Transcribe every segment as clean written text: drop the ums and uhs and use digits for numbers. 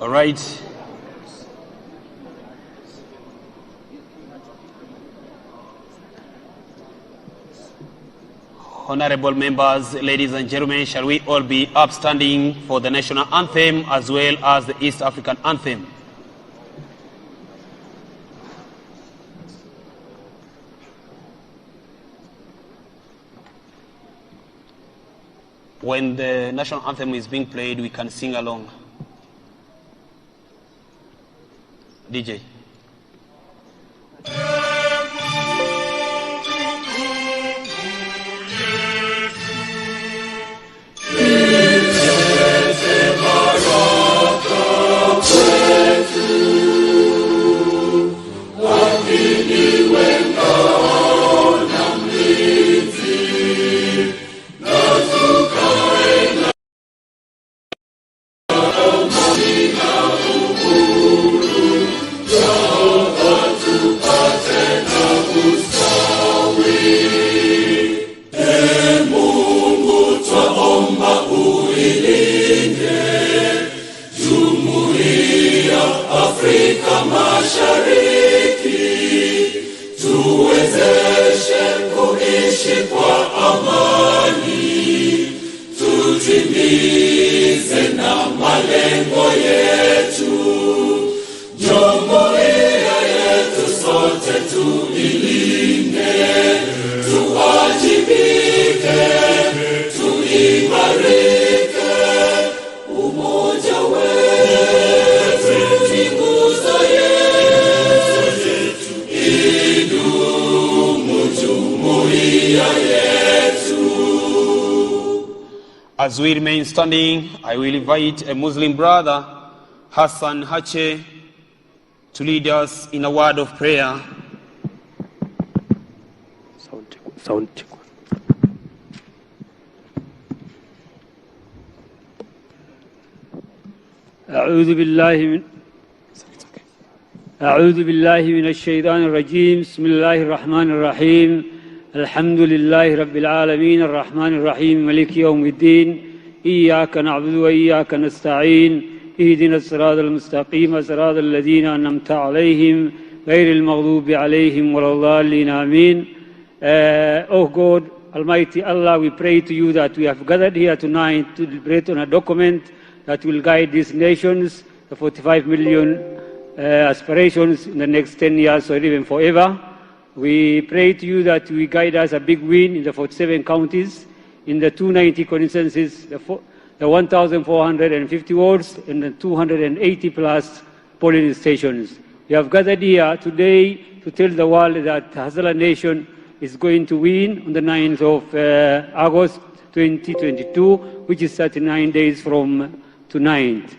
All right. Honorable members, ladies and gentlemen, shall we all be upstanding for the national anthem as well as the East African anthem? When the national anthem is being played, we can sing along. DJ. As we remain standing, I will invite a Muslim brother, Hassan Hache, to lead us in a word of prayer. Sound check. أعوذ بالله من الشيطان الرجيم. بسم الله الرحمن الرحيم. الحمد لله رب العالمين الرحمن الرحيم مالك يوم الدين. إياك نعبد وإياك نستعين. اهدنا الصراط المستقيم صراط الذين أنعمت عليهم غير المغضوب عليهم ولا الضالين آمين. Oh God, Almighty Allah, we pray to you that we have gathered here tonight to deliberate on a document that will guide these nations, the 45 million aspirations in the next 10 years or even forever. We pray to you that we guide us a big win in the 47 counties, in the 290 constituencies, the 1,450 wards, and the 280 plus polling stations. We have gathered here today to tell the world that Hazala Nation is going to win on the 9th of August 2022, which is 39 days from tonight.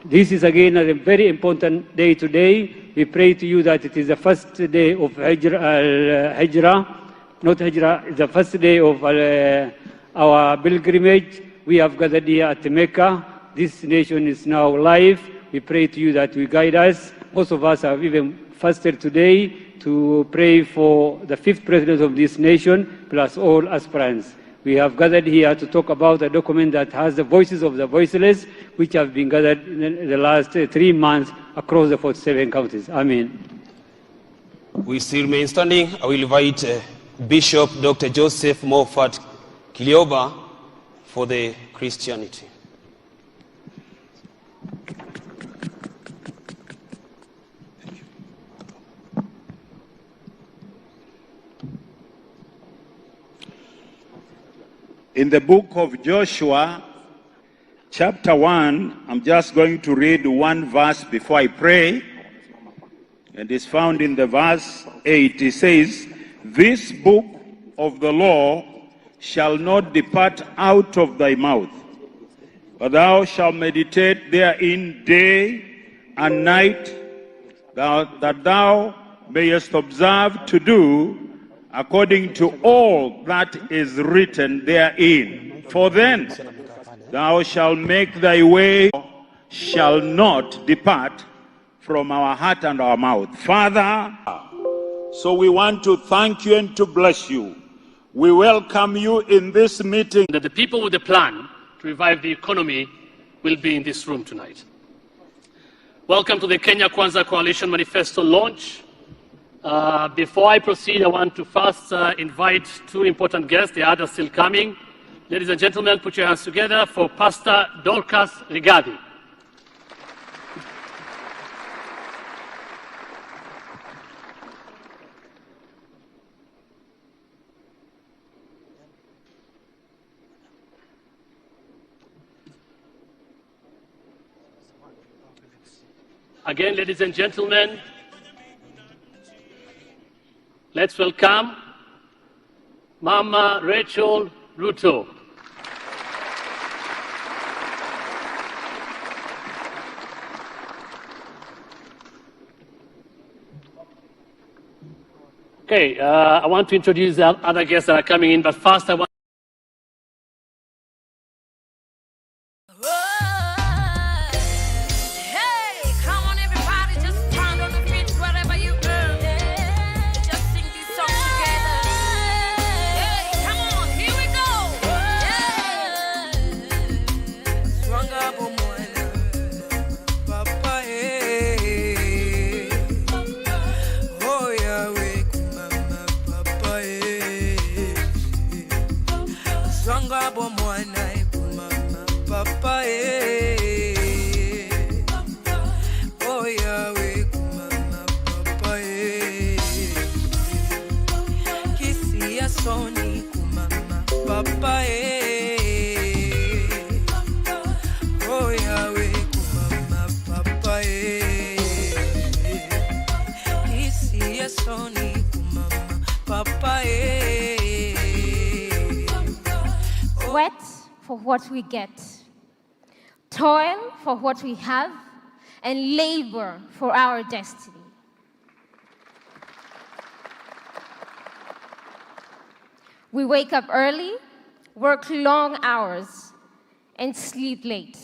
This is again a very important day today. We pray to you that it is the first day of Hijrah, not Hijrah, it's the first day of our pilgrimage. We have gathered here at Mecca. This nation is now live. We pray to you that you guide us. Most of us have even fasted today to pray for the 5th president of this nation, plus all aspirants. We have gathered here to talk about a document that has the voices of the voiceless, which have been gathered in the last 3 months across the 47 counties. Amen. We still remain standing. I will invite Bishop Dr. Joseph Moffat Kilioba for the Christianity. In the book of Joshua, chapter 1, I'm just going to read one verse before I pray. And it's found in the verse 8. It says, "This book of the law shall not depart out of thy mouth, but thou shalt meditate therein day and night, that thou mayest observe to do according to all that is written therein. For then thou shalt make thy way, shall not depart from our heart and our mouth." Father, so we want to thank you and to bless you. We welcome you in this meeting. That the people with a plan to revive the economy will be in this room tonight. Welcome to the Kenya Kwanza Coalition Manifesto launch. Before I proceed, I want to first invite two important guests. The others still coming. Ladies and gentlemen, put your hands together for Pastor Dorcas Rigathi. Again, ladies and gentlemen, let's welcome Mama Rachel Ruto. Okay, I want to introduce the other guests that are coming in, but first I want sweat for what we get, toil for what we have, and labor for our destiny. We wake up early, work long hours, and sleep late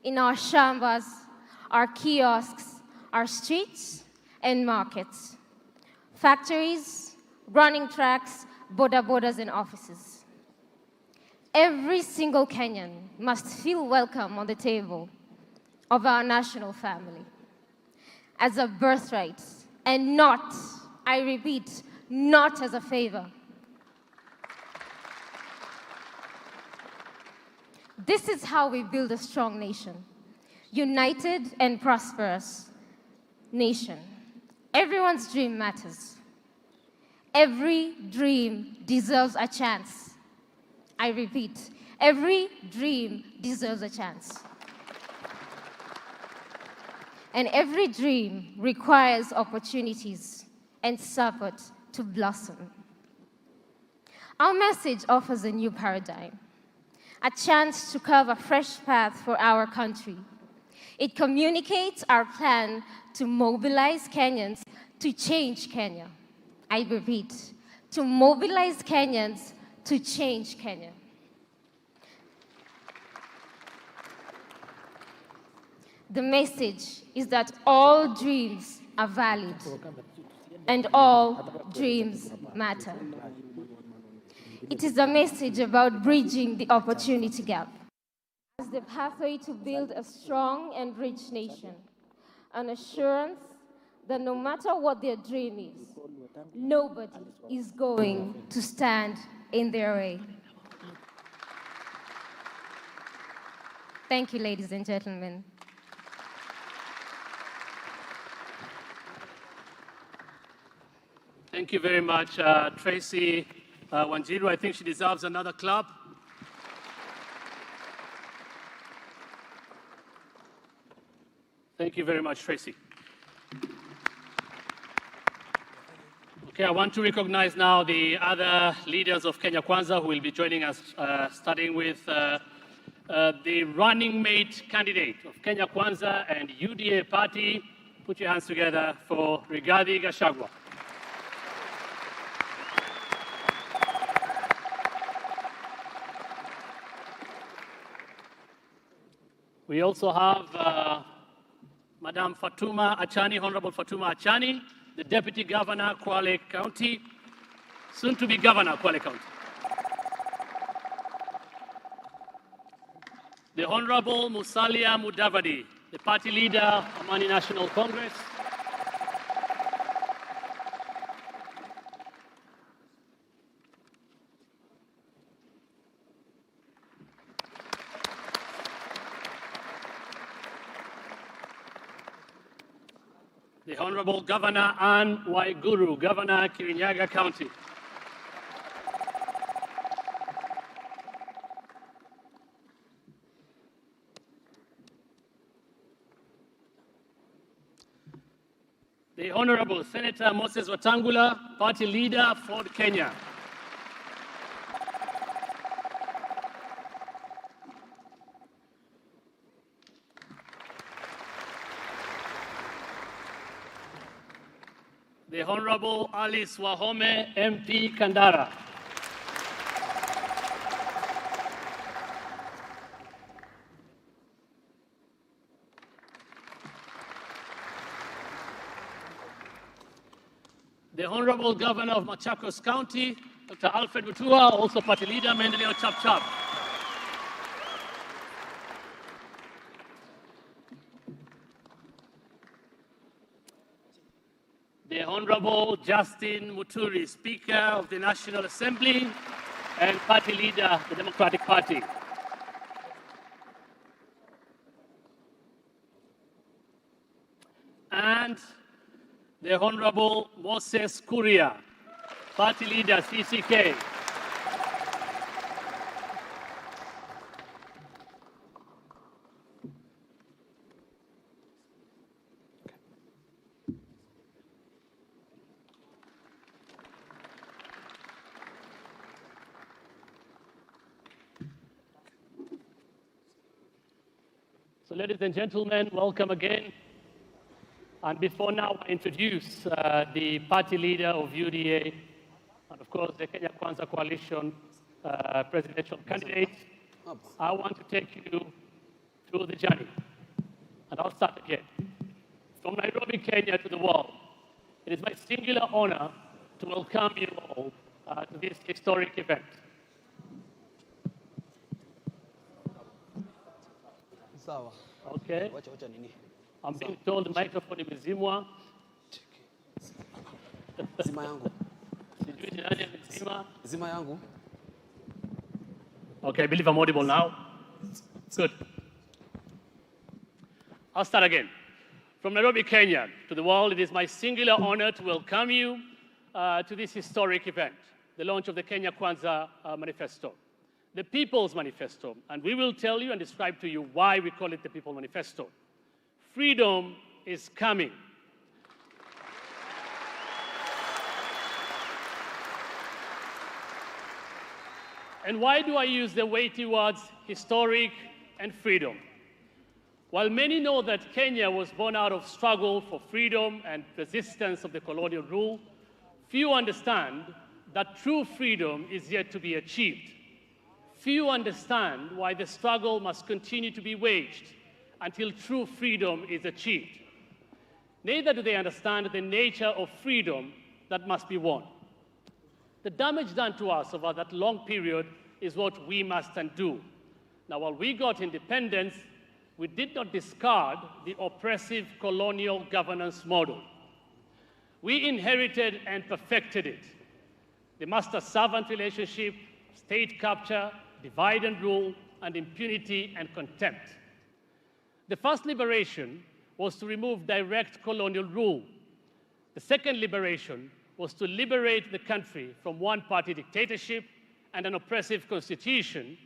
in our shambas, our kiosks, our streets, and markets, factories, running tracks, bodas, and offices. Every single Kenyan must feel welcome on the table of our national family as a birthright and not, I repeat, not as a favor. This is how we build a strong nation, united and prosperous nation. Everyone's dream matters. Every dream deserves a chance. I repeat, every dream deserves a chance. And every dream requires opportunities and support to blossom. Our message offers a new paradigm, a chance to carve a fresh path for our country. It communicates our plan to mobilize Kenyans to change Kenya. I repeat, to mobilize Kenyans to change Kenya. The message is that all dreams are valid and all dreams matter. It is a message about bridging the opportunity gap as the pathway to build a strong and rich nation, an assurance that no matter what their dream is, nobody is going to stand in their way. Thank you, ladies and gentlemen. Thank you very much, Tracy Wanjiru. I think she deserves another clap. Thank you very much, Tracy. Okay, I want to recognize now the other leaders of Kenya Kwanza who will be joining us, starting with the running mate candidate of Kenya Kwanza and UDA party. Put your hands together for Rigathi Gachagua. We also have Madam Fatuma Achani, Honorable Fatuma Achani, the Deputy Governor, Kwale County, soon to be Governor, Kwale County. The Honorable Musalia Mudavadi, the party leader, Amani National Congress. The Honorable Governor Anne Waiguru, Governor, Kirinyaga County. The Honorable Senator Moses Wetangula, Party Leader, Ford, Kenya. The Honorable Alice Wahome, MP, Kandara. The Honorable Governor of Machakos County, Dr. Alfred Mutua, also Party Leader, Maendeleo Chap Chap. The Honorable Justin Muturi, Speaker of the National Assembly and Party Leader, the Democratic Party. And the Honorable Moses Kuria, Party Leader, CCK. So, ladies and gentlemen, welcome again. And before now, I introduce the party leader of UDA, and of course, the Kenya Kwanza Coalition presidential candidate. I want to take you through the journey. And I'll start again. From Nairobi, Kenya to the world, it is my singular honor to welcome you all to this historic event. Okay. I'm being told the microphone is Zimwa. Zima yangu. Zima yangu. Okay, I believe I'm audible now. Good. I'll start again. From Nairobi, Kenya to the world, it is my singular honor to welcome you to this historic event, the launch of the Kenya Kwanza Manifesto, the People's Manifesto. And we will tell you and describe to you why we call it the People's Manifesto. Freedom is coming. And why do I use the weighty words historic and freedom? While many know that Kenya was born out of struggle for freedom and resistance of the colonial rule, few understand that true freedom is yet to be achieved. Few understand why the struggle must continue to be waged until true freedom is achieved. Neither do they understand the nature of freedom that must be won. The damage done to us over that long period is what we must undo. Now, while we got independence, we did not discard the oppressive colonial governance model. We inherited and perfected it. The master-servant relationship, state capture, divide and rule, and impunity and contempt. The first liberation was to remove direct colonial rule. The second liberation was to liberate the country from one-party dictatorship and an oppressive constitution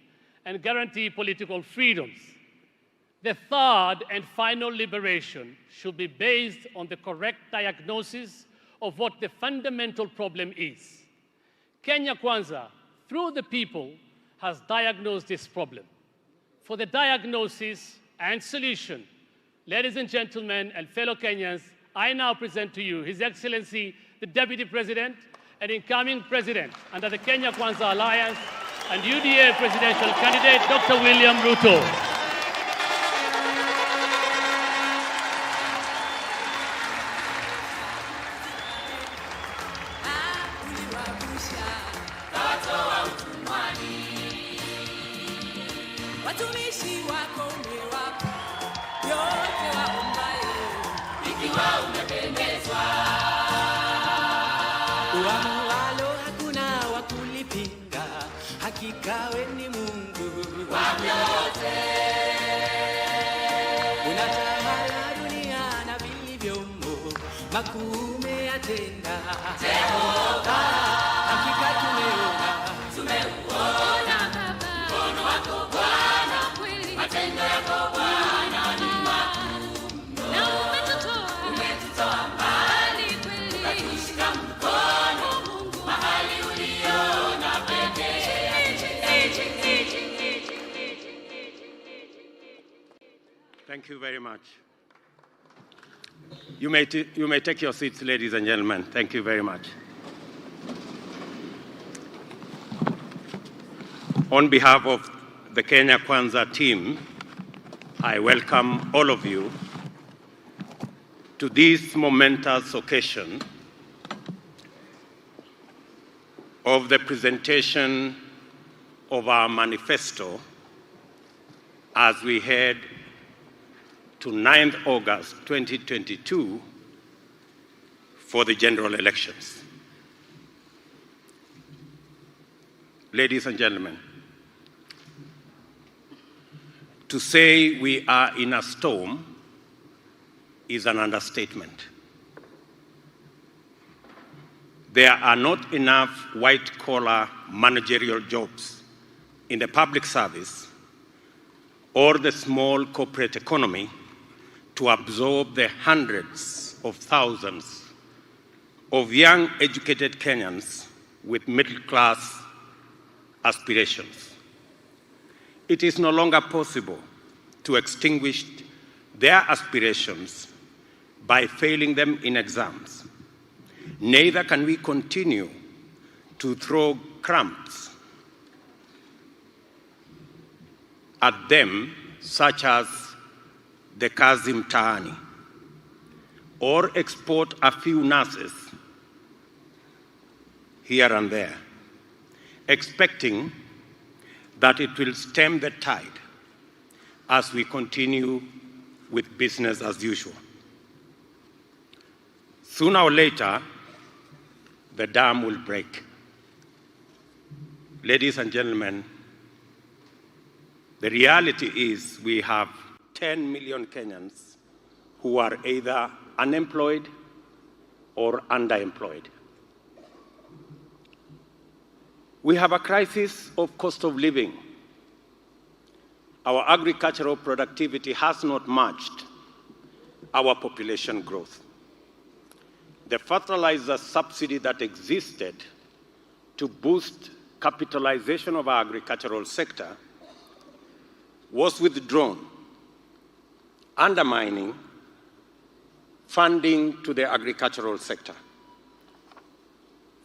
and guarantee political freedoms. The third and final liberation should be based on the correct diagnosis of what the fundamental problem is. Kenya Kwanza, through the people, has diagnosed this problem. For the diagnosis and solution, ladies and gentlemen and fellow Kenyans, I now present to you His Excellency, the Deputy President and incoming President under the Kenya Kwanza Alliance and UDA presidential candidate, Dr. William Ruto. Watumishi wako ni wako yote. Uamualo hakuna wa kulipinga, hakika we ni Mungu wa vyote. Unatawala dunia na vilivyomo, makuu umeyatenda. Jehova, hakika tumeuona mkono wako Bwana, matendo yako Bwana ni makuu mno. Umetutoa mbali ukatushika mkono mahali uliona pekee. Thank you very much. You may take your seats, ladies and gentlemen. Thank you very much. On behalf of the Kenya Kwanza team, I welcome all of you to this momentous occasion of the presentation of our manifesto as we head to 9th August 2022 for the general elections. Ladies and gentlemen, to say we are in a storm is an understatement. There are not enough white-collar managerial jobs in the public service or the small corporate economy to absorb the hundreds of thousands of young educated Kenyans with middle-class aspirations. It is no longer possible to extinguish their aspirations by failing them in exams. Neither can we continue to throw crumbs at them, such as the KISII mtaani, or export a few nurses here and there, expecting that it will stem the tide as we continue with business as usual. Sooner or later, the dam will break. Ladies and gentlemen, the reality is we have 10 million Kenyans who are either unemployed or underemployed. We have a crisis of cost of living. Our agricultural productivity has not matched our population growth. The fertilizer subsidy that existed to boost capitalization of our agricultural sector was withdrawn, undermining funding to the agricultural sector.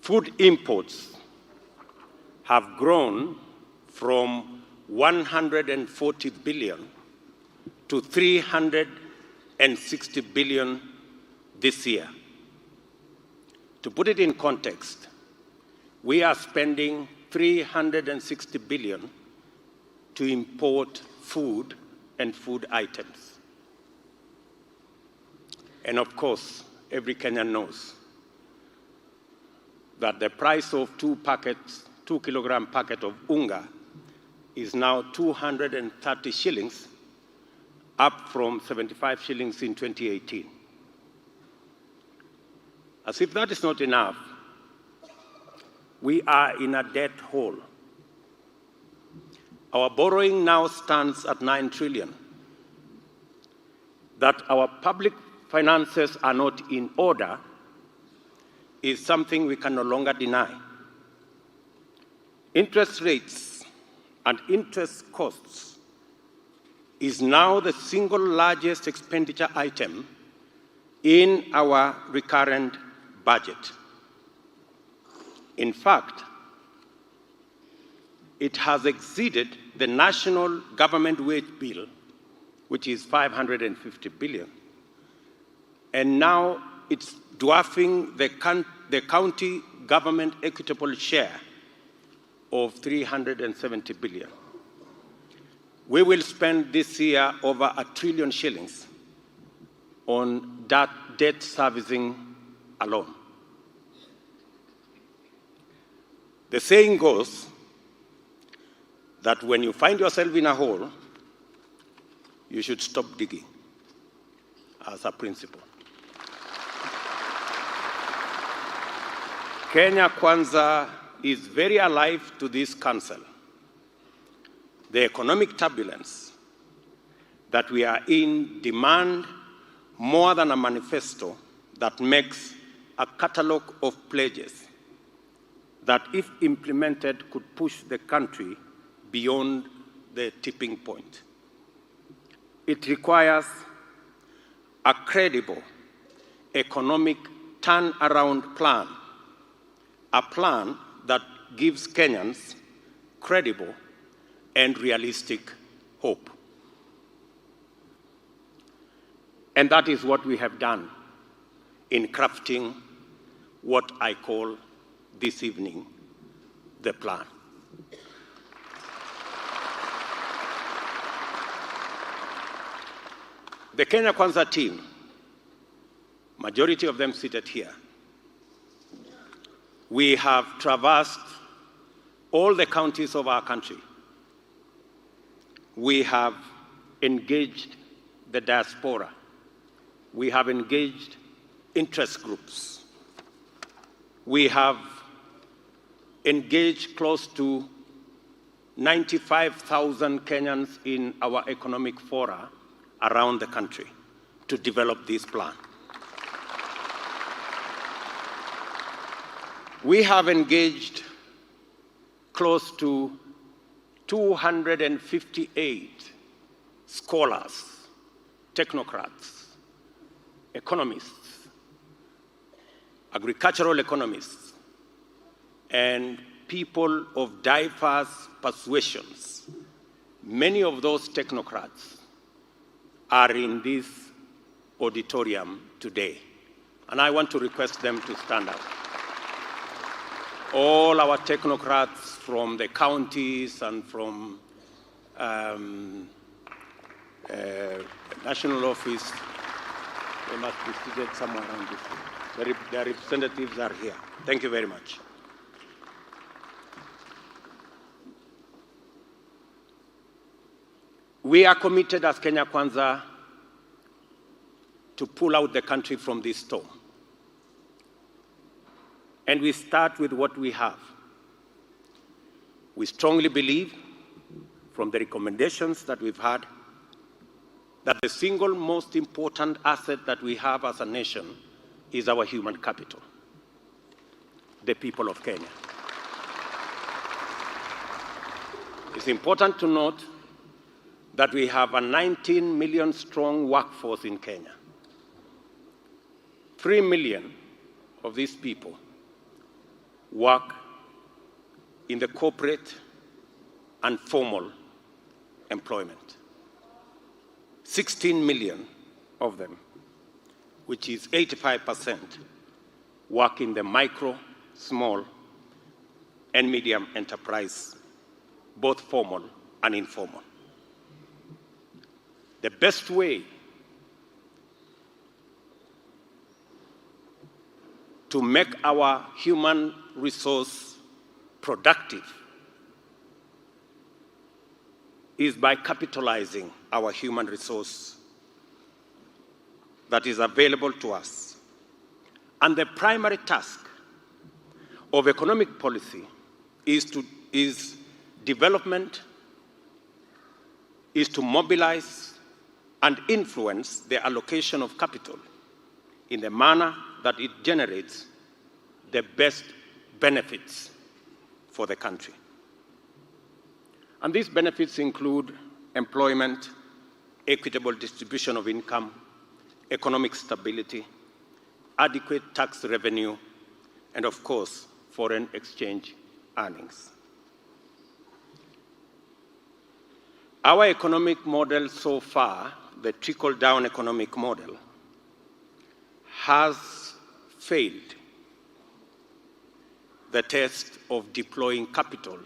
Food imports have grown from 140 billion to 360 billion this year. To put it in context, we are spending 360 billion to import food and food items. And of course, every Kenyan knows that the price of 2 kilogram packet of unga is now 230 shillings, up from 75 shillings in 2018. As if that is not enough, we are in a debt hole. Our borrowing now stands at 9 trillion. That our public finances are not in order is something we can no longer deny. Interest rates and interest costs is now the single largest expenditure item in our recurrent budget. In fact, it has exceeded the national government wage bill, which is 550 billion. And now it's dwarfing the county government equitable share of 370 billion. We will spend this year over 1 trillion shillings on that debt servicing alone. The saying goes that when you find yourself in a hole, you should stop digging, as a principle. Kenya Kwanza is very alive to this council. The economic turbulence that we are in demand more than a manifesto that makes a catalogue of pledges that, if implemented, could push the country beyond the tipping point. It requires a credible economic turnaround plan, a plan that gives Kenyans credible and realistic hope. And that is what we have done in crafting what I call this evening the plan. The Kenya Kwanza team, majority of them seated here, we have traversed all the counties of our country. We have engaged the diaspora. We have engaged interest groups. We have engaged close to 95,000 Kenyans in our economic fora around the country to develop this plan. We have engaged close to 258 scholars, technocrats, economists, agricultural economists, and people of diverse persuasions. Many of those technocrats are in this auditorium today, and I want to request them to stand up. All our technocrats from the counties and from national office, they must be seated somewhere around this room. Their representatives are here. Thank you very much. We are committed as Kenya Kwanza to pull out the country from this storm. And we start with what we have. We strongly believe, from the recommendations that we've had, that the single most important asset that we have as a nation is our human capital, the people of Kenya. It's important to note that we have a 19 million strong workforce in Kenya. 3 million of these people work in the corporate and formal employment. 16 million of them, which is 85%, work in the micro, small, and medium enterprise, both formal and informal. The best way to make our human resource productive is by capitalizing our human resource that is available to us. And the primary task of economic policy is development, is to mobilize and influence the allocation of capital in the manner that it generates the best benefits for the country. And these benefits include employment, equitable distribution of income, economic stability, adequate tax revenue, and of course, foreign exchange earnings. Our economic model so far, the trickle-down economic model, has failed the test of deploying capital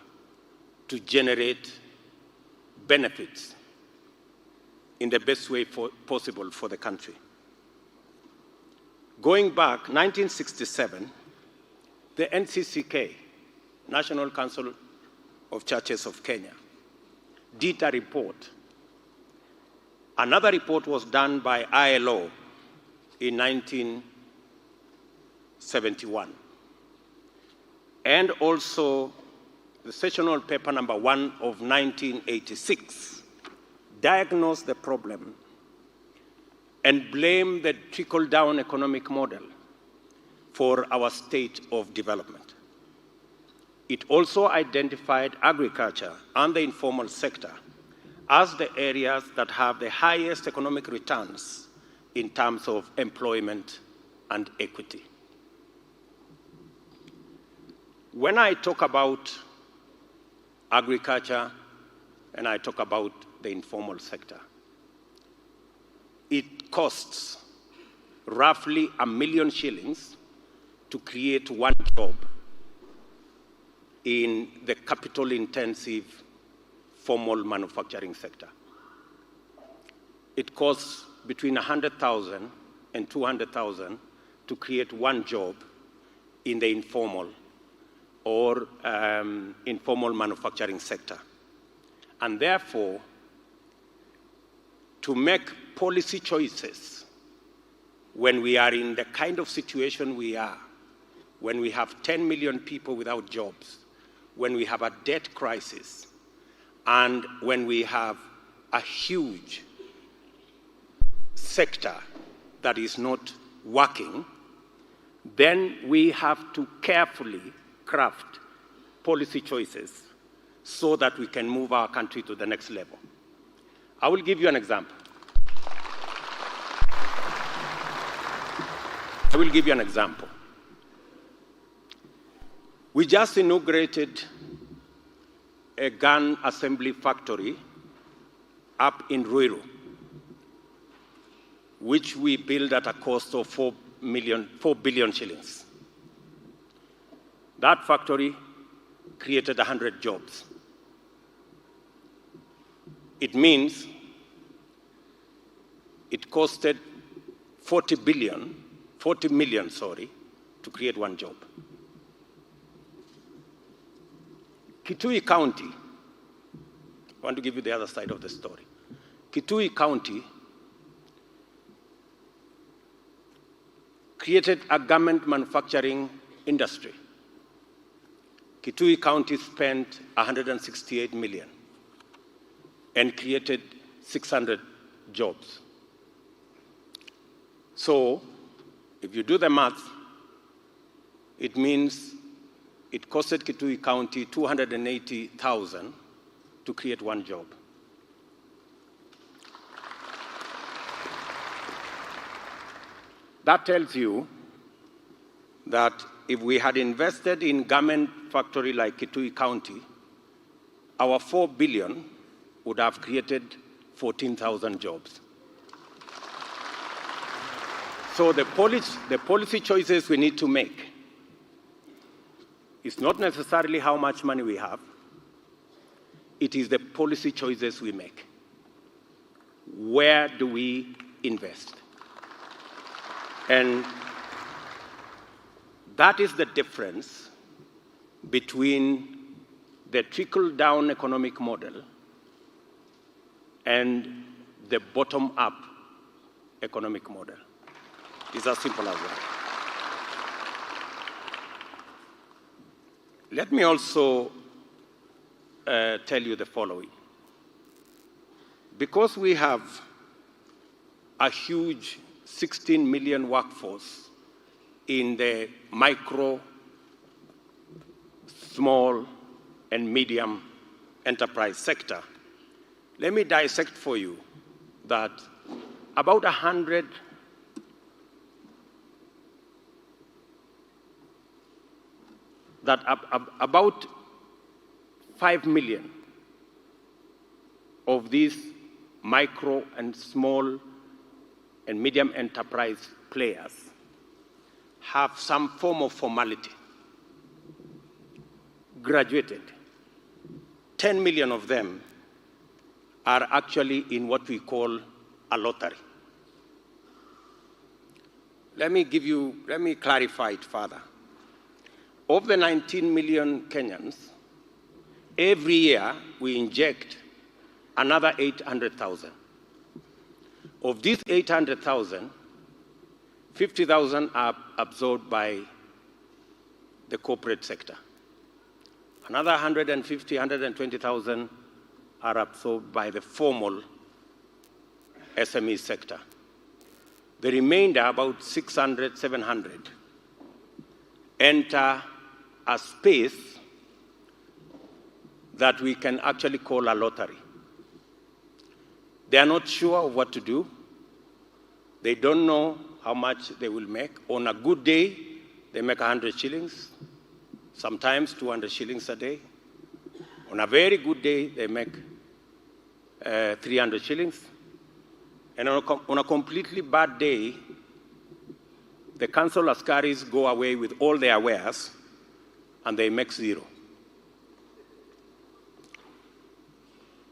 to generate benefits in the best way possible for the country. Going back, 1967, the NCCK, National Council of Churches of Kenya, did a report. Another report was done by ILO in 1971. And also the sessional paper number 1 of 1986 diagnosed the problem and blamed the trickle-down economic model for our state of development. It also identified agriculture and the informal sector as the areas that have the highest economic returns in terms of employment and equity. When I talk about agriculture and I talk about the informal sector, it costs roughly R1 million to create one job in the capital-intensive formal manufacturing sector. It costs between 100,000 and 200,000 to create one job in the informal or informal manufacturing sector. And therefore, to make policy choices when we are in the kind of situation we are, when we have 10 million people without jobs, when we have a debt crisis, and when we have a huge sector that is not working, then we have to carefully craft policy choices so that we can move our country to the next level. I will give you an example. We just inaugurated a gun assembly factory up in Ruiru, which we built at a cost of 4 billion shillings. That factory created 100 jobs. It means it costed 40 million, to create one job. Kitui County, I want to give you the other side of the story. Kitui County created a garment manufacturing industry. Kitui County spent 168 million and created 600 jobs. So, if you do the math, it means it costed Kitui County 280,000 to create one job. That tells you that if we had invested in garment factory like Kitui County, our 4 billion would have created 14,000 jobs. So the policy choices we need to make is not necessarily how much money we have, it is the policy choices we make. Where do we invest? And that is the difference between the trickle-down economic model and the bottom-up economic model. It's as simple as that. Let me also tell you the following. Because we have a huge 16 million workforce in the micro, small, and medium enterprise sector, let me dissect for you that about 5 million of these micro and small and medium enterprise players have some form of formality, graduated. 10 million of them are actually in what we call a lottery. let me clarify it further. Of the 19 million Kenyans, every year we inject another 800,000. Of these 800,000, 50,000 are absorbed by the corporate sector. Another 150, 120,000 are absorbed by the formal SME sector. The remainder, about 600, 700, enter a space that we can actually call a lottery. They are not sure of what to do. They don't know how much they will make. On a good day, they make 100 shillings, sometimes 200 shillings a day. On a very good day, they make 300 shillings. And on a completely bad day, the council askaris go away with all their wares and they make zero.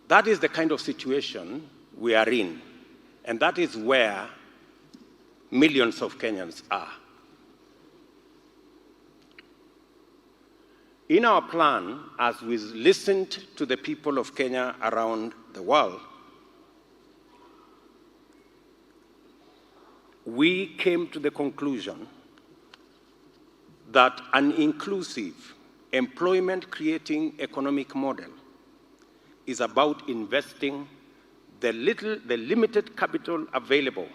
That is the kind of situation we are in, and that is where millions of Kenyans are. In our plan, as we listened to the people of Kenya around the world, we came to the conclusion that an inclusive, employment-creating economic model is about investing the limited capital available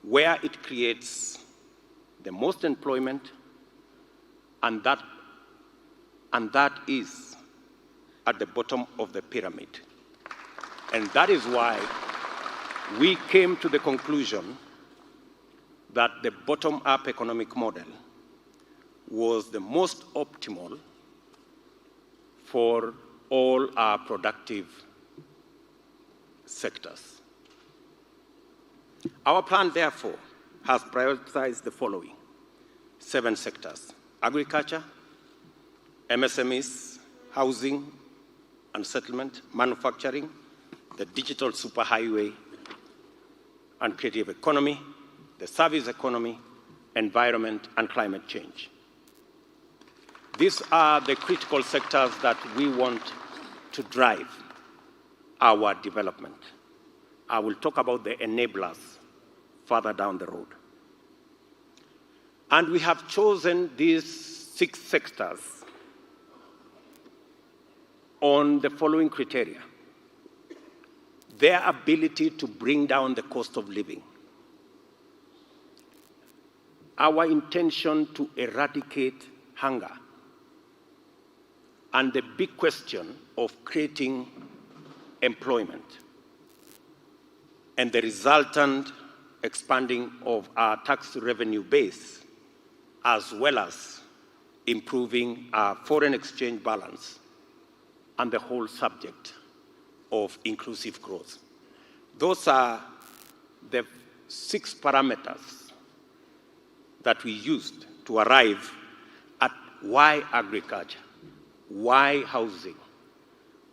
where it creates the most employment, and that is at the bottom of the pyramid. And that is why we came to the conclusion that the bottom-up economic model was the most optimal for all our productive sectors. Our plan, therefore, has prioritized the following 7 sectors: agriculture, MSMEs, housing and settlement, manufacturing, the digital superhighway and creative economy, the service economy, environment, and climate change. These are the critical sectors that we want to drive our development. I will talk about the enablers further down the road. And we have chosen these 6 sectors on the following criteria: their ability to bring down the cost of living, our intention to eradicate hunger, and the big question of creating employment, and the resultant expanding of our tax revenue base, as well as improving our foreign exchange balance and the whole subject of inclusive growth. Those are the 6 parameters that we used to arrive at why agriculture, why housing,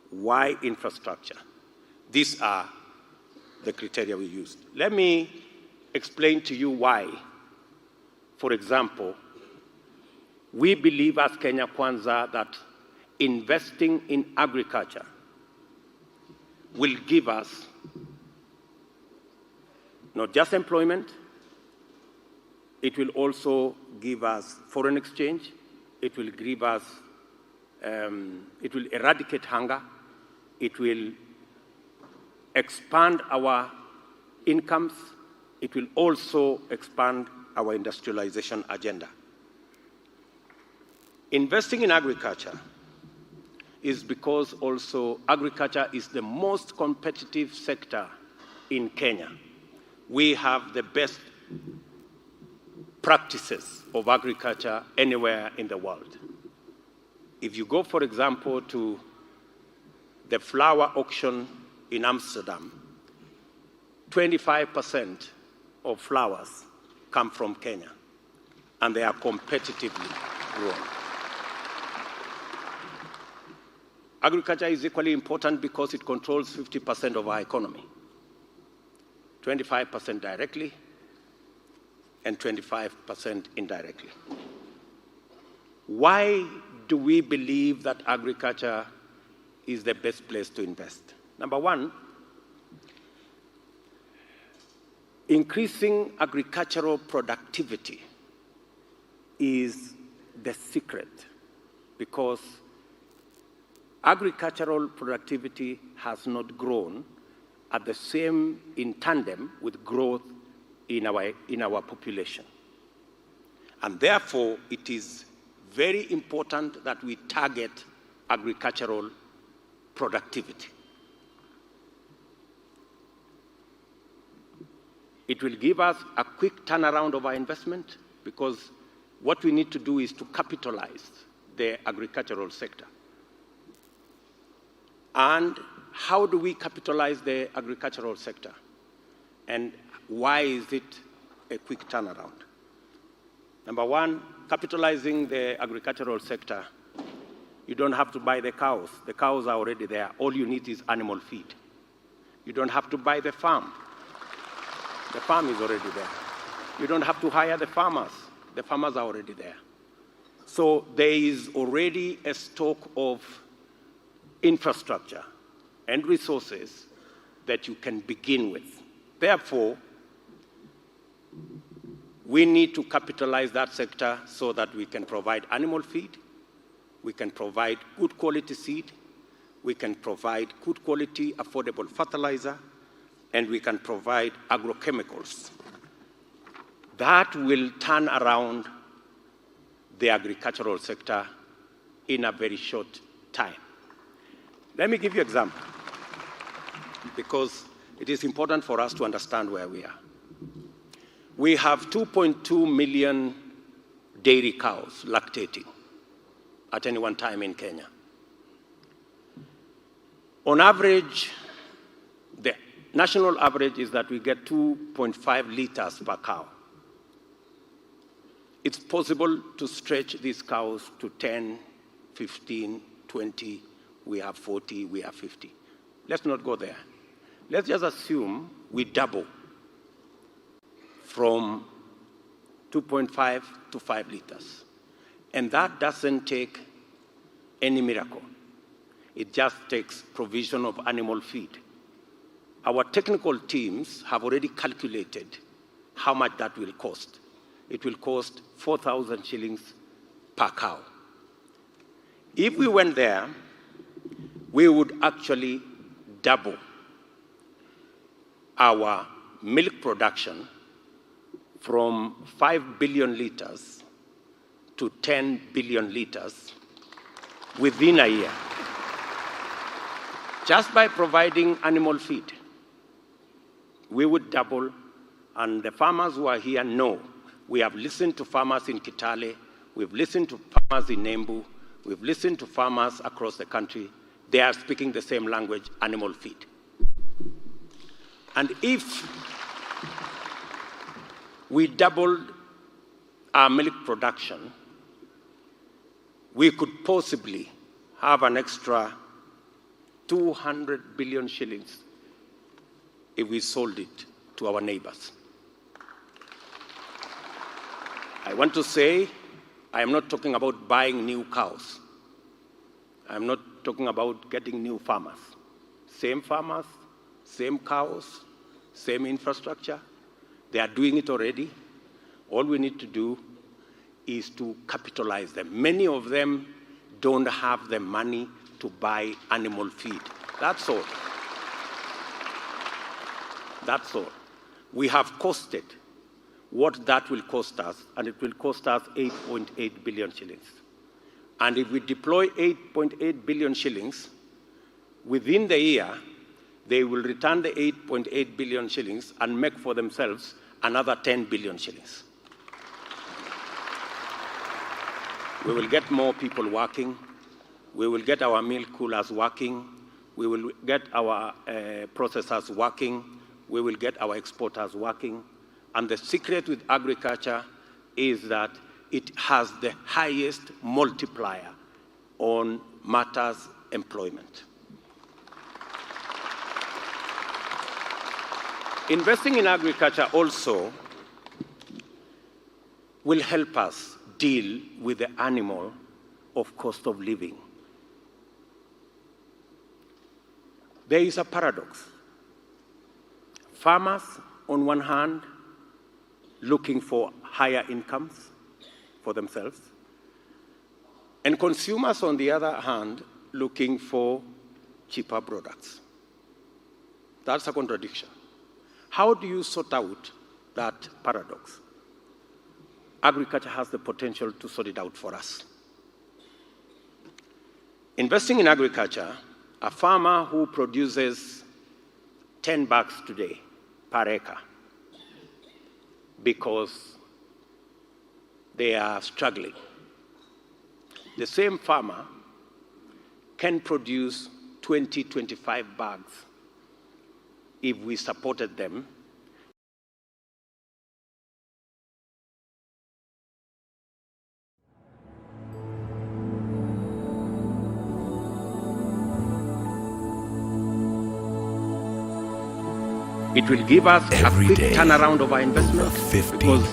why infrastructure. These are the criteria we used. Let me explain to you why. For example, we believe as Kenya Kwanza that investing in agriculture will give us not just employment, it will also give us foreign exchange, it will give us, it will eradicate hunger, it will expand our incomes, it will also expand our industrialization agenda. Investing in agriculture is because also agriculture is the most competitive sector in Kenya. We have the best practices of agriculture anywhere in the world. If you go, for example, to the flower auction in Amsterdam, 25% of flowers come from Kenya, and they are competitively grown. Agriculture is equally important because it controls 50% of our economy, 25% directly, and 25% indirectly. Why do we believe that agriculture is the best place to invest? Number one, increasing agricultural productivity is the secret, because agricultural productivity has not grown at the same in tandem with growth in our population. And therefore, it is very important that we target agricultural productivity. It will give us a quick turnaround of our investment, because what we need to do is to capitalize the agricultural sector. And how do we capitalize the agricultural sector? And why is it a quick turnaround? Number one, capitalizing the agricultural sector, you don't have to buy the cows. The cows are already there. All you need is animal feed. You don't have to buy the farm. The farm is already there. You don't have to hire the farmers. The farmers are already there. So there is already a stock of infrastructure and resources that you can begin with. Therefore, we need to capitalize that sector so that we can provide animal feed, we can provide good quality seed, we can provide good quality affordable fertilizer, and we can provide agrochemicals. That will turn around the agricultural sector in a very short time. Let me give you an example, because it is important for us to understand where we are. We have 2.2 million dairy cows lactating at any one time in Kenya. On average, the national average is that we get 2.5 liters per cow. It's possible to stretch these cows to 10, 15, 20, we have 40, we have 50. Let's not go there. Let's just assume we double from 2.5 to 5 liters. And that doesn't take any miracle. It just takes provision of animal feed. Our technical teams have already calculated how much that will cost. It will cost 4,000 shillings per cow. If we went there, we would actually double our milk production from 5 billion liters to 10 billion liters within a year, just by providing animal feed. We would double, and the farmers who are here know. We have listened to farmers in Kitale, we've listened to farmers in Embu, we've listened to farmers across the country. They are speaking the same language, animal feed. And if we doubled our milk production, we could possibly have an extra 200 billion shillings if we sold it to our neighbors. I want to say, I am not talking about buying new cows. I'm not talking about getting new farmers. Same farmers, same cows, same infrastructure. They are doing it already. All we need to do is to capitalize them. Many of them don't have the money to buy animal feed. That's all. That's all. We have costed what that will cost us, and it will cost us 8.8 billion shillings. And if we deploy 8.8 billion shillings, within the year, they will return the 8.8 billion shillings and make for themselves another 10 billion shillings. We will get more people working. We will get our milk coolers working. We will get our processors working. We will get our exporters working. And the secret with agriculture is that it has the highest multiplier on matters employment. Investing in agriculture also will help us deal with the animal of cost of living. There is a paradox. Farmers, on one hand, looking for higher incomes for themselves, and consumers, on the other hand, looking for cheaper products. That's a contradiction. How do you sort out that paradox? Agriculture has the potential to sort it out for us. Investing in agriculture, a farmer who produces 10 bucks today per acre because they are struggling, the same farmer can produce 20, 25 bags if we supported them. It will give us a quick turnaround of our investment, because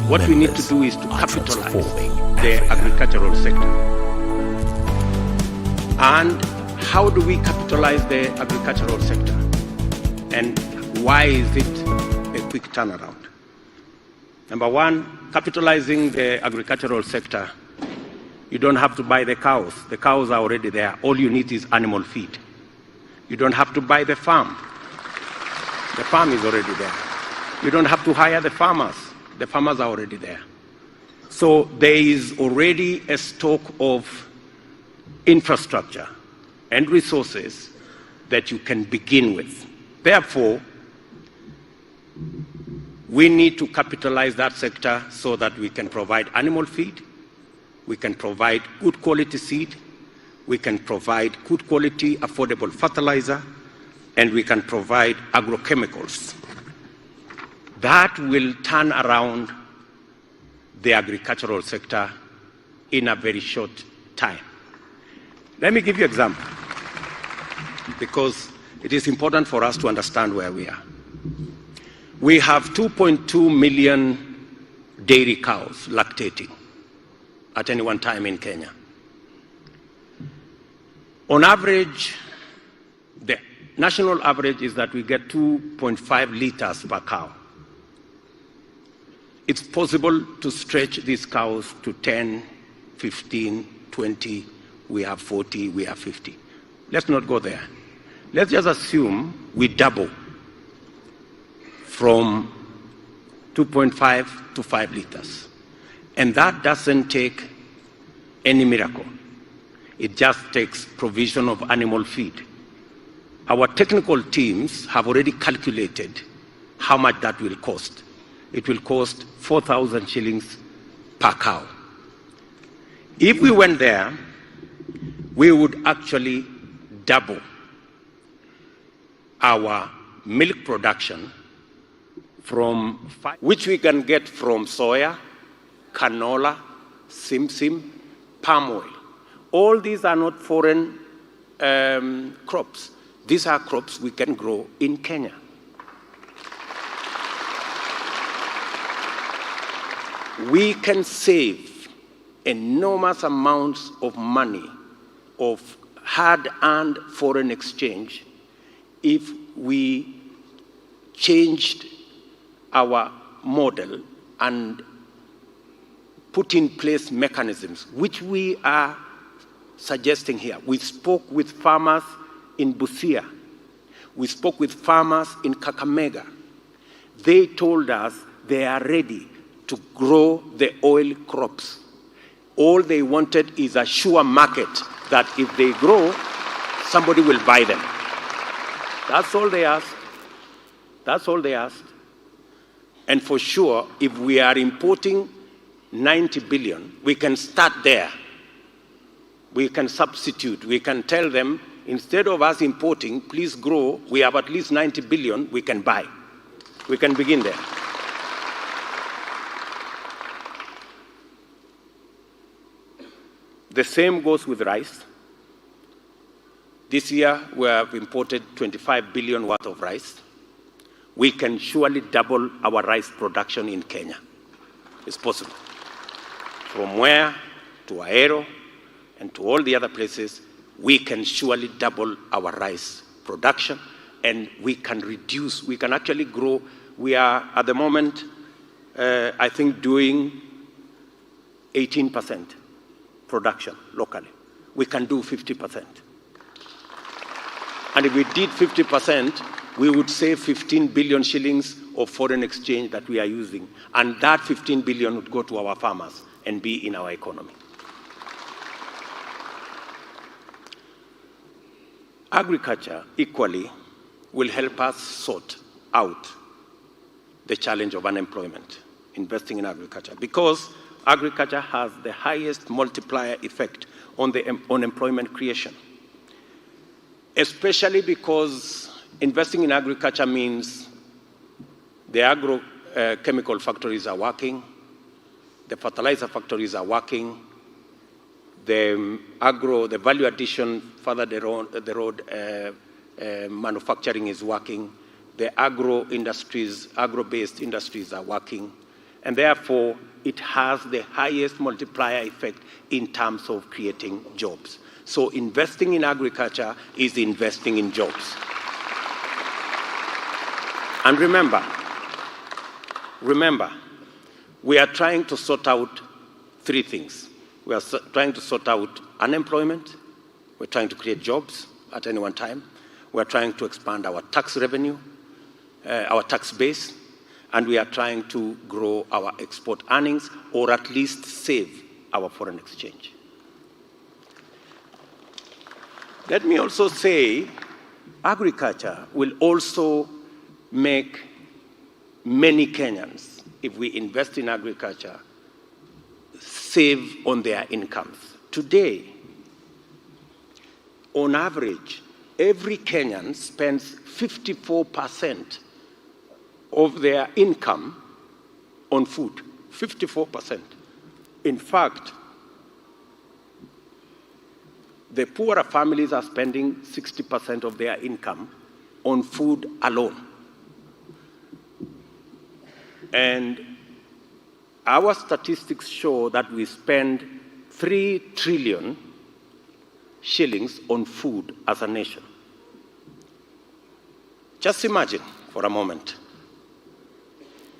what we need to do is to capitalize the agricultural sector. And how do we capitalize the agricultural sector? And why is it a quick turnaround? Number one, capitalizing the agricultural sector, you don't have to buy the cows. The cows are already there. All you need is animal feed. You don't have to buy the farm. The farm is already there. You don't have to hire the farmers. The farmers are already there. So there is already a stock of infrastructure and resources that you can begin with. Therefore, we need to capitalize that sector so that we can provide animal feed, we can provide good quality seed, we can provide good quality, affordable fertilizer, and we can provide agrochemicals. That will turn around the agricultural sector in a very short time. Let me give you an example, because it is important for us to understand where we are. We have 2.2 million dairy cows lactating at any one time in Kenya. On average, the national average is that we get 2.5 liters per cow. It's possible to stretch these cows to 10, 15, 20, we have 40, we have 50. Let's not go there. Let's just assume we double from 2.5 to 5 liters. And that doesn't take any miracle. It just takes provision of animal feed. Our technical teams have already calculated how much that will cost. It will cost 4,000 shillings per cow. If we went there, we would actually double our milk production from which we can get from soya, canola, simsim, palm oil. All these are not foreign crops. These are crops we can grow in Kenya. We can save enormous amounts of money, of hard-earned foreign exchange, if we changed our model and put in place mechanisms, which we are suggesting here. We spoke with farmers in Busia. We spoke with farmers in Kakamega. They told us they are ready to grow the oil crops. All they wanted is a sure market that if they grow, somebody will buy them. That's all they asked. That's all they asked. And for sure, if we are importing 90 billion, we can start there. We can substitute. We can tell them, instead of us importing, please grow. We have at least 90 billion we can buy. We can begin there. The same goes with rice. This year, we have imported 25 billion worth of rice. We can surely double our rice production in Kenya. It's possible. from Where to Ahero and to all the other places, we can surely double our rice production, and we can reduce, we can actually grow. We are, at the moment, I think, doing 18% production locally. We can do 50%. And if we did 50%, we would save 15 billion shillings of foreign exchange that we are using. And that 15 billion would go to our farmers and be in our economy. Agriculture, equally, will help us sort out the challenge of unemployment, investing in agriculture, because agriculture has the highest multiplier effect on employment creation, especially because investing in agriculture means the agrochemical factories are working, the fertilizer factories are working, the value addition further the road manufacturing is working, the agro-based industries are working, and therefore it has the highest multiplier effect in terms of creating jobs. So investing in agriculture is investing in jobs. And remember, we are trying to sort out three things. We are trying to sort out unemployment, we're trying to create jobs at any one time, we're trying to expand our tax revenue, our tax base, and we are trying to grow our export earnings, or at least save our foreign exchange. Let me also say, agriculture will also make many Kenyans, if we invest in agriculture, save on their incomes. Today, on average, every Kenyan spends 54% of their income on food, 54%. In fact, the poorer families are spending 60% of their income on food alone. And our statistics show that we spend 3 trillion shillings on food as a nation. Just imagine for a moment,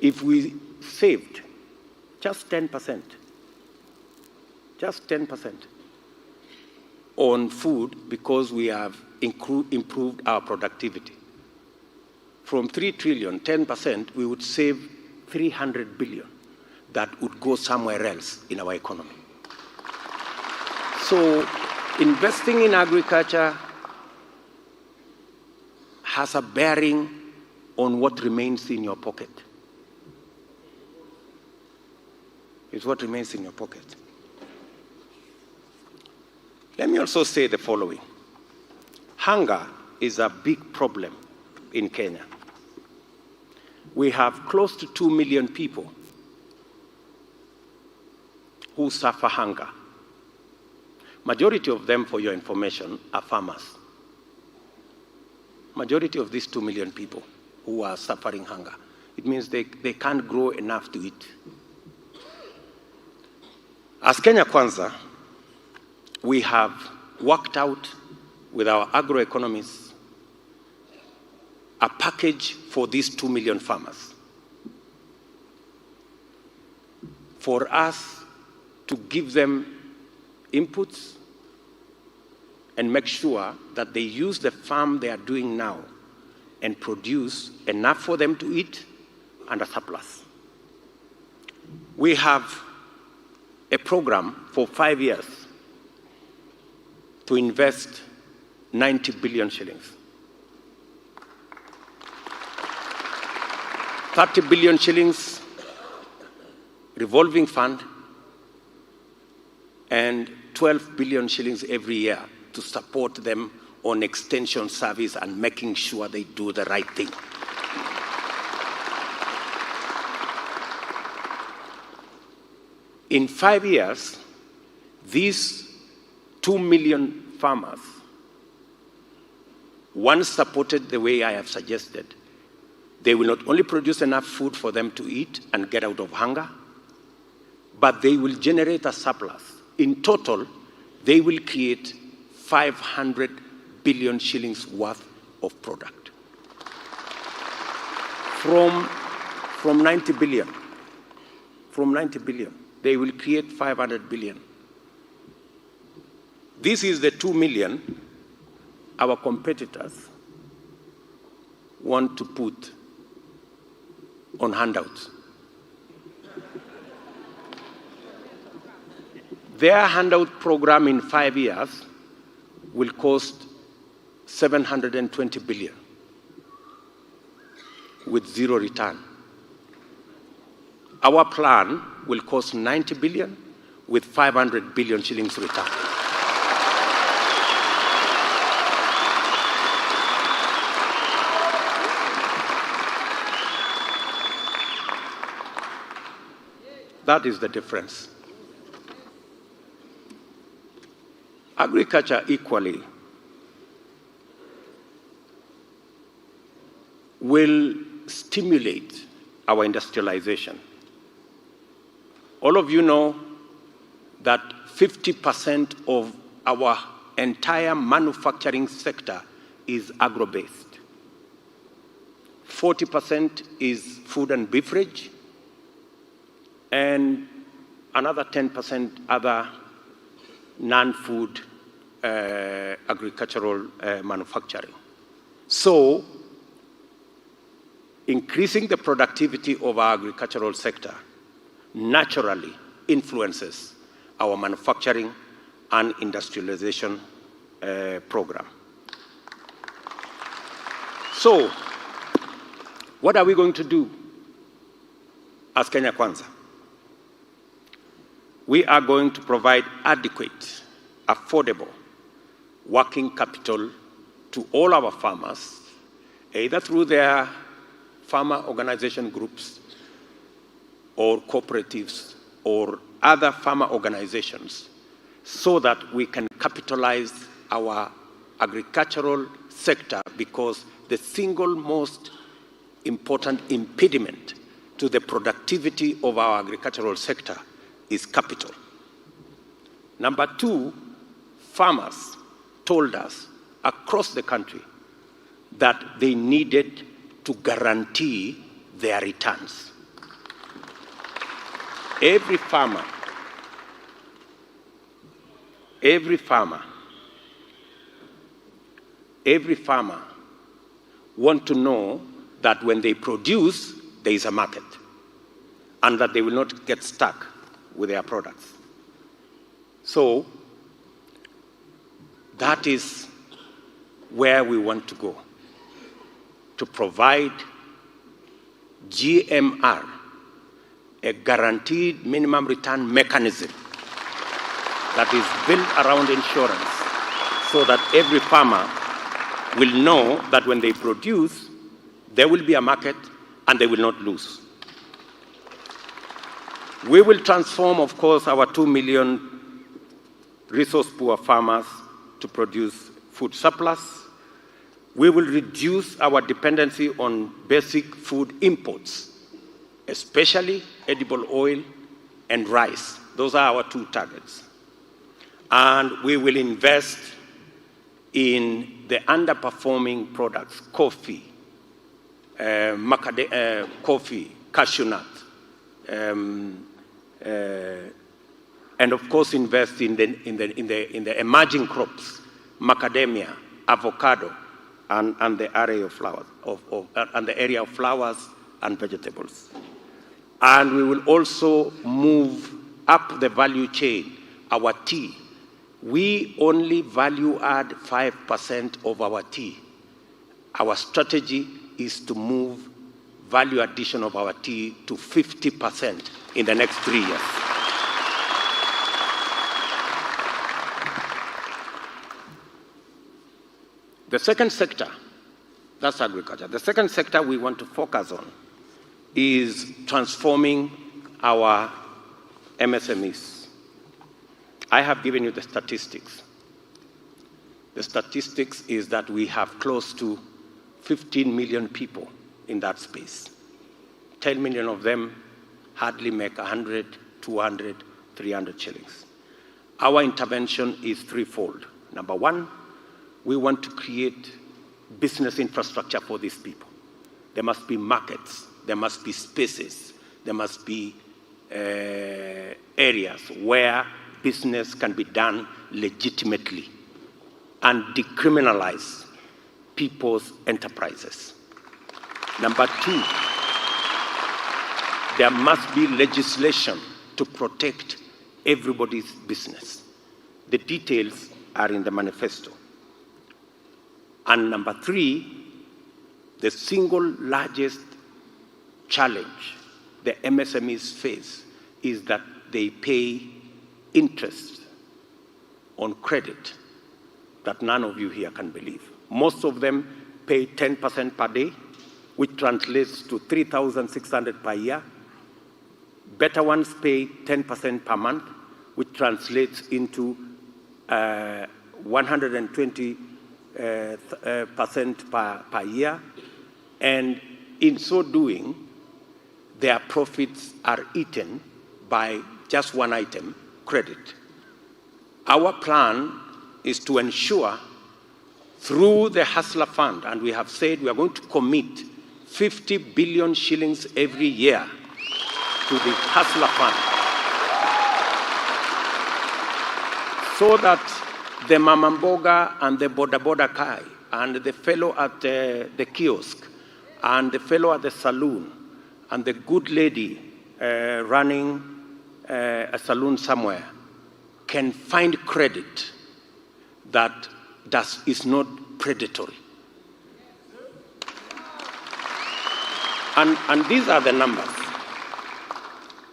if we saved just 10% on food because we have improved our productivity. From 3 trillion, 10%, we would save 300 billion that would go somewhere else in our economy. So investing in agriculture has a bearing on what remains in your pocket. It's what remains in your pocket. Let me also say the following. Hunger is a big problem in Kenya. We have close to 2 million people who suffer hunger. Majority of them, for your information, are farmers. Majority of these 2 million people who are suffering hunger, it means they can't grow enough to eat. As Kenya Kwanza, we have worked out with our agroeconomists a package for these 2 million farmers. For us to give them inputs and make sure that they use the farm they are doing now and produce enough for them to eat and a surplus. We have a program for 5 years to invest 90 billion shillings. 30 billion shillings revolving fund and 12 billion shillings every year to support them on extension service and making sure they do the right thing. In 5 years, these 2 million farmers, once supported the way I have suggested, they will not only produce enough food for them to eat and get out of hunger, but they will generate a surplus. In total, they will create 500 billion shillings worth of product. From 90 billion. From 90 billion, they will create 500 billion. This is the 2 million our competitors want to put on handouts. Their handout program in 5 years will cost 720 billion with zero return. Our plan will cost 90 billion with 500 billion shillings return. That is the difference. Agriculture equally will stimulate our industrialization. All of you know that 50% of our entire manufacturing sector is agro-based. 40% is food and beverage, and another 10% other non-food agricultural manufacturing. So, increasing the productivity of our agricultural sector naturally influences our manufacturing and industrialization program. So, what are we going to do as Kenya Kwanza? We are going to provide adequate, affordable working capital to all our farmers, either through their farmer organization groups or cooperatives or other farmer organizations, so that we can capitalize our agricultural sector, because the single most important impediment to the productivity of our agricultural sector is capital. Number two, farmers told us across the country that they needed to guarantee their returns. Every farmer want to know that when they produce, there is a market, and that they will not get stuck with their products. So, that is where we want to go, to provide GMR, a guaranteed minimum return mechanism that is built around insurance, so that every farmer will know that when they produce, there will be a market and they will not lose. We will transform, of course, our 2 million resource-poor farmers to produce food surplus. We will reduce our dependency on basic food imports, especially edible oil and rice. Those are our two targets. And we will invest in the underperforming products, coffee, coffee, cashew nut, and of course invest in the emerging crops, macadamia, avocado, and the area of flowers, and the area of flowers and vegetables. And we will also move up the value chain. Our tea, we only value add 5% of our tea. Our strategy is to move value addition of our tea to 50% in the next 3 years. The second sector, that's agriculture. The second sector we want to focus on is transforming our MSMEs. I have given you the statistics. The statistics is that we have close to 15 million people in that space. 10 million of them hardly make 100 to 200, 300 shillings. Our intervention is threefold. Number one, we want to create business infrastructure for these people. There must be markets, there must be spaces, there must be areas where business can be done legitimately and decriminalize people's enterprises. Number two, there must be legislation to protect everybody's business. The details are in the manifesto. And number three, the single largest challenge the MSMEs face is that they pay interest on credit that none of you here can believe. Most of them pay 10% per day, which translates to 3,600 per year. Better ones pay 10% per month, which translates into 120% per year. And in so doing, their profits are eaten by just one item, credit. Our plan is to ensure through the Hustler Fund, and we have said we are going to commit 50 billion shillings every year to the Hustler Fund, so that the Mamamboga and the Boda Kai and the fellow at the kiosk and the fellow at the saloon and the good lady running a saloon somewhere can find credit that is not predatory. And these are the numbers.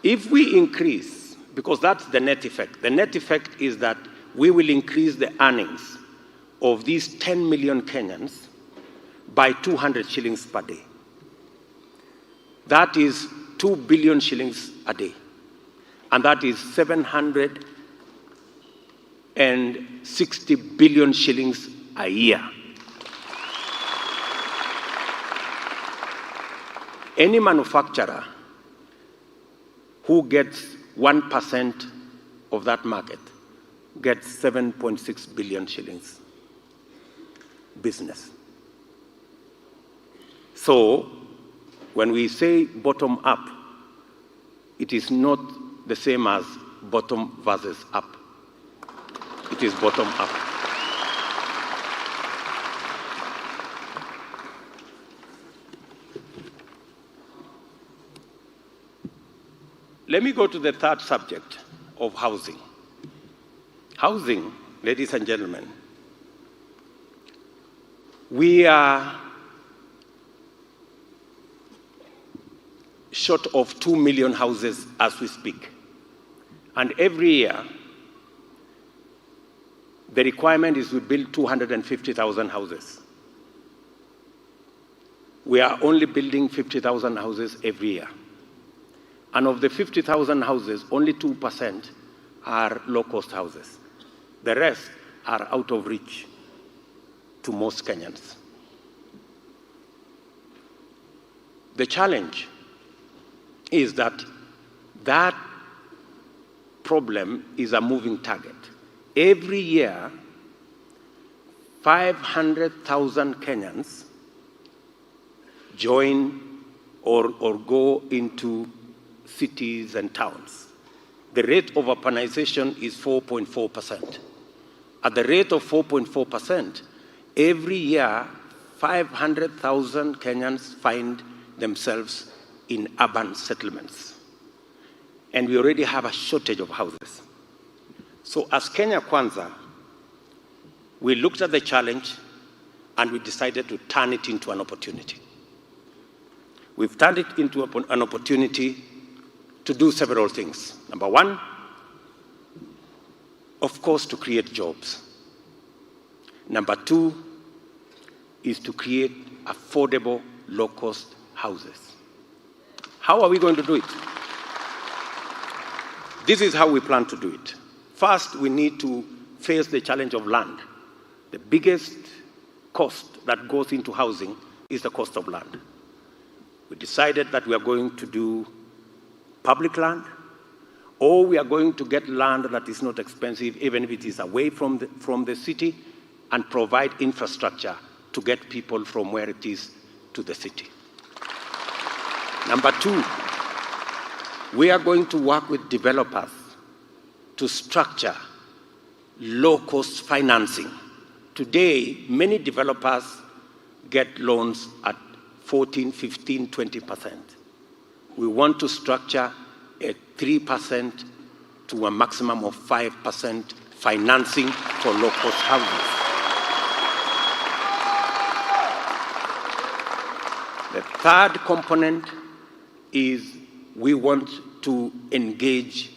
If we increase, because that's the net effect is that we will increase the earnings of these 10 million Kenyans by 200 shillings per day. That is 2 billion shillings a day. And that is 760 billion shillings a year. Any manufacturer who gets 1% of that market gets 7.6 billion shillings business. So when we say bottom up, it is not the same as bottom versus up. It is bottom up. Let me go to the third subject of housing. Housing, ladies and gentlemen, we are short of 2 million houses as we speak. And every year, the requirement is we build 250,000 houses. We are only building 50,000 houses every year. And of the 50,000 houses, only 2% are low-cost houses. The rest are out of reach to most Kenyans. The challenge is that that problem is a moving target. Every year, 500,000 Kenyans join or go into cities and towns. The rate of urbanization is 4.4%. At the rate of 4.4%, every year, 500,000 Kenyans find themselves in urban settlements. And we already have a shortage of houses. So as Kenya Kwanza, we looked at the challenge and we decided to turn it into an opportunity. We've turned it into an opportunity to do several things. Number one, of course, to create jobs. Number two is to create affordable, low-cost houses. How are we going to do it? This is how we plan to do it. First, we need to face the challenge of land. The biggest cost that goes into housing is the cost of land. We decided that we are going to do public land, or we are going to get land that is not expensive, even if it is away from the city, and provide infrastructure to get people from where it is to the city. Number two, we are going to work with developers to structure low-cost financing. Today, many developers get loans at 14, 15, 20%. We want to structure a 3% to a maximum of 5% financing for low-cost houses. The third component is we want to engage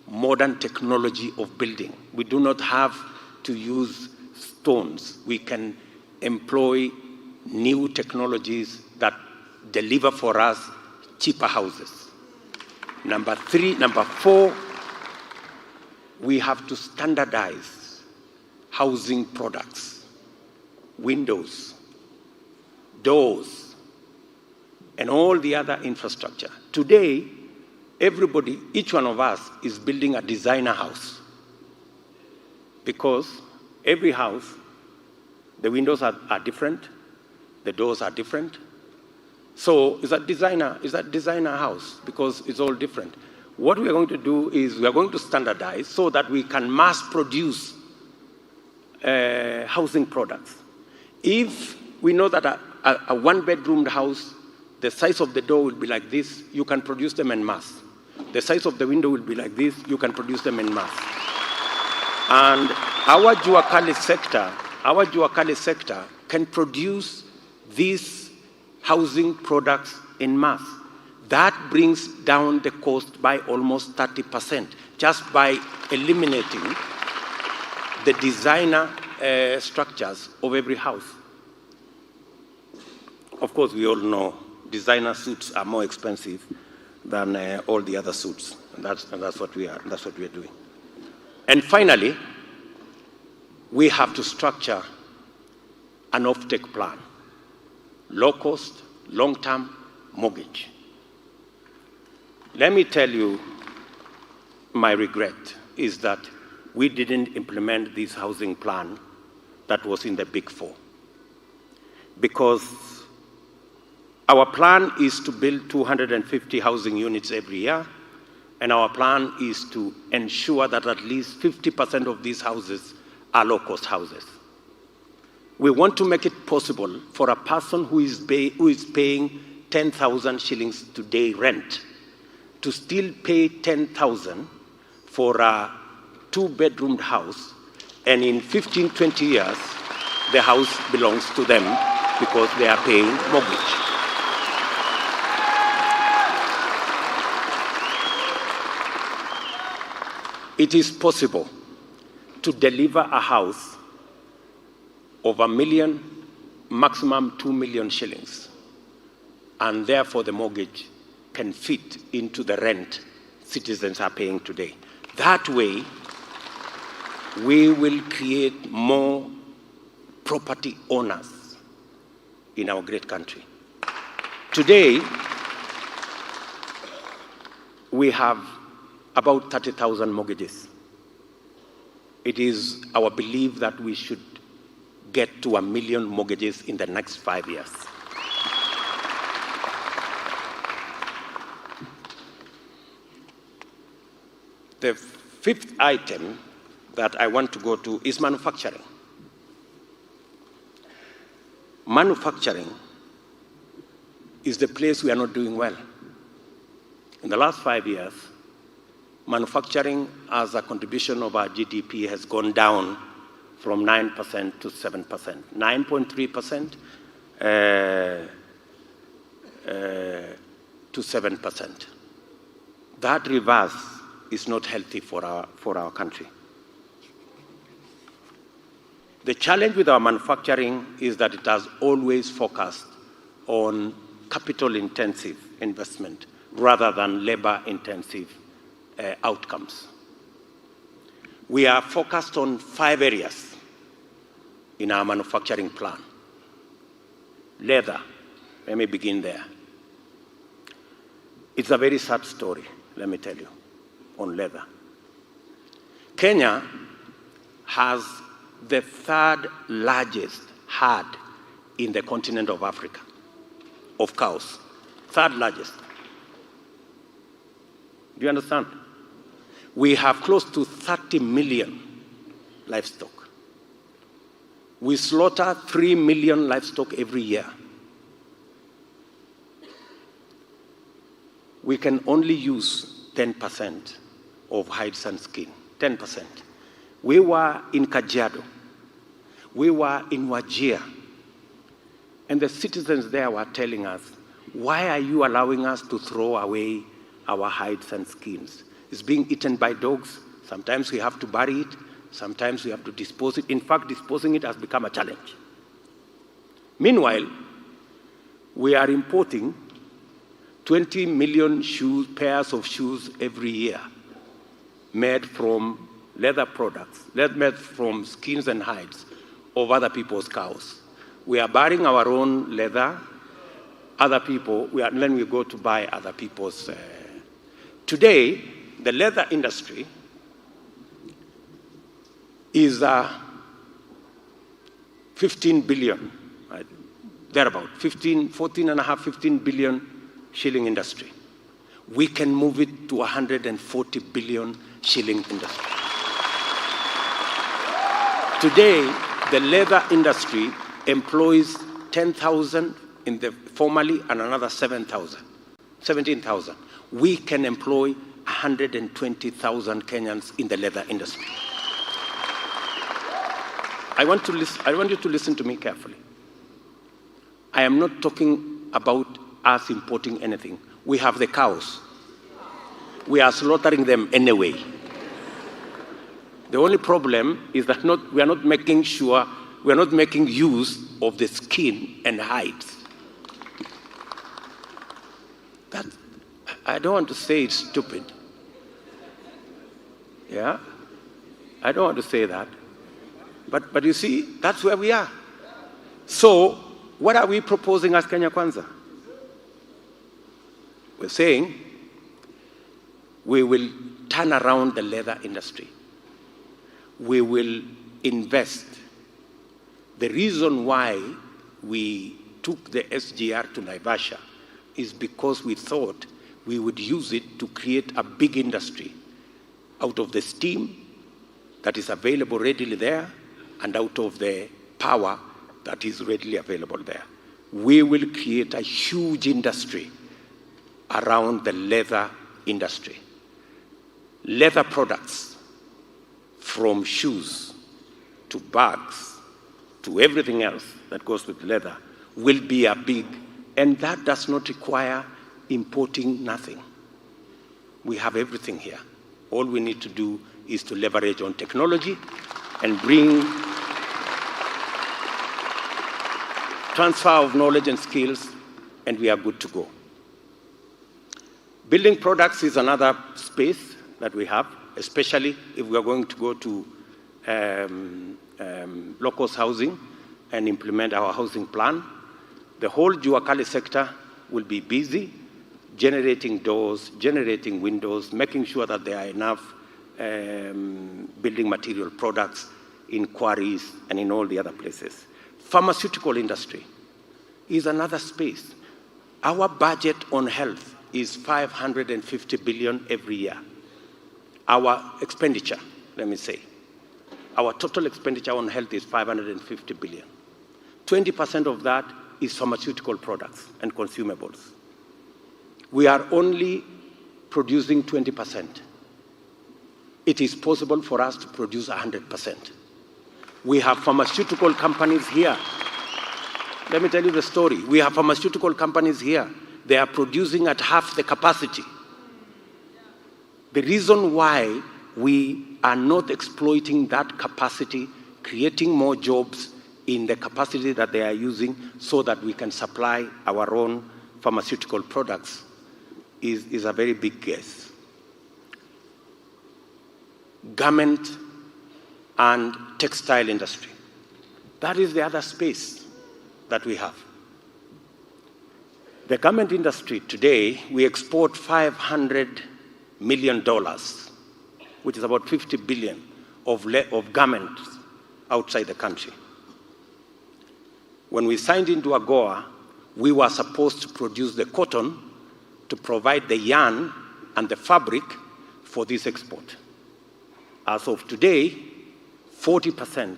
modern technology of building. We do not have to use stones. We can employ new technologies that deliver for us cheaper houses. Number four, we have to standardize housing products, windows, doors, and all the other infrastructure. Today, everybody, each one of us is building a designer house because every house, the windows are different, the doors are different. So it's a designer house because it's all different. What we are going to do is we are going to standardize so that we can mass produce housing products. If we know that a one-bedroom house, the size of the door will be like this, you can produce them en masse. The size of the window will be like this, you can produce them en masse. And our Juakali sector can produce these housing products en masse. That brings down the cost by almost 30%, just by eliminating the designer structures of every house. Of course, we all know designer suits are more expensive than all the other suits. And that's what we are doing. And finally, we have to structure an off-take plan. Low cost, long-term mortgage. Let me tell you, my regret is that we didn't implement this housing plan that was in the Big Four. Because our plan is to build 250 housing units every year, and our plan is to ensure that at least 50% of these houses are low-cost houses. We want to make it possible for a person who is paying 10,000 shillings today rent to still pay 10,000 for a two-bedroom house, and in 15, 20 years, the house belongs to them because they are paying mortgage. It is possible to deliver a house of 1 million, maximum 2 million shillings, and therefore the mortgage can fit into the rent citizens are paying today. That way, we will create more property owners in our great country. Today, we have about 30,000 mortgages. It is our belief that we should get to 1 million mortgages in the next 5 years. The fifth item that I want to go to is manufacturing. Manufacturing is the place we are not doing well. In the last 5 years, manufacturing as a contribution of our GDP has gone down from 9% to 7%, 9.3% to 7%. That reverse is not healthy for our country. The challenge with our manufacturing is that it has always focused on capital-intensive investment rather than labor-intensive outcomes. We are focused on 5 areas in our manufacturing plan. Leather, let me begin there. It's a very sad story, let me tell you. on leather. Kenya has the third largest herd in the continent of Africa of cows. Third largest. Do you understand? We have close to 30 million livestock. We slaughter 3 million livestock every year. We can only use 10% of hides and skin, 10%. We were in Kajiado. We were in Wajir. And the citizens there were telling us, why are you allowing us to throw away our hides and skins? It's being eaten by dogs. Sometimes we have to bury it. Sometimes we have to dispose it. In fact, disposing it has become a challenge. Meanwhile, we are importing 20 million pairs of shoes every year made from leather products, made from skins and hides of other people's cows. We are burying our own leather. Other people, then we go to buy other people's. Today, the leather industry is 15 billion, right? Thereabout, 15 billion shilling industry. We can move it to 140 billion shilling industry. Today, the leather industry employs 10,000 in the formally and another 17,000. We can employ 120,000 Kenyans in the leather industry. I want you to listen to me carefully. I am not talking about us importing anything. We have the cows. We are slaughtering them anyway. The only problem is that we are not making use of the skin and hides. That, I don't want to say it's stupid. Yeah? I don't want to say that. But you see, that's where we are. So, what are we proposing as Kenya Kwanza? We're saying we will turn around the leather industry. We will invest. The reason why we took the SGR to Naivasha is because we thought we would use it to create a big industry out of the steam that is available readily there and out of the power that is readily available there. We will create a huge industry around the leather industry. Leather products, from shoes to bags to everything else that goes with leather, will be a big, and that does not require importing nothing. We have everything here. All we need to do is to leverage on technology and bring transfer of knowledge and skills, and we are good to go. Building products is another space that we have, especially if we are going to go to low-cost housing and implement our housing plan. The whole Juakali sector will be busy generating doors, generating windows, making sure that there are enough building material products in quarries and in all the other places. Pharmaceutical industry is another space. Our budget on health is 550 billion every year. Our expenditure, let me say, our total expenditure on health is 550 billion. 20% of that is pharmaceutical products and consumables. We are only producing 20%. It is possible for us to produce 100%. We have pharmaceutical companies here. Let me tell you the story. We have pharmaceutical companies here. They are producing at half the capacity. The reason why we are not exploiting that capacity, creating more jobs in the capacity that they are using so that we can supply our own pharmaceutical products is a very big guess. Garment and textile industry. That is the other space that we have. The garment industry today, we export 500 million, which is about 50 billion of garments outside the country. When we signed into AGOA, we were supposed to produce the cotton to provide the yarn and the fabric for this export. As of today, 40%,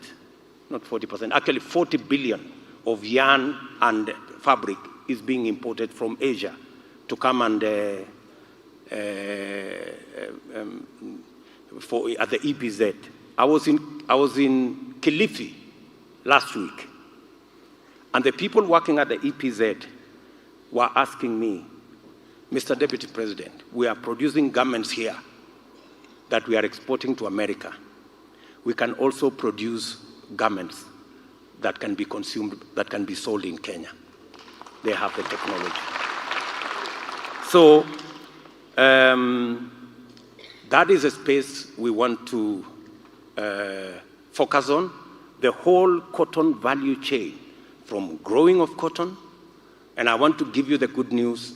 not 40%, actually 40 billion of yarn and fabric is being imported from Asia to come and at the EPZ. I was in KISII last week, and the people working at the EPZ were asking me, Mr. Deputy President, we are producing garments here that we are exporting to America. We can also produce garments that can be consumed, that can be sold in Kenya. They have the technology. So that is a space we want to focus on, the whole cotton value chain, from growing of cotton, and I want to give you the good news,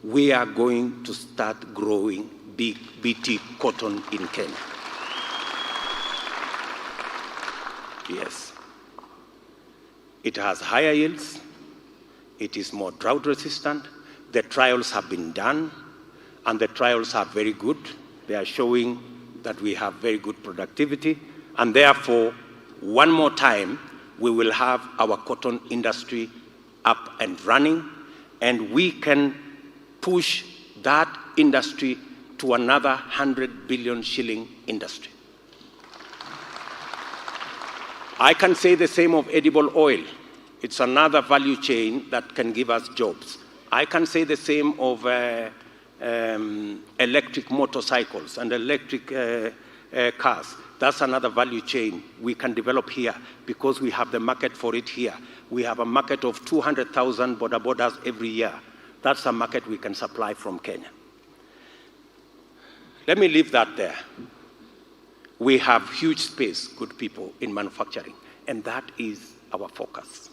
we are going to start growing big BT cotton in Kenya. Yes. It has higher yields, it is more drought resistant, the trials have been done, and the trials are very good. They are showing that we have very good productivity, and therefore, one more time, we will have our cotton industry up and running, and we can push that industry to another 100 billion shilling industry. I can say the same of edible oil. It's another value chain that can give us jobs. I can say the same of electric motorcycles and electric cars. That's another value chain we can develop here because we have the market for it here. We have a market of 200,000 border borders every year. That's a market we can supply from Kenya. Let me leave that there. We have huge space, good people, in manufacturing, and that is our focus.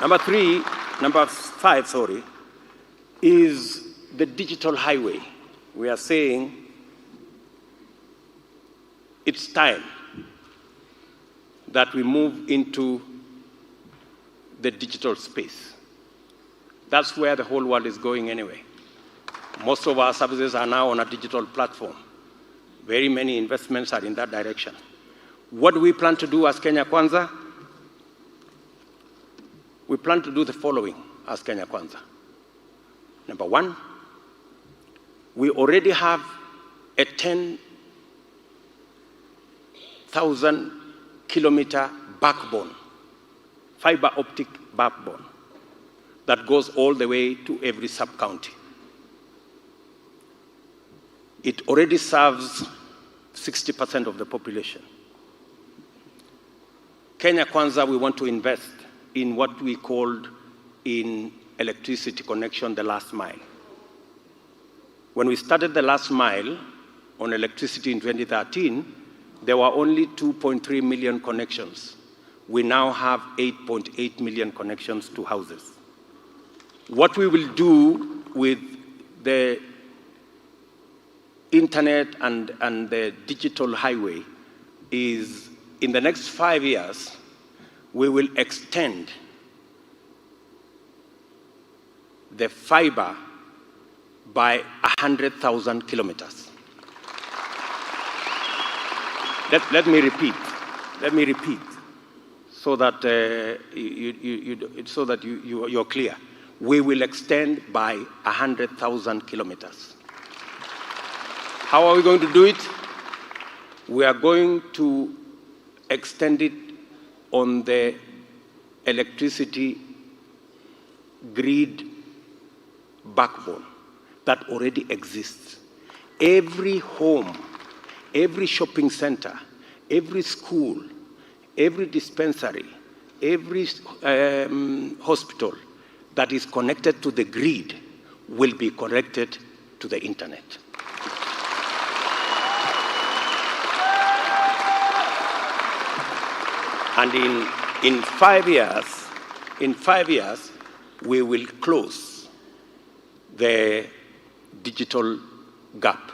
Number five, is the digital highway. We are saying it's time that we move into the digital space. That's where the whole world is going anyway. Most of our services are now on a digital platform. Very many investments are in that direction. What do we plan to do as Kenya Kwanza? We plan to do the following as Kenya Kwanza. Number one, we already have a 10,000 kilometer backbone, fiber optic backbone, that goes all the way to every sub-county. It already serves 60% of the population. Kenya Kwanza, we want to invest in what we called in electricity connection, the last mile. When we started the last mile on electricity in 2013, there were only 2.3 million connections. We now have 8.8 million connections to houses. What we will do with the internet and the digital highway is, in the next 5 years, we will extend the fiber by 100,000 kilometers. Let me repeat, so that you're clear. We will extend by 100,000 kilometers. How are we going to do it? We are going to extend it on the electricity grid backbone that already exists. Every home, every shopping center, every school, every dispensary, every hospital that is connected to the grid will be connected to the internet. And in 5 years, we will close the digital gap,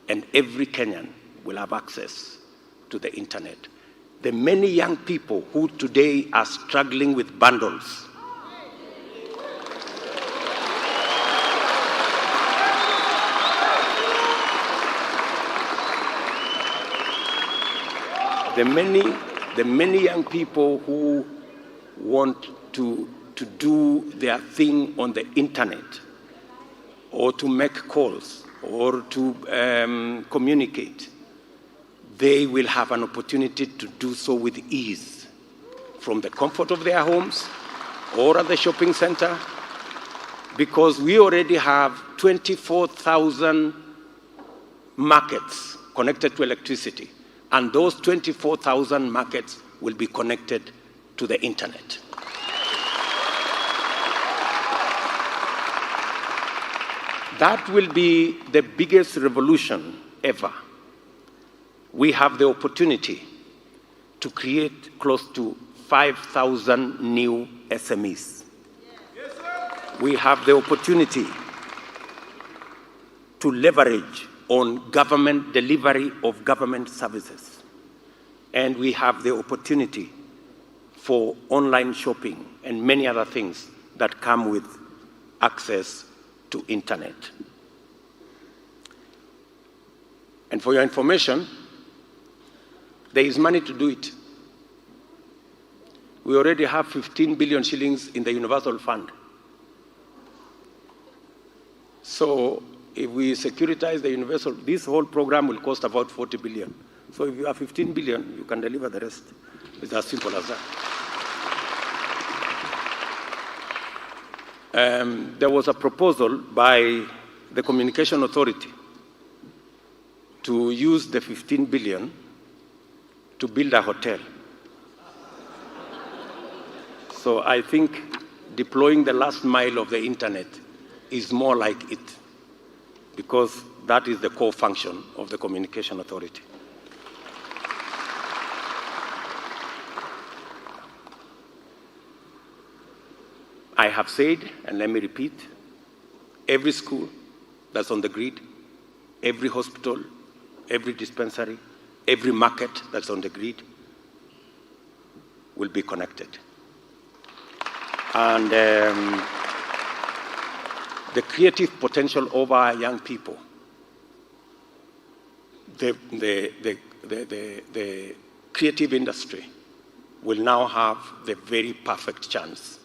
and every Kenyan will have access to the internet. The many young people who today are struggling with bundles, the many young people who want to do their thing on the internet, or to make calls, or to communicate, they will have an opportunity to do so with ease from the comfort of their homes or at the shopping center, because we already have 24,000 markets connected to electricity, and those 24,000 markets will be connected to the internet. That will be the biggest revolution ever. We have the opportunity to create close to 5,000 new SMEs. We have the opportunity to leverage on government delivery of government services. And we have the opportunity for online shopping and many other things that come with access to internet. And for your information, there is money to do it. We already have 15 billion shillings in the Universal Fund. So if we securitize the Universal, this whole program will cost about 40 billion. So if you have 15 billion, you can deliver the rest. It's as simple as that. There was a proposal by the Communication Authority to use the 15 billion to build a hotel. So I think deploying the last mile of the internet is more like it, because that is the core function of the Communication Authority. I have said, and let me repeat, every school that's on the grid, every hospital, every dispensary, every market that's on the grid will be connected. And the creative potential of our young people, the creative industry will now have the very perfect chance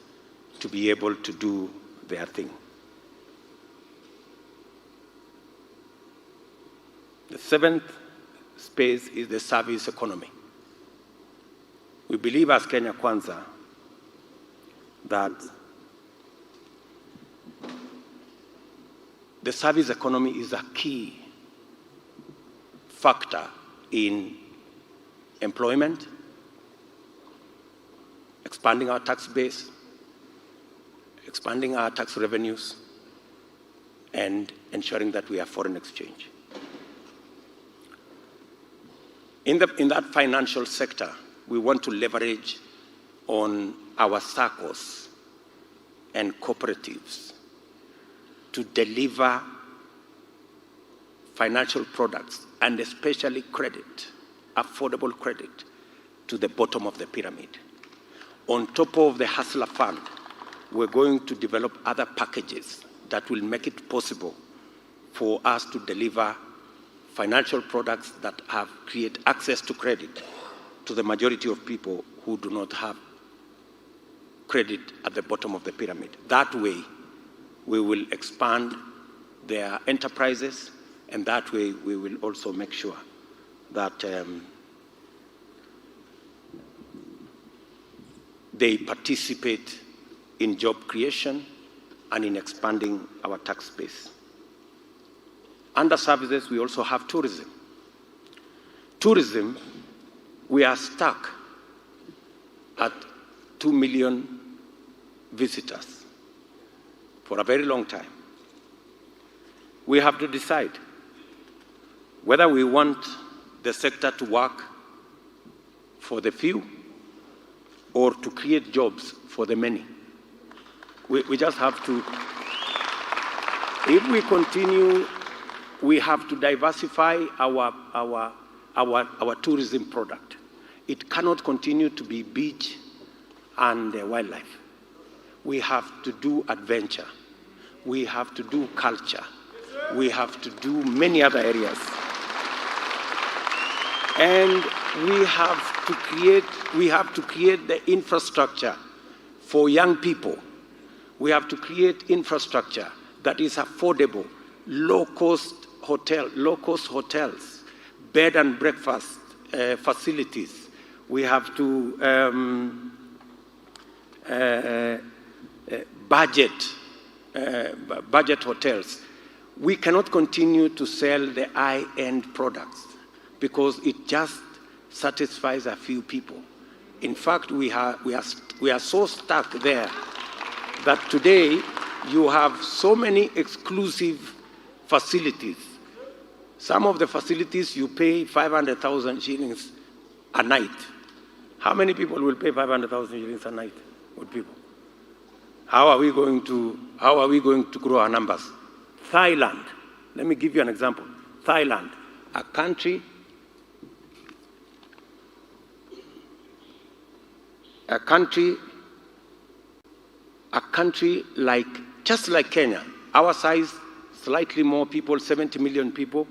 to be able to do their thing. The seventh space is the service economy. We believe as Kenya Kwanza that the service economy is a key factor in employment, expanding our tax base, expanding our tax revenues, and ensuring that we have foreign exchange. In that financial sector, we want to leverage on our SACCOs and cooperatives to deliver financial products, and especially credit, affordable credit, to the bottom of the pyramid. On top of the Hustler Fund, we're going to develop other packages that will make it possible for us to deliver financial products that create access to credit to the majority of people who do not have credit at the bottom of the pyramid. That way, we will expand their enterprises, and that way we will also make sure that they participate in job creation and in expanding our tax base. Under services, we also have tourism. Tourism, we are stuck at 2 million visitors for a very long time. We have to decide whether we want the sector to work for the few or to create jobs for the many. We just have to If we continue, we have to diversify our tourism product. It cannot continue to be beach and wildlife. We have to do adventure. We have to do culture. We have to do many other areas. And we have to create the infrastructure for young people. We have to create infrastructure that is affordable, low-cost hotels, bed and breakfast facilities. We have to budget hotels. We cannot continue to sell the high-end products because it just satisfies a few people. In fact, we are so stuck there that today you have so many exclusive facilities. Some of the facilities you pay 500,000 shillings a night. How many people will pay 500,000 shillings a night? Good people. How are we going to grow our numbers? Thailand, let me give you an example. Thailand, a country like, just like Kenya, our size, slightly more people, 70 million people,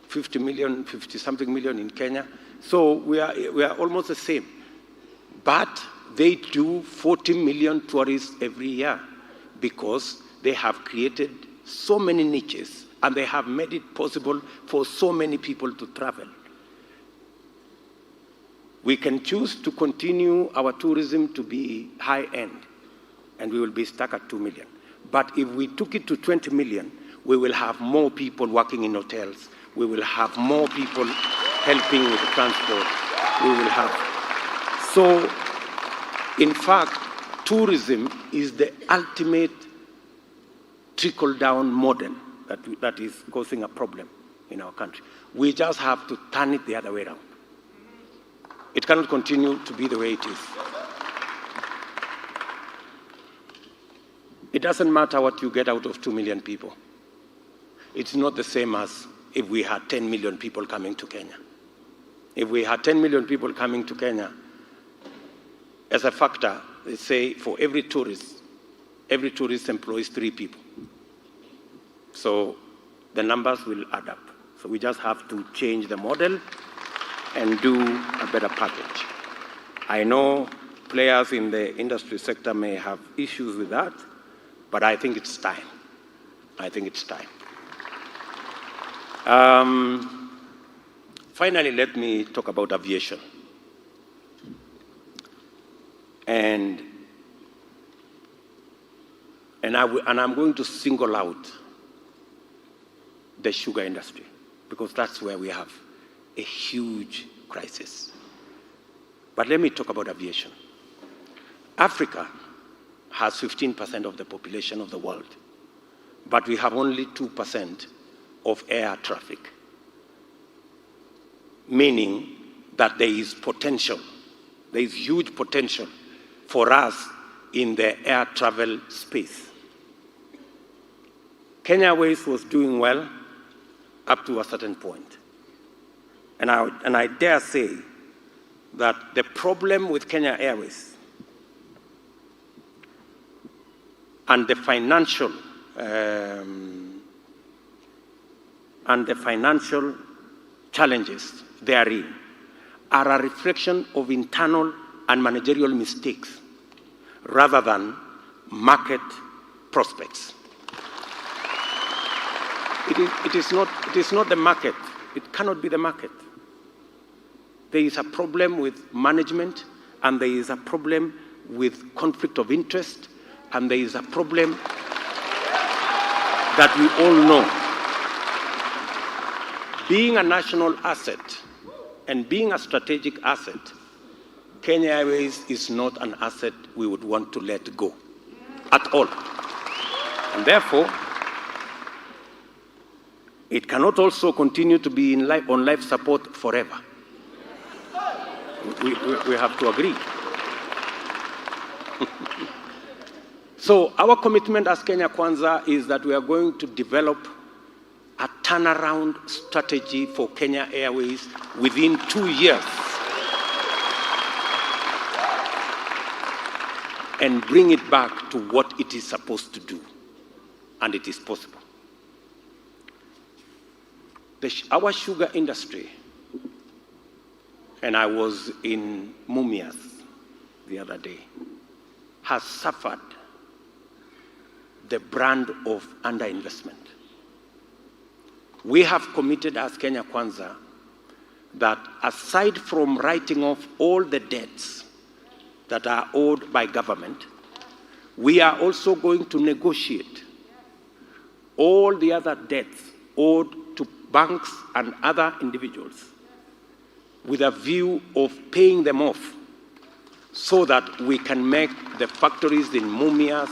50-something million in Kenya. So we are almost the same. But they do 40 million tourists every year because they have created so many niches and they have made it possible for so many people to travel. We can choose to continue our tourism to be high-end, and we will be stuck at 2 million. But if we took it to 20 million, we will have more people working in hotels. We will have more people helping with the transport. We will have. So, in fact, tourism is the ultimate trickle-down model that is causing a problem in our country. We just have to turn it the other way around. It cannot continue to be the way it is. It doesn't matter what you get out of 2 million people. It's not the same as if we had 10 million people coming to Kenya. If we had 10 million people coming to Kenya, as a factor, they say for every tourist employs 3 people. So the numbers will add up. So we just have to change the model and do a better package. I know players in the industry sector may have issues with that, but I think it's time. I think it's time. Finally, let me talk about aviation. And I'm going to single out the sugar industry because that's where we have a huge crisis. But let me talk about aviation. Africa has 15% of the population of the world, but we have only 2% of air traffic, meaning that there is potential, there is huge potential for us in the air travel space. Kenya Airways was doing well up to a certain point. And I dare say that the problem with Kenya Airways and the financial challenges therein are a reflection of internal and managerial mistakes rather than market prospects. It is not the market. It cannot be the market. There is a problem with management, and there is a problem with conflict of interest, and there is a problem that we all know. Being a national asset and being a strategic asset, Kenya Airways is not an asset we would want to let go at all. And therefore, it cannot also continue to be on life support forever. We have to agree. So our commitment as Kenya Kwanza is that we are going to develop a turnaround strategy for Kenya Airways within 2 years and bring it back to what it is supposed to do. And it is possible. Our sugar industry, and I was in Mumias the other day, has suffered the brand of underinvestment. We have committed as Kenya Kwanza that aside from writing off all the debts that are owed by government, we are also going to negotiate all the other debts owed to banks and other individuals with a view of paying them off so that we can make the factories in Mumias,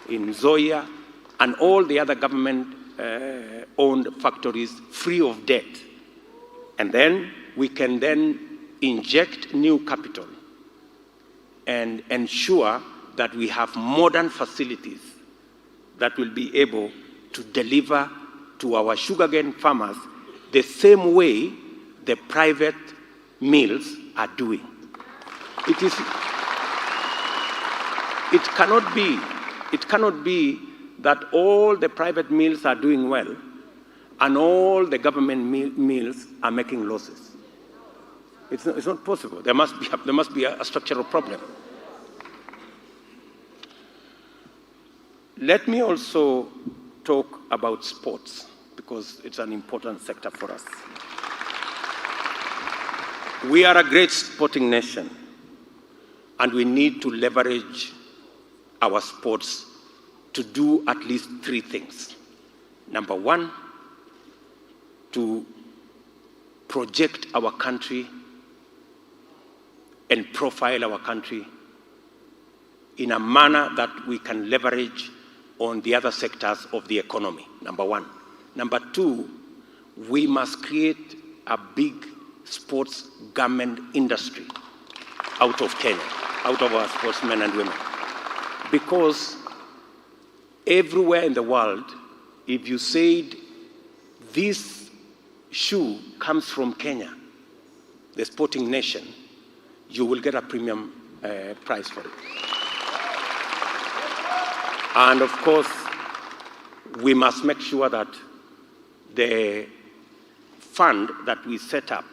in Zoya, and all the other government-owned factories free of debt. And then we can then inject new capital and ensure that we have modern facilities that will be able to deliver to our sugarcane farmers the same way the private mills are doing. It cannot be that all the private mills are doing well and all the government mills are making losses. It's not possible. There must be a structural problem. Let me also talk about sports, because it's an important sector for us. We are a great sporting nation, and we need to leverage our sports to do at least 3 things. Number 1, to project our country and profile our country in a manner that we can leverage on the other sectors of the economy, number 1. Number 2, we must create a big sports garment industry out of Kenya, out of our sportsmen and women. Because everywhere in the world, if you said this shoe comes from Kenya, the sporting nation, you will get a premium price for it. And of course, we must make sure that the fund that we set up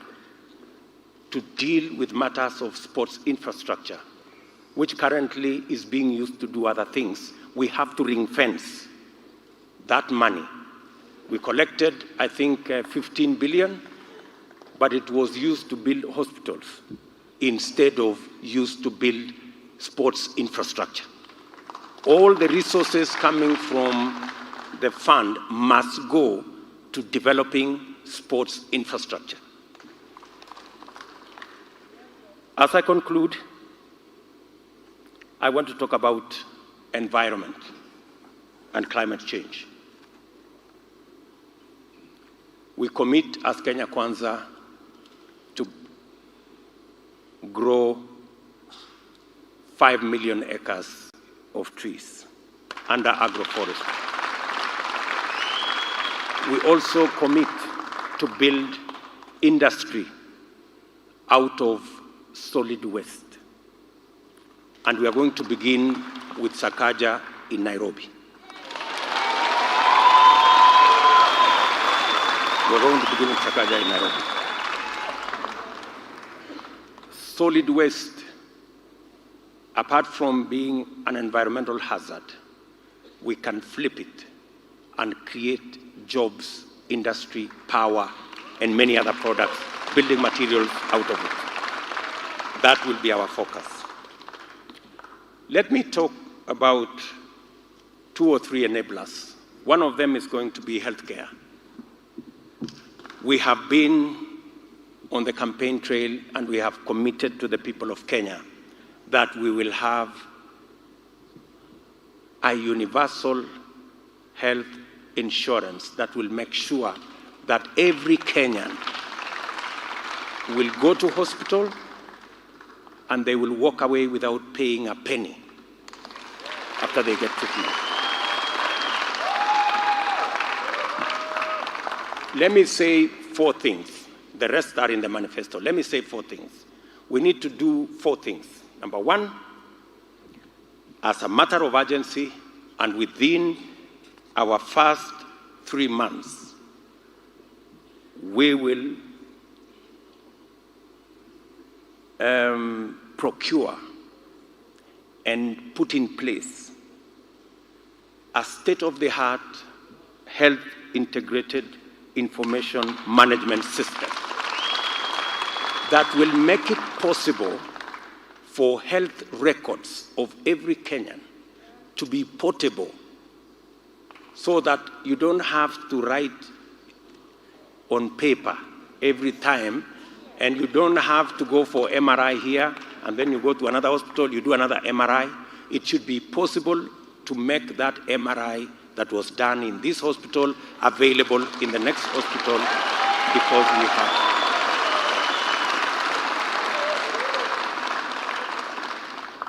to deal with matters of sports infrastructure, which currently is being used to do other things, we have to ring fence that money. We collected, I think, 15 billion, but it was used to build hospitals instead of used to build sports infrastructure. All the resources coming from the fund must go to developing sports infrastructure. As I conclude, I want to talk about environment and climate change. We commit as Kenya Kwanza to grow 5 million acres of trees under agroforestry. We also commit to build industry out of solid waste. And we are going to begin with Sakaja in Nairobi. We're going to begin with Sakaja in Nairobi. Solid waste, apart from being an environmental hazard, we can flip it and create jobs, industry, power, and many other products, building materials out of it. That will be our focus. Let me talk about 2 or 3 enablers. One of them is going to be healthcare. We have been on the campaign trail and we have committed to the people of Kenya that we will have a universal health insurance that will make sure that every Kenyan will go to hospital and they will walk away without paying a penny. after they get treatment. Let me say 4 things. The rest are in the manifesto. Let me say 4 things. We need to do 4 things. Number 1, as a matter of urgency and within our first 3 months, we will procure and put in place a state-of-the-art health integrated information management system that will make it possible for health records of every Kenyan to be portable so that you don't have to write on paper every time, and you don't have to go for MRI here, and then you go to another hospital, you do another MRI. It should be possible to make that MRI that was done in this hospital available in the next hospital because we have.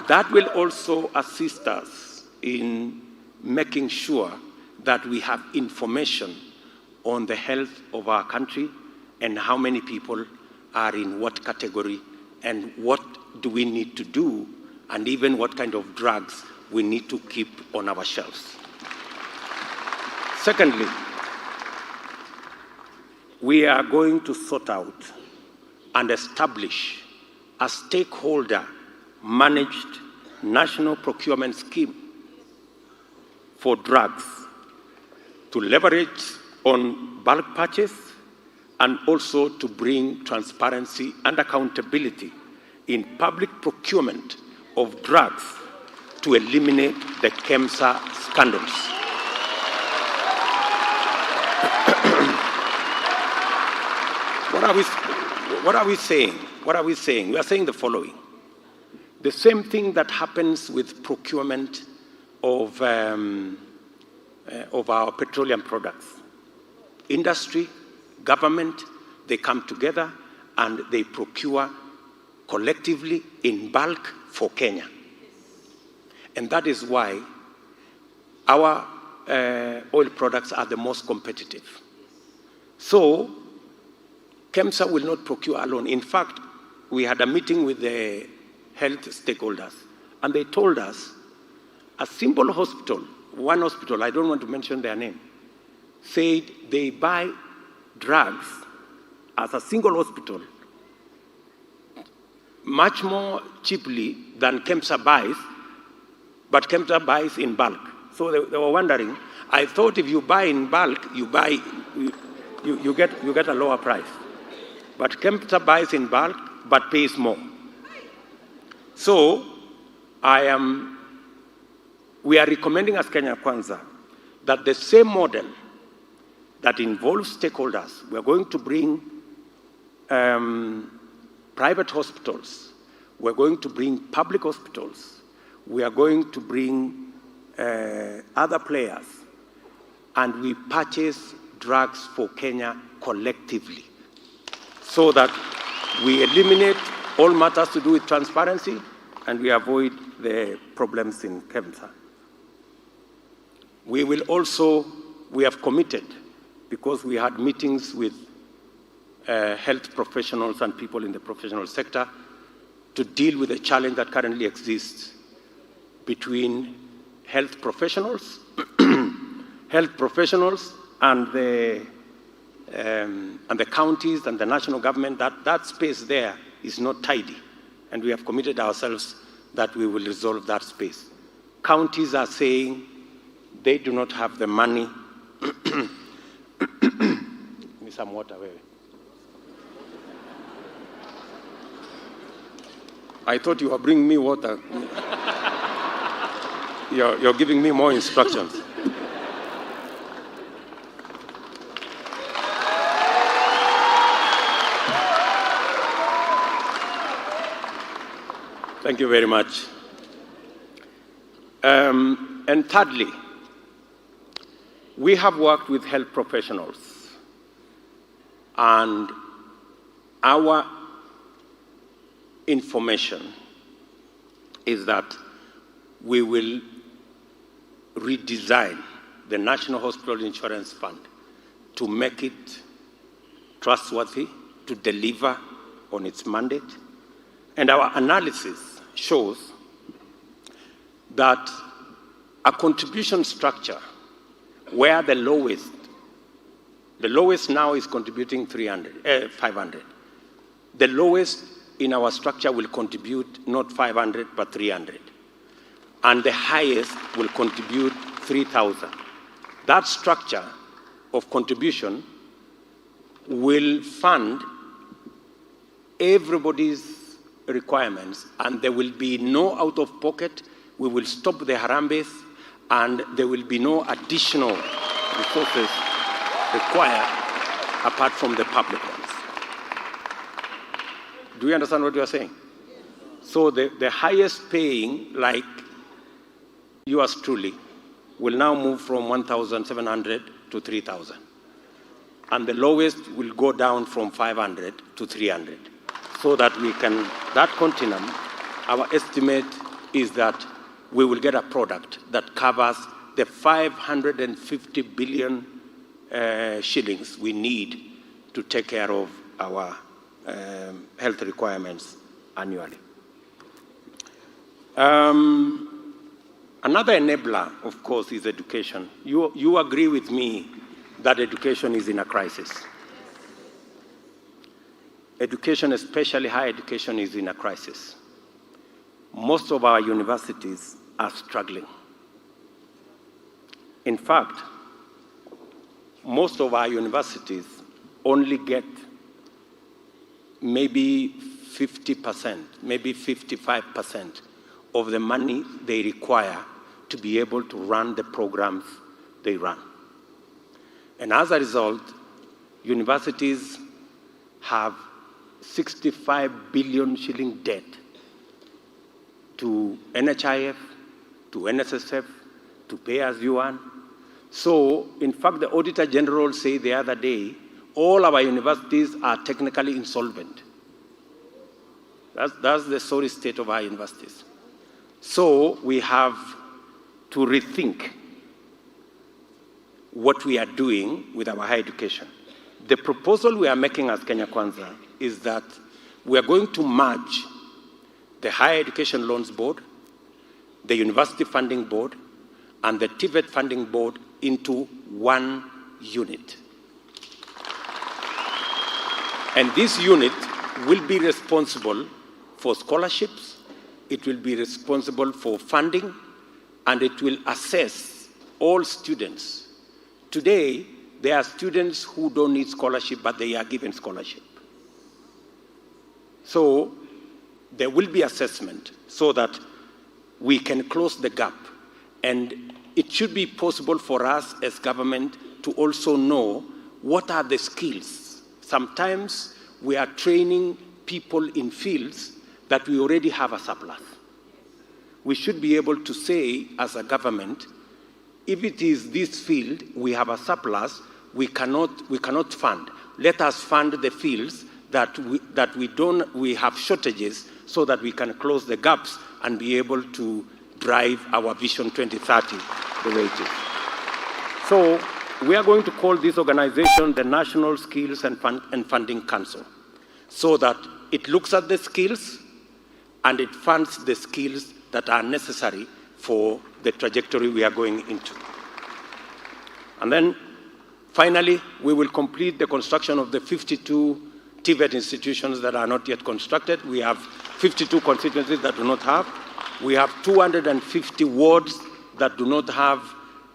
That will also assist us in making sure that we have information on the health of our country and how many people are in what category and what do we need to do and even what kind of drugs we need to keep on our shelves. Secondly, we are going to sort out and establish a stakeholder-managed national procurement scheme for drugs to leverage on bulk purchase and also to bring transparency and accountability in public procurement of drugs to eliminate the KEMSA scandals. What are we saying? What are we saying? We are saying the following. The same thing that happens with procurement of our petroleum products. Industry, government, they come together and they procure collectively in bulk for Kenya. And that is why our oil products are the most competitive. So, KEMSA will not procure alone. In fact, we had a meeting with the health stakeholders, and they told us a simple hospital, one hospital, I don't want to mention their name, said they buy drugs as a single hospital much more cheaply than KEMSA buys, but KEMSA buys in bulk. So they were wondering, I thought if you buy in bulk, you get a lower price. But KEMSA buys in bulk, but pays more. So we are recommending as Kenya Kwanza that the same model that involves stakeholders, we are going to bring private hospitals, we're going to bring public hospitals, we are going to bring other players, and we purchase drugs for Kenya collectively so that we eliminate all matters to do with transparency and we avoid the problems in KEMSA. We have committed, because we had meetings with health professionals and people in the professional sector to deal with the challenge that currently exists between health professionals, and the counties and the national government. That space there is not tidy, and we have committed ourselves that we will resolve that space. Counties are saying they do not have the money. Give me some water, baby. I thought you were bringing me water. You're giving me more instructions. Thank you very much. And thirdly, we have worked with health professionals, and our information is that we will redesign the National Hospital Insurance Fund to make it trustworthy, to deliver on its mandate. And our analysis shows that a contribution structure where the lowest now is contributing 500. The lowest in our structure will contribute not 500, but 300. And the highest will contribute 3,000. That structure of contribution will fund everybody's requirements, and there will be no out-of-pocket. We will stop the harambes, and there will be no additional resources required apart from the public ones. Do you understand what you are saying? So the highest paying, like yours truly, will now move from 1,700 to 3,000. And the lowest will go down from 500 to 300. So that we can, that continuum, our estimate is that we will get a product that covers the 550 billion shillings we need to take care of our health requirements annually. Another enabler, of course, is education. You agree with me that education is in a crisis. Education, especially higher education, is in a crisis. Most of our universities are struggling. In fact, most of our universities only get maybe 50%, maybe 55% of the money they require to be able to run the programs they run. And as a result, universities have 65 billion shilling debt to NHIF, to NSSF, to pay as you earn. So, in fact, the Auditor General said the other day, all our universities are technically insolvent. That's the sorry state of our universities. So, we have to rethink what we are doing with our higher education. The proposal we are making as Kenya Kwanza is that we are going to merge the Higher Education Loans Board, the University Funding Board, and the TVET Funding Board into one unit. And this unit will be responsible for scholarships, it will be responsible for funding, and it will assess all students. Today, there are students who don't need scholarship, but they are given scholarship. So there will be assessment so that we can close the gap. And it should be possible for us as government to also know what are the skills. Sometimes we are training people in fields that we already have a surplus. We should be able to say as a government, if it is this field, we have a surplus, we cannot fund. Let us fund the fields that we have shortages so that we can close the gaps and be able to drive our Vision 2030 the way it is. So we are going to call this organization the National Skills and Funding Council so that it looks at the skills and it funds the skills that are necessary for the trajectory we are going into. And then, finally, we will complete the construction of the 52 TVET institutions that are not yet constructed. We have 52 constituencies that do not have. We have 250 wards that do not have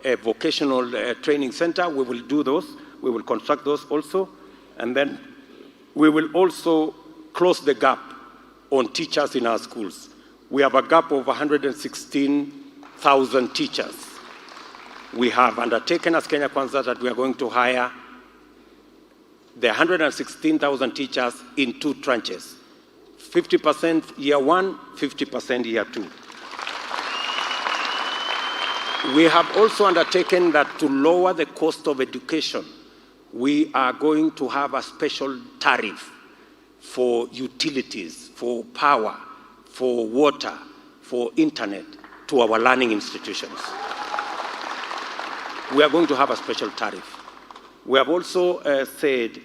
a vocational training center. We will do those. We will construct those also. And then we will also close the gap on teachers in our schools. We have a gap of 116,000 teachers. We have undertaken as Kenya Kwanza that we are going to hire the 116,000 teachers in 2 tranches. 50% year 1, 50% year 2. We have also undertaken that to lower the cost of education, we are going to have a special tariff for utilities, for power, for water, for internet to our learning institutions. we are going to have a special tariff. We have also said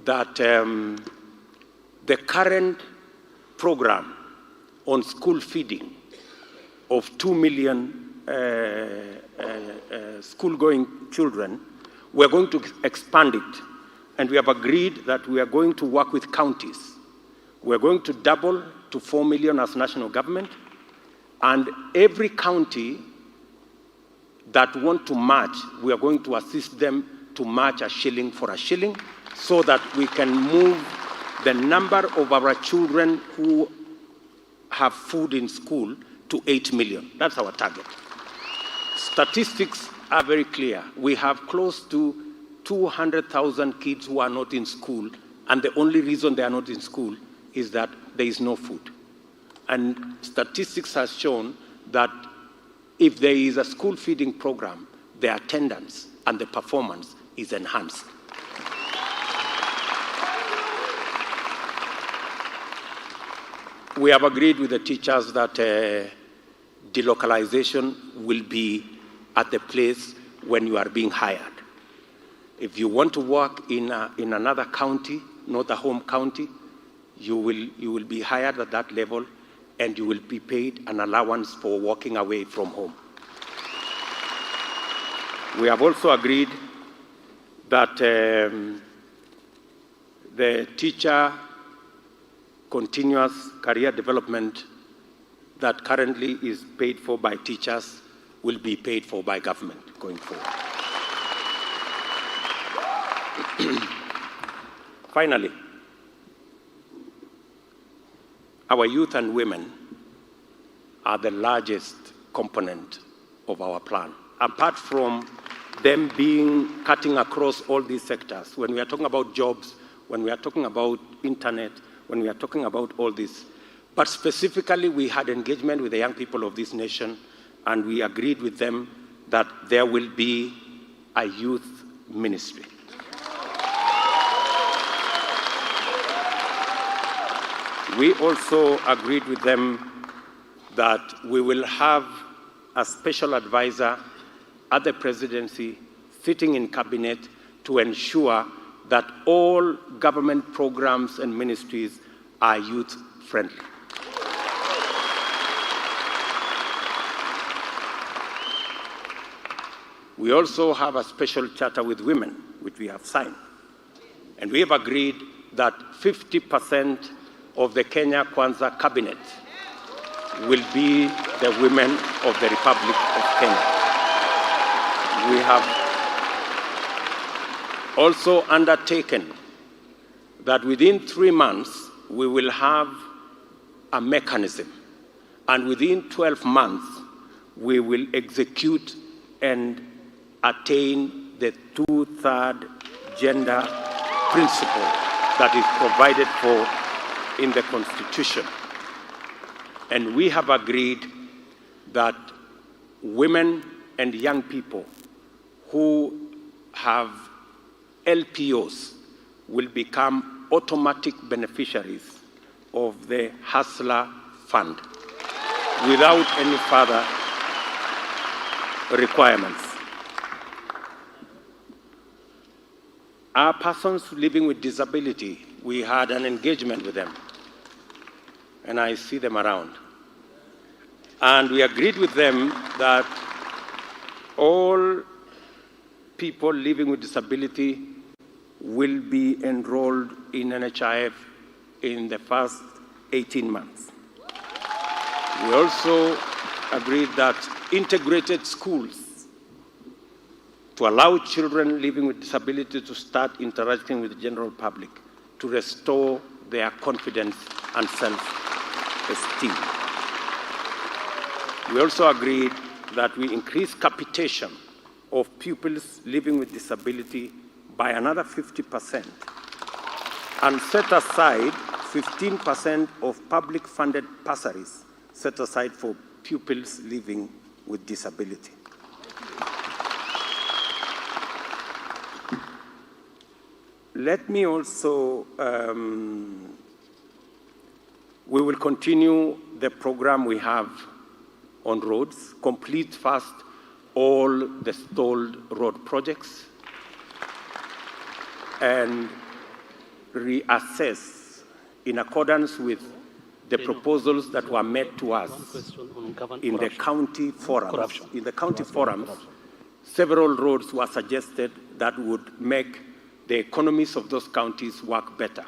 that the current program on school feeding of 2 million school-going children, we are going to expand it. And we have agreed that we are going to work with counties. We are going to double to 4 million as national government. And every county that want to match, we are going to assist them to match a shilling for a shilling so that we can move the number of our children who have food in school to 8 million. That's our target. Statistics are very clear. We have close to 200,000 kids who are not in school, and the only reason they are not in school is that there is no food. And statistics has shown that if there is a school feeding program, the attendance and the performance is enhanced. We have agreed with the teachers that delocalization will be at the place when you are being hired. If you want to work in another county, not a home county, you will be hired at that level, and you will be paid an allowance for walking away from home. We have also agreed that the teacher continuous career development that currently is paid for by teachers will be paid for by government going forward. Finally, our youth and women are the largest component of our plan. Apart from them being cutting across all these sectors, when we are talking about jobs, when we are talking about internet, when we are talking about all this, but specifically we had engagement with the young people of this nation, and we agreed with them that there will be a youth ministry. We also agreed with them that we will have a special advisor at the presidency sitting in cabinet to ensure that all government programs and ministries are youth-friendly. We also have a special charter with women, which we have signed. And we have agreed that 50% of the Kenya Kwanza cabinet will be the women of the Republic of Kenya. We have also undertaken that within 3 months, we will have a mechanism, and within 12 months, we will execute and attain the 2/3 gender principle that is provided for in the Constitution. And we have agreed that women and young people who have LPOs will become automatic beneficiaries of the Hustler Fund without any further requirements. Our persons living with disability, we had an engagement with them, and I see them around. And we agreed with them that all people living with disability will be enrolled in NHIF in the first 18 months. We also agreed that integrated schools to allow children living with disability to start interacting with the general public, to restore their confidence and self-esteem. We also agreed that we increase capitation of pupils living with disability by another 50% and set aside 15% of public-funded bursaries set aside for pupils living with disability. Let me also, we will continue the program we have on roads, complete first all the stalled road projects and reassess in accordance with the proposals that were made to us in the county forums. In the county forums, several roads were suggested that would make the economies of those counties work better.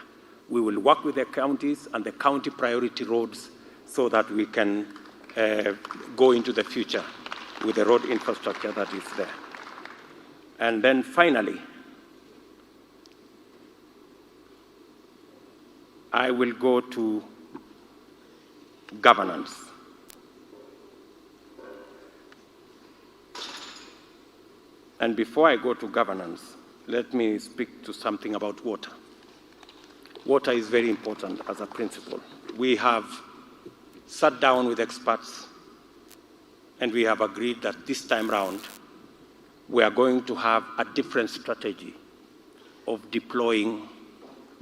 We will work with the counties and the county priority roads so that we can go into the future with the road infrastructure that is there. And then finally, I will go to governance. And before I go to governance, let me speak to something about water. Water is very important as a principle. We have sat down with experts and we have agreed that this time round we are going to have a different strategy of deploying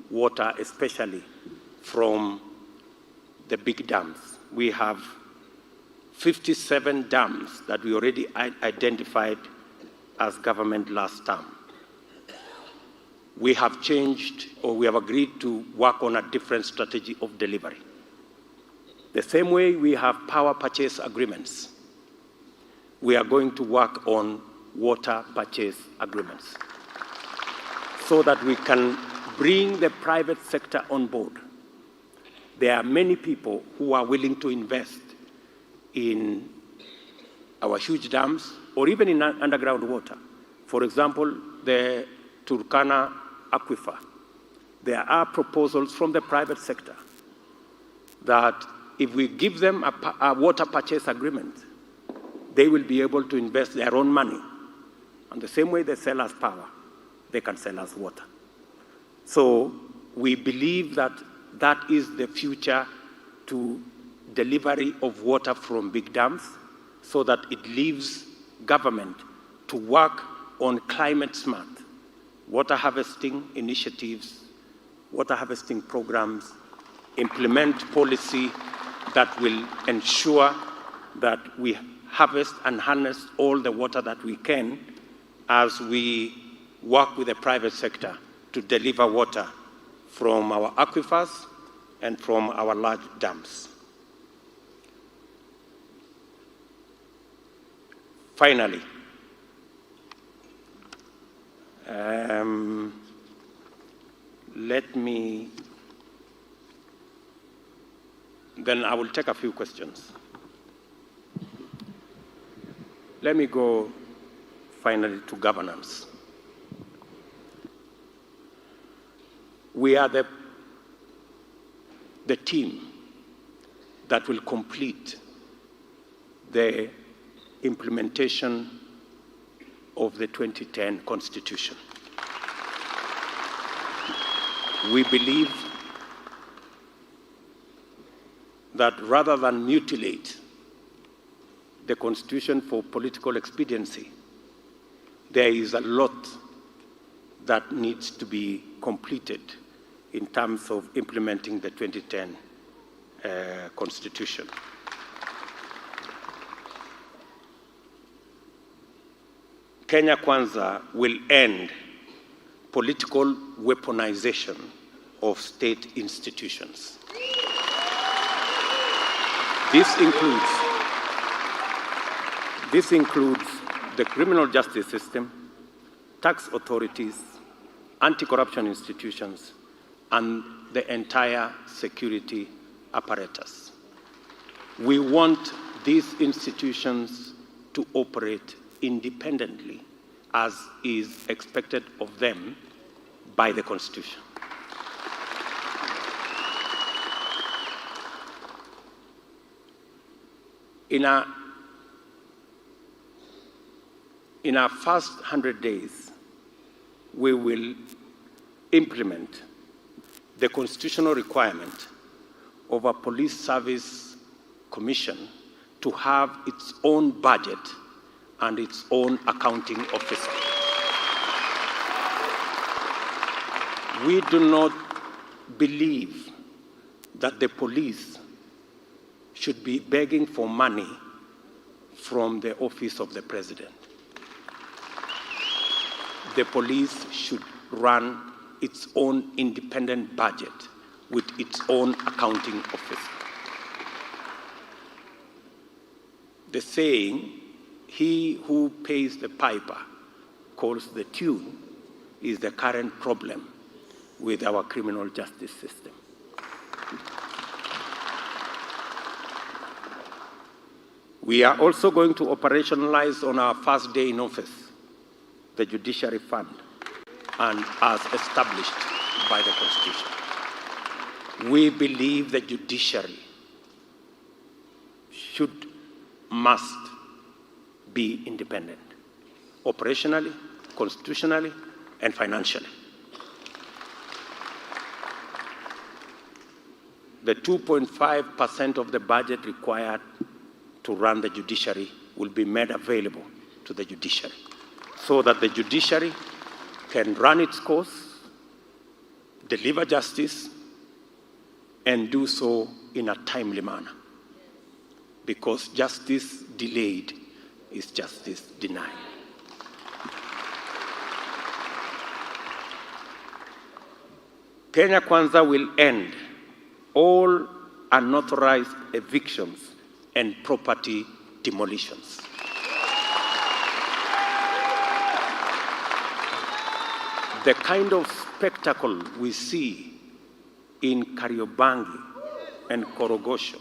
water, especially from the big dams. We have 57 dams that we already identified as government last term. We have changed, or we have agreed to work on a different strategy of delivery. The same way we have power purchase agreements, we are going to work on water purchase agreements so that we can bring the private sector on board. There are many people who are willing to invest in our huge dams or even in underground water. For example, the Turkana aquifer. There are proposals from the private sector that if we give them a water purchase agreement, they will be able to invest their own money. And the same way they sell us power, they can sell us water. So we believe that that is the future to delivery of water from big dams, so that it leaves government to work on climate smart water harvesting initiatives, water harvesting programs, implement policy that will ensure that we harvest and harness all the water that we can as we work with the private sector to deliver water from our aquifers and from our large dams. Finally, then I will take a few questions. Let me go finally to governance. We are the team that will complete the implementation of the 2010 Constitution. We believe that rather than mutilate the Constitution for political expediency, there is a lot that needs to be completed in terms of implementing the 2010 Constitution. Kenya Kwanza will end political weaponization of state institutions. This includes the criminal justice system, tax authorities, anti-corruption institutions, and the entire security apparatus. We want these institutions to operate independently, as is expected of them by the Constitution. In our first 100 days, we will implement the constitutional requirement of a police service commission to have its own budget and its own accounting officer. We do not believe that the police should be begging for money from the office of the president. The police should run its own independent budget with its own accounting office. The saying, "He who pays the piper calls the tune," is the current problem with our criminal justice system. We are also going to operationalize on our first day in office the Judiciary Fund, and as established by the Constitution. We believe the judiciary must be independent, operationally, constitutionally, and financially. The 2.5% of the budget required to run the judiciary will be made available to the judiciary so that the judiciary can run its course, deliver justice, and do so in a timely manner. Because justice delayed is justice denied. Kenya Kwanza will end all unauthorized evictions and property demolitions. The kind of spectacle we see in Kariobangi and Korogosho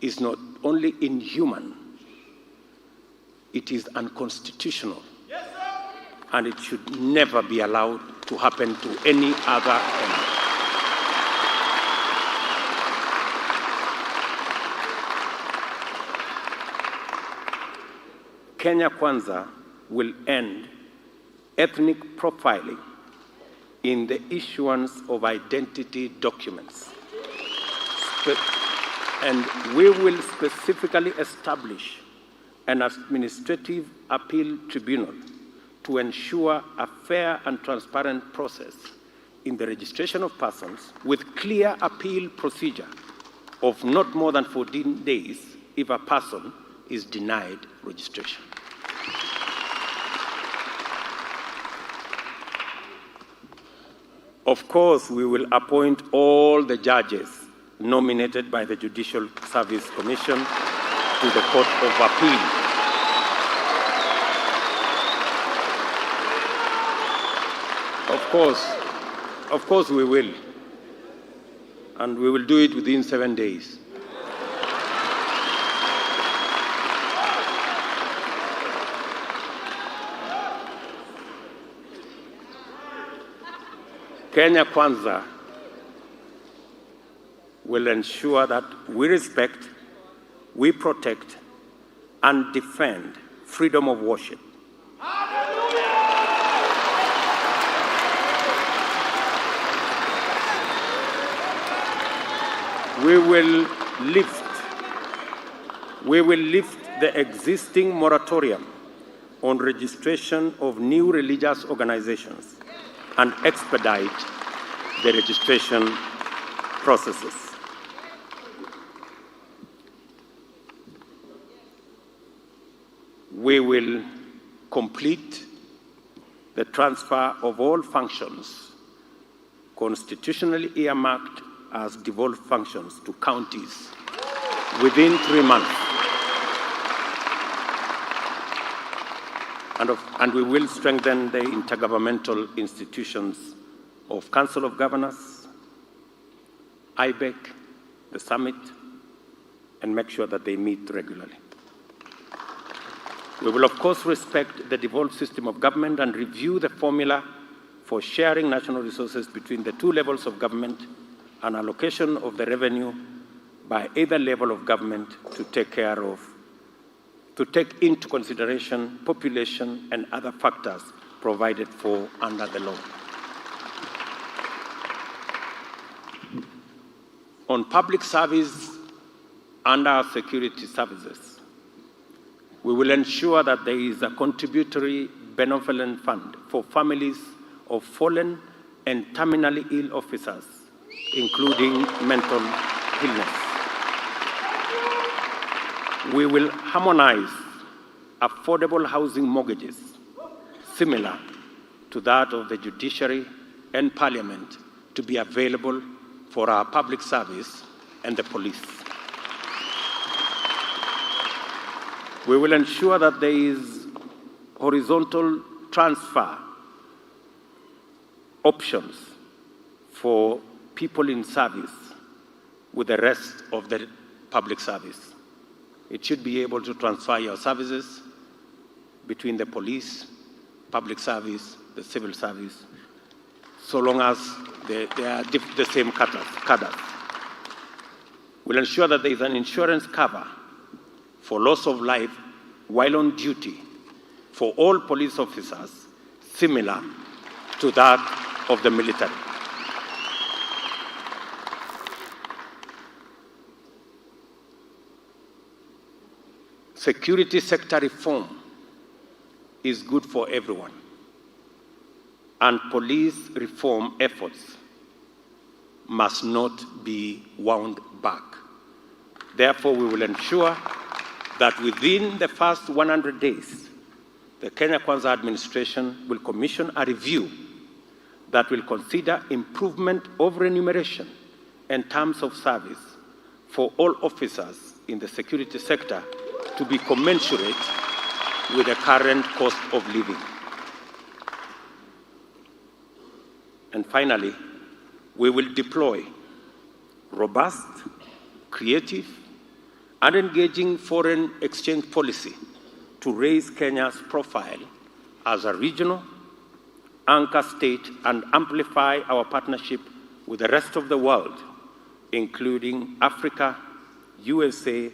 is not only inhuman, it is unconstitutional, and it should never be allowed to happen to any other country. Kenya Kwanza will end ethnic profiling in the issuance of identity documents. And we will specifically establish an administrative appeal tribunal to ensure a fair and transparent process in the registration of persons with clear appeal procedure of not more than 14 days if a person is denied registration. Of course, we will appoint all the judges nominated by the Judicial Service Commission to the Court of Appeal. Of course we will. And we will do it within 7 days. Kenya Kwanza will ensure that we respect, we protect, and defend freedom of worship. We will lift the existing moratorium on registration of new religious organizations and expedite the registration processes. We will complete the transfer of all functions constitutionally earmarked as devolved functions to counties within 3 months. And we will strengthen the intergovernmental institutions of Council of Governors, IBEC, the Summit, and make sure that they meet regularly. We will, of course, respect the devolved system of government and review the formula for sharing national resources between the two levels of government and allocation of the revenue by either level of government to take into consideration population and other factors provided for under the law. On public service and our security services, we will ensure that there is a contributory benevolent fund for families of fallen and terminally ill officers, including mental illness. We will harmonize affordable housing mortgages similar to that of the judiciary and parliament to be available for our public service and the police. We will ensure that there is horizontal transfer options for people in service with the rest of the public service. It should be able to transfer your services between the police, public service, the civil service, so long as they are the same cadres. We'll ensure that there is an insurance cover for loss of life while on duty for all police officers, similar to that of the military. Security sector reform is good for everyone, and police reform efforts must not be wound back. Therefore, we will ensure that within the first 100 days, the Kenya Kwanza administration will commission a review that will consider improvement of remuneration and terms of service for all officers in the security sector to be commensurate with the current cost of living. And finally, we will deploy robust, creative, and engaging foreign exchange policy to raise Kenya's profile as a regional anchor state and amplify our partnership with the rest of the world, including Africa, USA,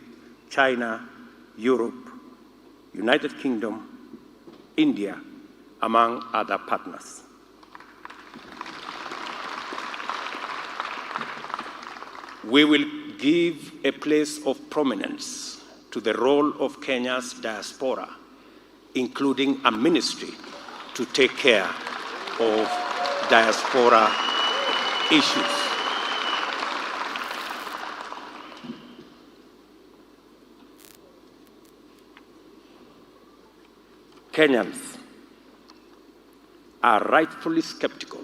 China, Europe, United Kingdom, India, among other partners. We will give a place of prominence to the role of Kenya's diaspora, including a ministry to take care of diaspora issues. Kenyans are rightfully skeptical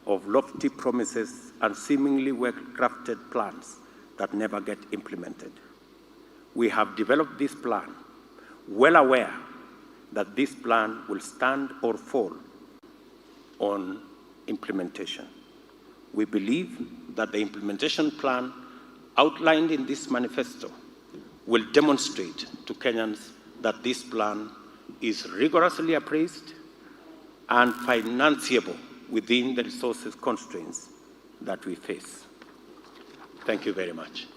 of lofty promises and seemingly well-crafted plans that never get implemented. We have developed this plan, well aware that this plan will stand or fall on implementation. We believe that the implementation plan outlined in this manifesto will demonstrate to Kenyans that this plan is rigorously appraised and financeable within the resources constraints that we face. Thank you very much.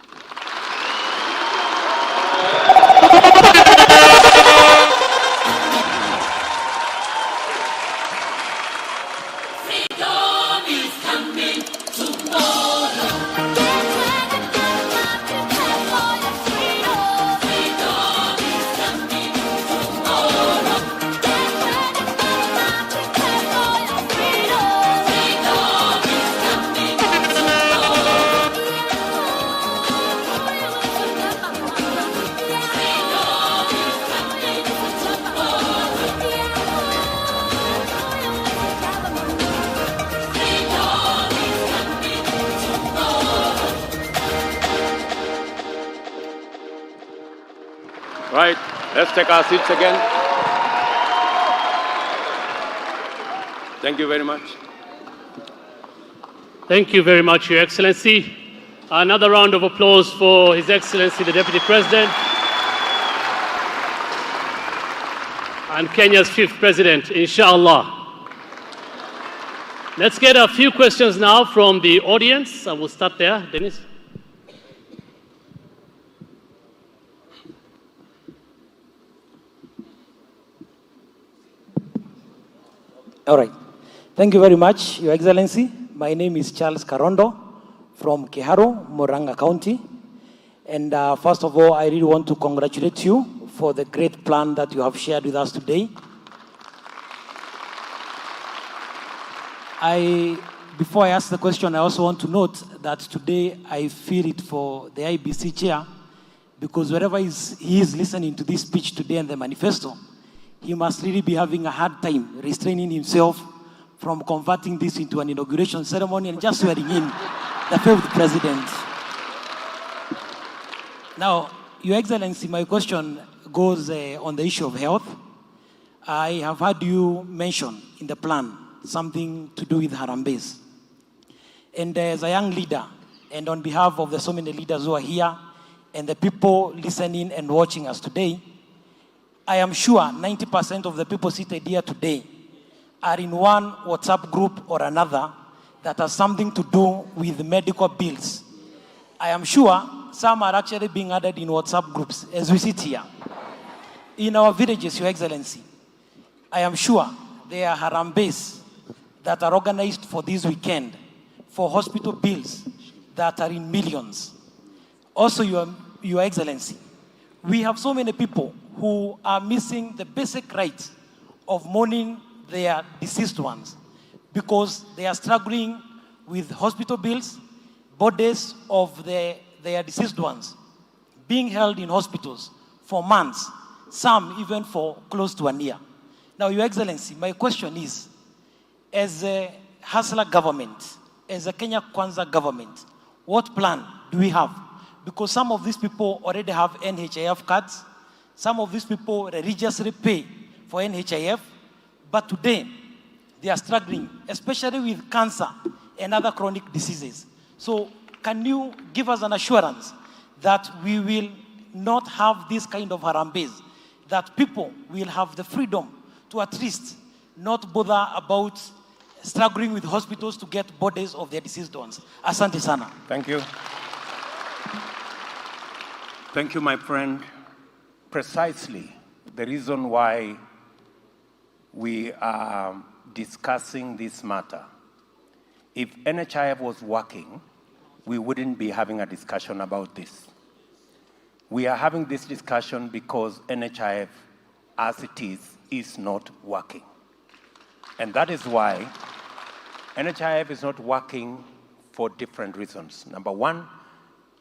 Freedom is coming tomorrow. Right, let's take our seats again. Thank you very much. Thank you very much, Your Excellency. Another round of applause for His Excellency, the Deputy President, and Kenya's 5th President, inshallah. Let's get a few questions now from the audience. I will start there. Dennis. All right. Thank you very much, Your Excellency. My name is Charles Karondo from Kiharo, Murang'a County. And first of all, I really want to congratulate you for the great plan that you have shared with us today. Before I ask the question, I also want to note that today I feel it for the IBC chair because wherever he is listening to this speech today and the manifesto, he must really be having a hard time restraining himself from converting this into an inauguration ceremony and just swearing in the fifth president. Now, Your Excellency, my question goes on the issue of health. I have heard you mention in the plan something to do with Harambes. And as a young leader, and on behalf of the so many leaders who are here, and the people listening and watching us today, I am sure 90% of the people seated here today are in one WhatsApp group or another that has something to do with medical bills. I am sure some are actually being added in WhatsApp groups as we sit here. In our villages, Your Excellency, I am sure there are Harambes that are organized for this weekend for hospital bills that are in millions. Also, Your Excellency, we have so many people who are missing the basic right of mourning their deceased ones because they are struggling with hospital bills, bodies of their deceased ones being held in hospitals for months, some even for close to a year. Now, Your Excellency, my question is, as a Hustler government, as a Kenya Kwanza government, what plan do we have? Because some of these people already have NHIF cards. Some of these people religiously pay for NHIF. But today, they are struggling, especially with cancer and other chronic diseases. So can you give us an assurance that we will not have this kind of harambes, that people will have the freedom to at least not bother about struggling with hospitals to get bodies of their deceased ones? Asante sana. Thank you. Thank you, my friend. Precisely the reason why we are discussing this matter. If NHIF was working, we wouldn't be having a discussion about this. We are having this discussion because NHIF, as it is not working. And that is why NHIF is not working for different reasons. Number one,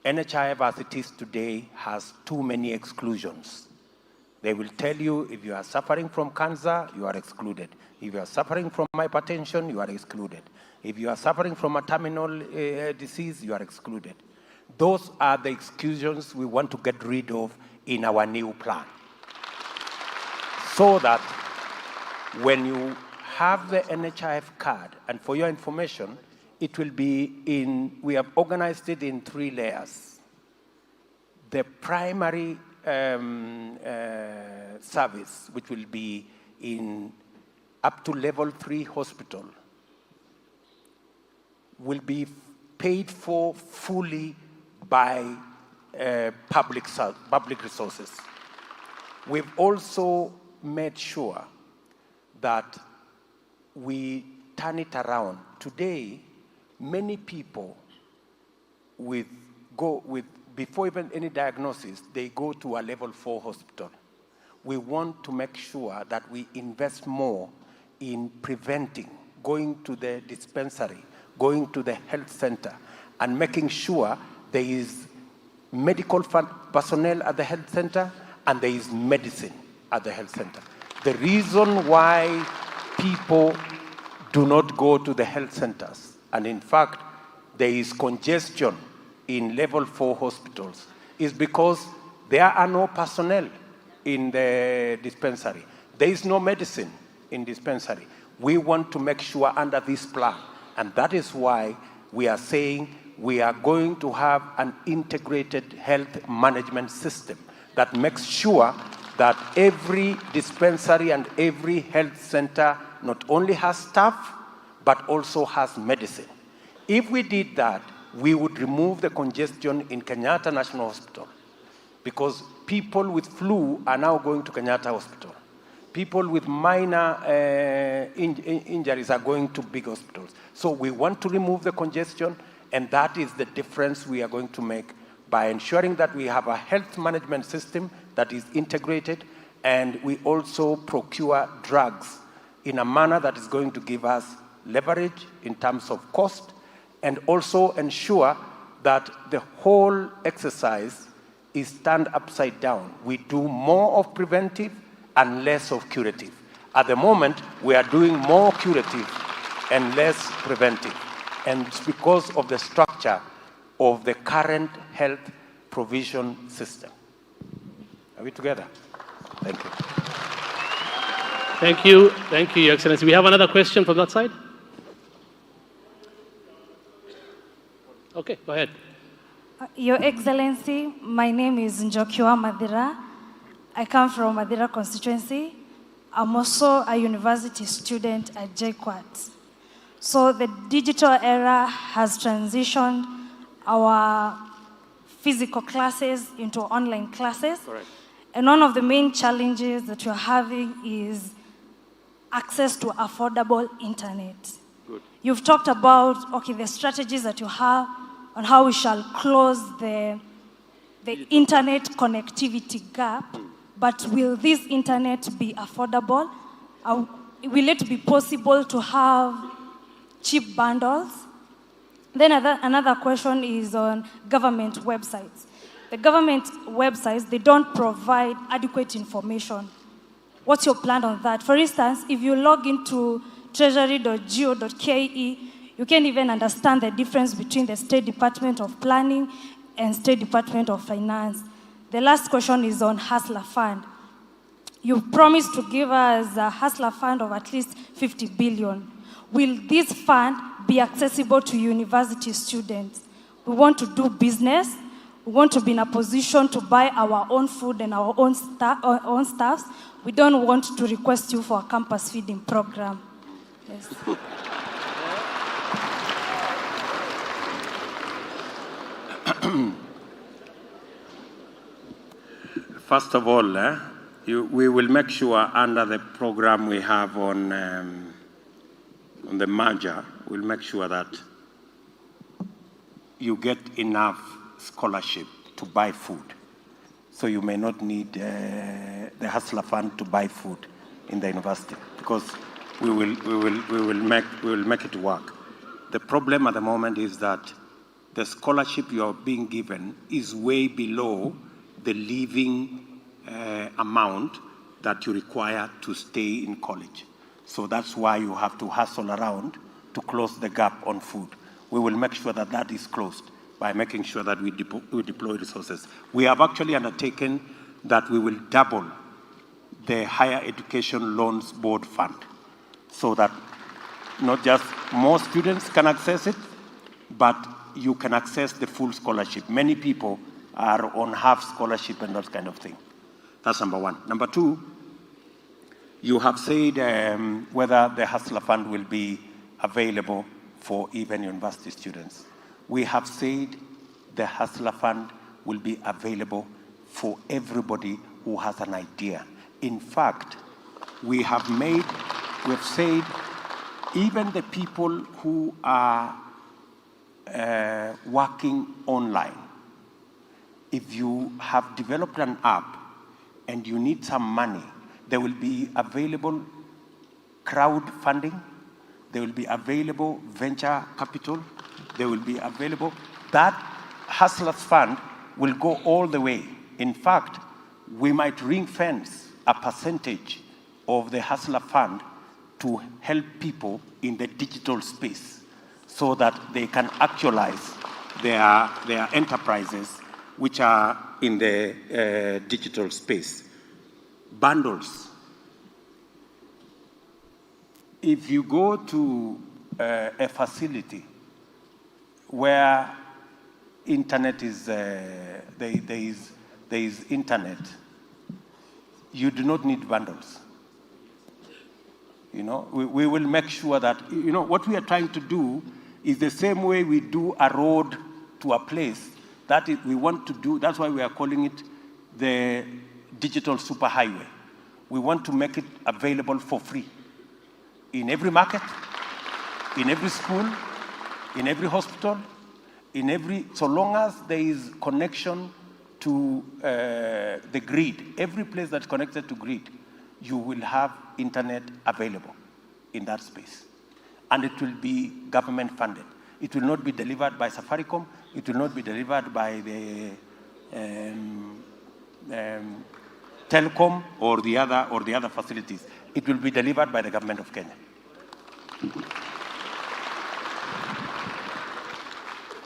NHIF as it is today has too many exclusions. They will tell you if you are suffering from cancer, you are excluded. If you are suffering from hypertension, you are excluded. If you are suffering from a terminal disease, you are excluded. Those are the exclusions we want to get rid of in our new plan. So that when you have the NHIF card, and for your information, it will be in, we have organized it in 3 layers. The primary service, which will be in up to level 3 hospital, will be paid for fully by public resources. We've also made sure that we turn it around. Today, many people before even any diagnosis, they go to a level 4 hospital. We want to make sure that we invest more in preventing, going to the dispensary, going to the health center, and making sure there is medical personnel at the health center and there is medicine at the health center. The reason why people do not go to the health centers, and in fact, there is congestion in level 4 hospitals, is because there are no personnel in the dispensary. There is no medicine in dispensary. We want to make sure under this plan, and that is why we are saying we are going to have an integrated health management system that makes sure that every dispensary and every health center not only has staff, but also has medicine. If we did that, we would remove the congestion in Kenyatta National Hospital, because people with flu are now going to Kenyatta Hospital. People with minor injuries are going to big hospitals. So we want to remove the congestion, and that is the difference we are going to make by ensuring that we have a health management system that is integrated, and we also procure drugs in a manner that is going to give us leverage in terms of cost, and also ensure that the whole exercise is turned upside down. We do more of preventive and less of curative. At the moment, we are doing more curative and less preventive. And it's because of the structure of the current health provision system. Are we together? Thank you. Thank you. Thank you, Your Excellency. We have another question from that side. Okay, go ahead. Your Excellency, my name is Njokiwa Madira. I come from Madira constituency. I'm also a university student at JKUAT. So the digital era has transitioned our physical classes into online classes. Correct. And one of the main challenges that you're having is access to affordable internet. Good. You've talked about, okay, the strategies that you have on how we shall close the internet connectivity gap, but will this internet be affordable? Will it be possible to have cheap bundles? Then another question is on government websites. The government websites, they don't provide adequate information. What's your plan on that? For instance, if you log into treasury.go.ke, you can't even understand the difference between the State Department of Planning and State Department of Finance. The last question is on Hustler Fund. You promised to give us a Hustler Fund of at least 50 billion. Will this fund be accessible to university students? We want to do business. We want to be in a position to buy our own food and our own stuffs. We don't want to request you for a campus feeding program. Yes. First of all, we will make sure under the program we have on the merger, we'll make sure that you get enough scholarship to buy food. So you may not need the Hustler Fund to buy food in the university, because we will make it work. The problem at the moment is that the scholarship you are being given is way below the living amount that you require to stay in college. So that's why you have to hustle around to close the gap on food. We will make sure that that is closed by making sure that we deploy resources. We have actually undertaken that we will double the Higher Education Loans Board Fund, so that not just more students can access it, but you can access the full scholarship. Many people are on half scholarship and that kind of thing. That's number one. Number two, you have said whether the Hustler Fund will be available for even university students. We have said the Hustler Fund will be available for everybody who has an idea. In fact, we have said even the people who are working online, if you have developed an app and you need some money, there will be available crowdfunding, there will be available venture capital, there will be available. That Hustlers Fund will go all the way. In fact, we might ring fence a percentage of the Hustler Fund to help people in the digital space so that they can actualize their enterprises which are in the digital space. Bundles. If you go to a facility where internet is, there is internet, you do not need bundles. You know, we will make sure that, you know, what we are trying to do is the same way we do a road to a place. That is, we want to do, that's why we are calling it the digital superhighway. We want to make it available for free in every market, in every school, in every hospital, in every, so long as there is connection to the grid, every place that's connected to grid, you will have internet available in that space. And it will be government funded. It will not be delivered by Safaricom. It will not be delivered by the telecom or the other facilities. It will be delivered by the government of Kenya.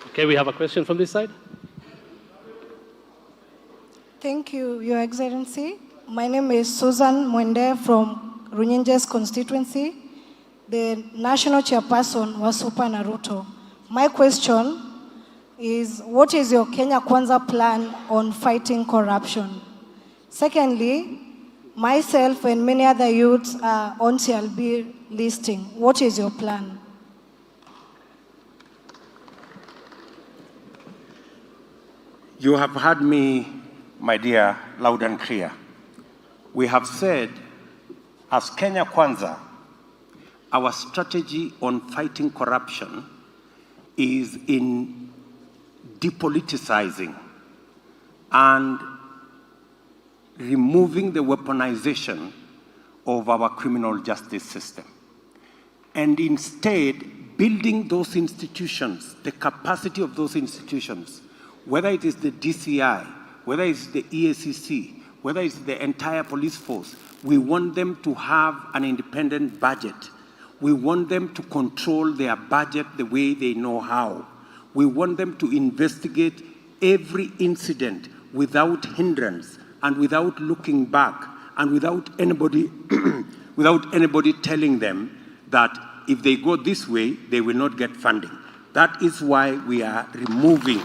Okay, we have a question from this side. Thank you, Your Excellency. My name is Susan Mwende from Runyenjes constituency. The national chairperson was Super Naruto. My question is, what is your Kenya Kwanza plan on fighting corruption? Secondly, myself and many other youths are on CLB listing. What is your plan? You have heard me, my dear, loud and clear. We have said, as Kenya Kwanza, our strategy on fighting corruption is in depoliticizing and removing the weaponization of our criminal justice system, and instead building those institutions, the capacity of those institutions, whether it is the DCI, whether it's the EACC, whether it's the entire police force. We want them to have an independent budget. We want them to control their budget the way they know how. We want them to investigate every incident without hindrance and without looking back and without anybody, without anybody telling them that if they go this way, they will not get funding. That is why we are removing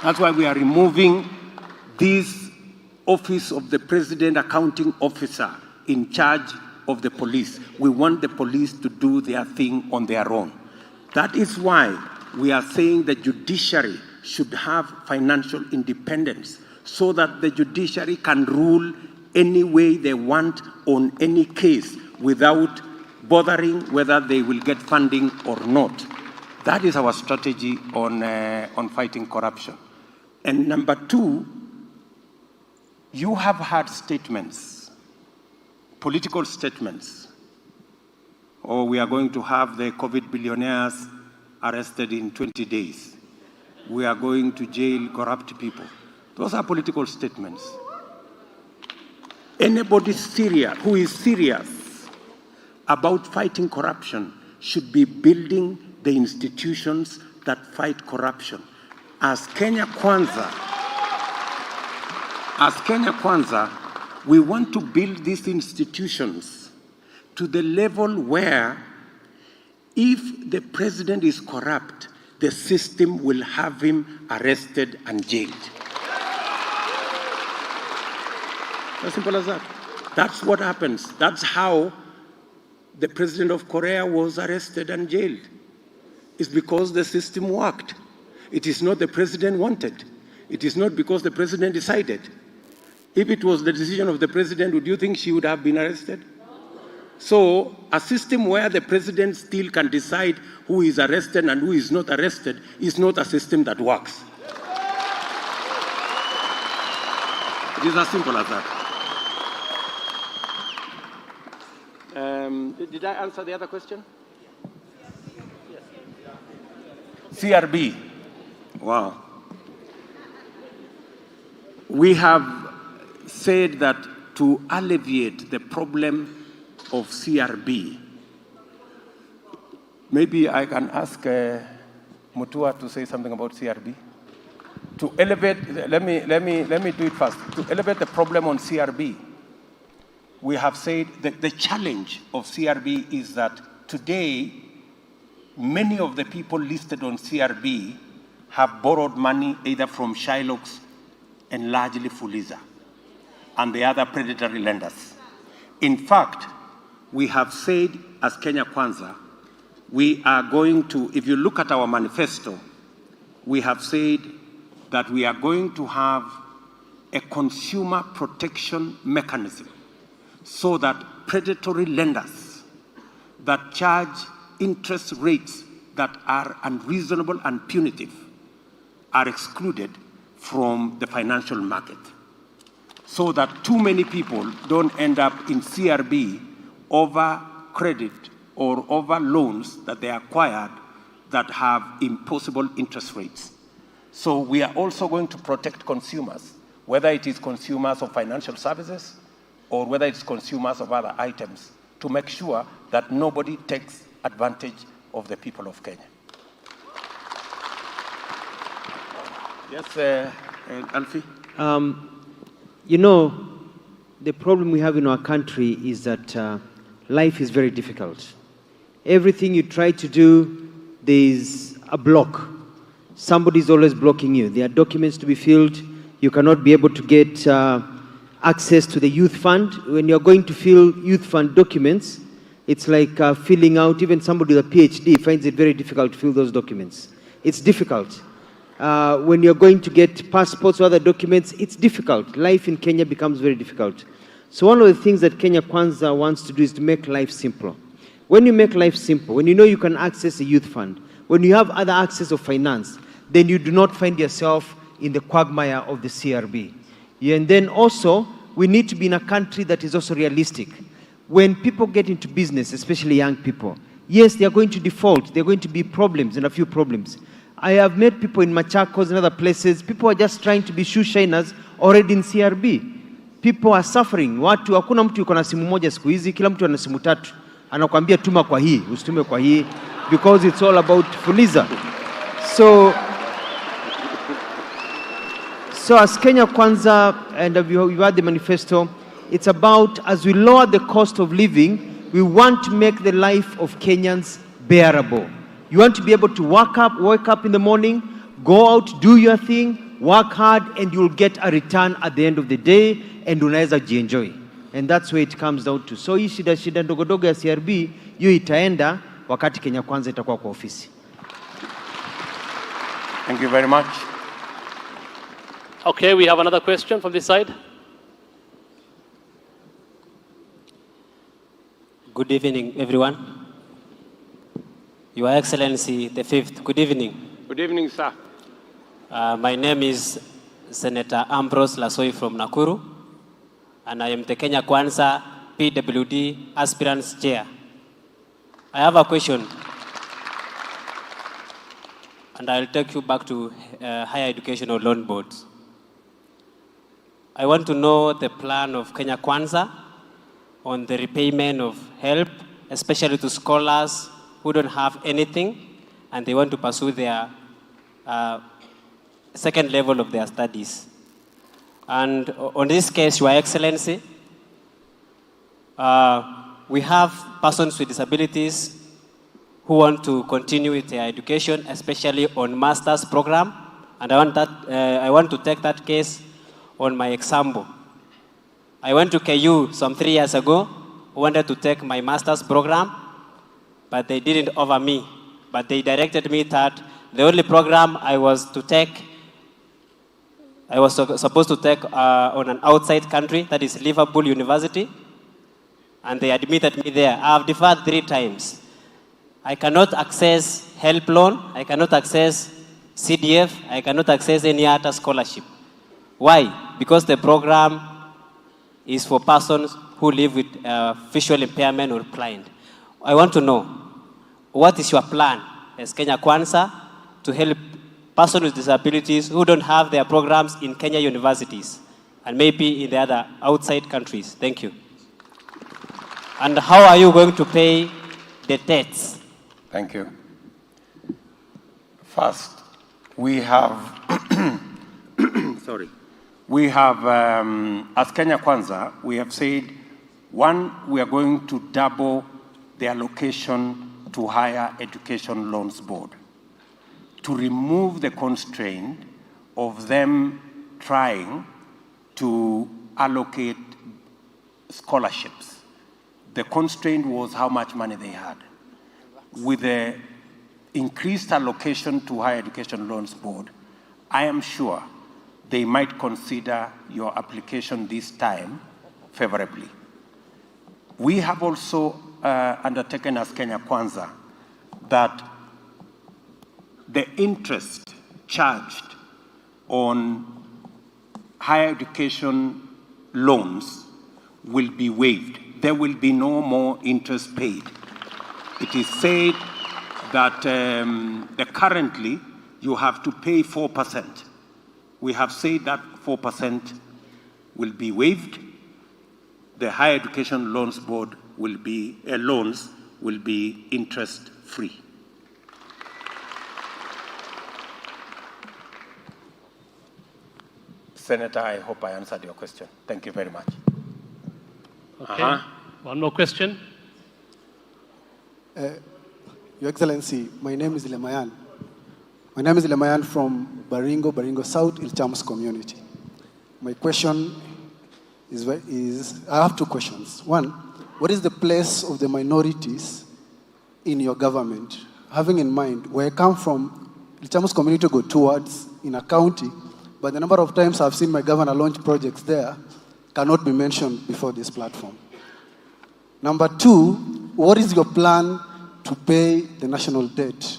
that's why we are removing this Office of the President Accounting Officer in charge of the police. We want the police to do their thing on their own. That is why we are saying the judiciary should have financial independence so that the judiciary can rule any way they want on any case without bothering whether they will get funding or not. That is our strategy on fighting corruption. And number two, you have had statements, political statements. Oh, we are going to have the COVID billionaires arrested in 20 days. We are going to jail corrupt people. Those are political statements. Anybody who is serious about fighting corruption should be building the institutions that fight corruption. As Kenya Kwanza, we want to build these institutions to the level where if the president is corrupt, the system will have him arrested and jailed. As simple as that. That's what happens. That's how the president of Korea was arrested and jailed. It's because the system worked. It is not the president wanted. It is not because the president decided. If it was the decision of the president, would you think she would have been arrested? So a system where the president still can decide who is arrested and who is not arrested is not a system that works. It is as simple as that. Did I answer the other question? CRB. Wow. We have said that to alleviate the problem of CRB, maybe I can ask Mutua to say something about CRB. To elevate, let me do it first. To elevate the problem on CRB, we have said that the challenge of CRB is that today, many of the people listed on CRB have borrowed money either from Shylocks and largely Fuliza and the other predatory lenders. In fact, we have said as Kenya Kwanza, we are going to, if you look at our manifesto, we have said that we are going to have a consumer protection mechanism so that predatory lenders that charge interest rates that are unreasonable and punitive are excluded from the financial market, so that too many people don't end up in CRB over credit or over loans that they acquired that have impossible interest rates. So we are also going to protect consumers, whether it is consumers of financial services or whether it's consumers of other items, to make sure that nobody takes advantage of the people of Kenya. Yes, Alfie? You know, the problem we have in our country is that life is very difficult. Everything you try to do, there's a block. Somebody's always blocking you. There are documents to be filled. You cannot be able to get access to the youth fund. When you're going to fill youth fund documents, it's like filling out, even somebody with a PhD finds it very difficult to fill those documents. It's difficult. When you're going to get passports or other documents, it's difficult. Life in Kenya becomes very difficult. So one of the things that Kenya Kwanza wants to do is to make life simpler. When you make life simple, when you know you can access a youth fund, when you have other access of finance, then you do not find yourself in the quagmire of the CRB. And then also, we need to be in a country that is also realistic. When people get into business, especially young people, yes, they are going to default. There are going to be problems and a few problems. I have met people in Machakos and other places. People are just trying to be shoe shiners already in CRB. People are suffering. Watu, hakuna mtu yuko na simu moja siku hizi, kila mtu ana simu tatu. Anakuambia tuma kwa hii, usitume kwa hii, because it's all about fuliza. So as Kenya Kwanza, and we've had the manifesto, it's about, as we lower the cost of living, we want to make the life of Kenyans bearable. You want to be able to wake up in the morning, go out, do your thing, work hard, and you'll get a return at the end of the day, and unaweza jienjoy. And that's where it comes down to. So hii shida ndogo ya CRB, hiyo itaenda wakati Kenya Kwanza itakuwa kwa ofisi. Thank you very much. Okay, we have another question from this side. Good evening, everyone. Your Excellency, the Fifth. Good evening. Good evening, sir. My name is Senator Ambrose Lasoi from Nakuru, and I am the Kenya Kwanza PWD Aspirants Chair. I have a question, and I'll take you back to Higher Educational Loan Boards. I want to know the plan of Kenya Kwanza on the repayment of help, especially to scholars who don't have anything and they want to pursue their second level of their studies. And on this case, Your Excellency, we have persons with disabilities who want to continue with their education, especially on master's program. And I want to take that case on my example. I went to KU some 3 years ago, wanted to take my master's program, but they didn't offer me. But they directed me that the only program I was supposed to take on an outside country, that is Liverpool University, and they admitted me there. I have deferred 3 times. I cannot access help loan, I cannot access CDF, I cannot access any other scholarship. Why? Because the program is for persons who live with visual impairment or blind. I want to know, what is your plan as Kenya Kwanza to help persons with disabilities who don't have their programs in Kenya universities and maybe in the other outside countries? Thank you. And how are you going to pay the debts? Thank you. First, we have, we have, as Kenya Kwanza, we have said, one, we are going to double the allocation to Higher Education Loans Board to remove the constraint of them trying to allocate scholarships. The constraint was how much money they had. With the increased allocation to Higher Education Loans Board, I am sure they might consider your application this time favorably. We have also undertaken as Kenya Kwanza that the interest charged on higher education loans will be waived. There will be no more interest paid. It is said that currently you have to pay 4%. We have said that 4% will be waived. The Higher Education Loans Board will be, loans will be interest-free. Senator, I hope I answered your question. Thank you very much. Okay. One more question. Your Excellency, my name is Lemayan. My name is Lemayan from Baringo South, Ilchams community. My question is, I have two questions. One, what is the place of the minorities in your government? Having in mind, where I come from, Ilchams community go towards in a county, but the number of times I've seen my governor launch projects there cannot be mentioned before this platform. Number two, what is your plan to pay the national debt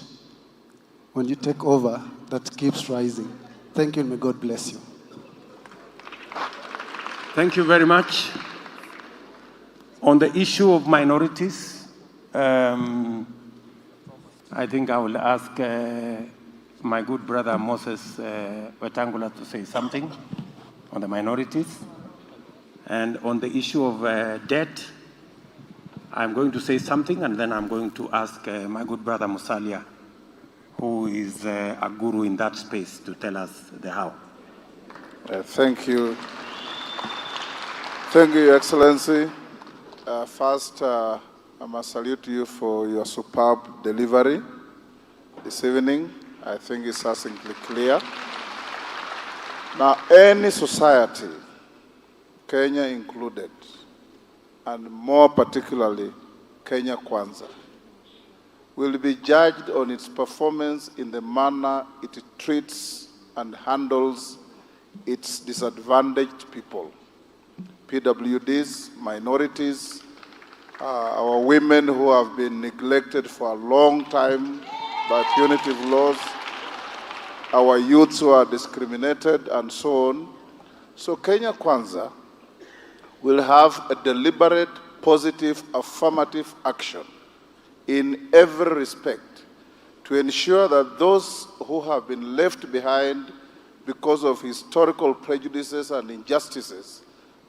when you take over that keeps rising? Thank you, and may God bless you. Thank you very much. On the issue of minorities, I think I will ask my good brother Moses Wetangula to say something on the minorities. And on the issue of debt, I'm going to say something, and then I'm going to ask my good brother Musalia, who is a guru in that space, to tell us the how. Thank you. Thank you, Your Excellency. First, I must salute you for your superb delivery this evening. I think it's succinctly clear. Now, any society, Kenya included, and more particularly Kenya Kwanza, will be judged on its performance in the manner it treats and handles its disadvantaged people, PWDs, minorities, our women who have been neglected for a long time by punitive laws, our youths who are discriminated, and so on. So Kenya Kwanza will have a deliberate, positive, affirmative action in every respect to ensure that those who have been left behind because of historical prejudices and injustices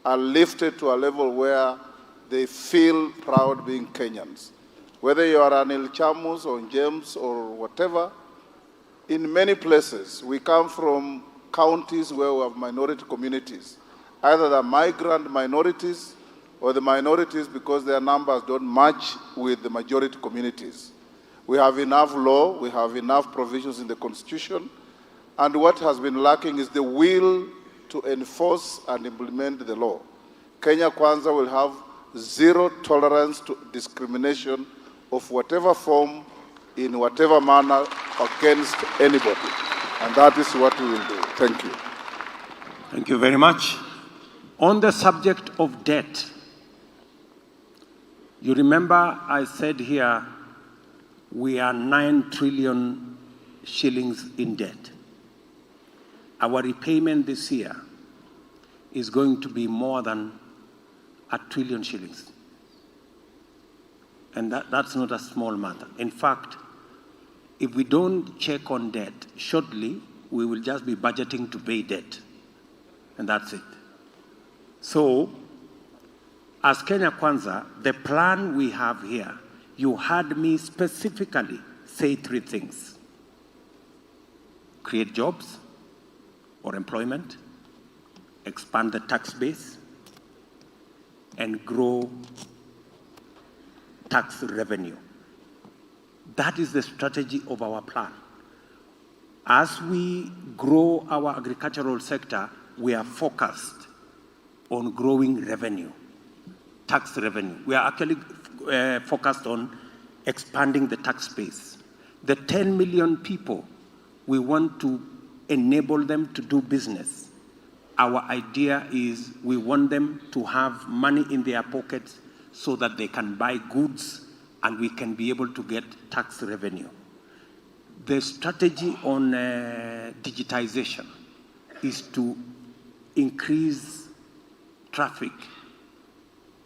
are lifted to a level where they feel proud being Kenyans. Whether you are an Ilchamus or James or whatever, in many places we come from counties where we have minority communities, either the migrant minorities or the minorities because their numbers don't match with the majority communities. We have enough law, we have enough provisions in the Constitution, and what has been lacking is the will to enforce and implement the law. Kenya Kwanza will have zero tolerance to discrimination of whatever form, in whatever manner, against anybody. And that is what we will do. Thank you. Thank you very much. On the subject of debt, you remember I said here we are 9 trillion shillings in debt. Our repayment this year is going to be more than 1 trillion shillings. And that's not a small matter. In fact, if we don't check on debt, shortly we will just be budgeting to pay debt. And that's it. So, as Kenya Kwanza, the plan we have here, you heard me specifically say 3 things. Create jobs or employment, expand the tax base, and grow tax revenue. That is the strategy of our plan. As we grow our agricultural sector, we are focused on growing revenue, tax revenue. We are actually focused on expanding the tax base. The 10 million people, we want to enable them to do business. Our idea is we want them to have money in their pockets so that they can buy goods and we can be able to get tax revenue. The strategy on digitization is to increase traffic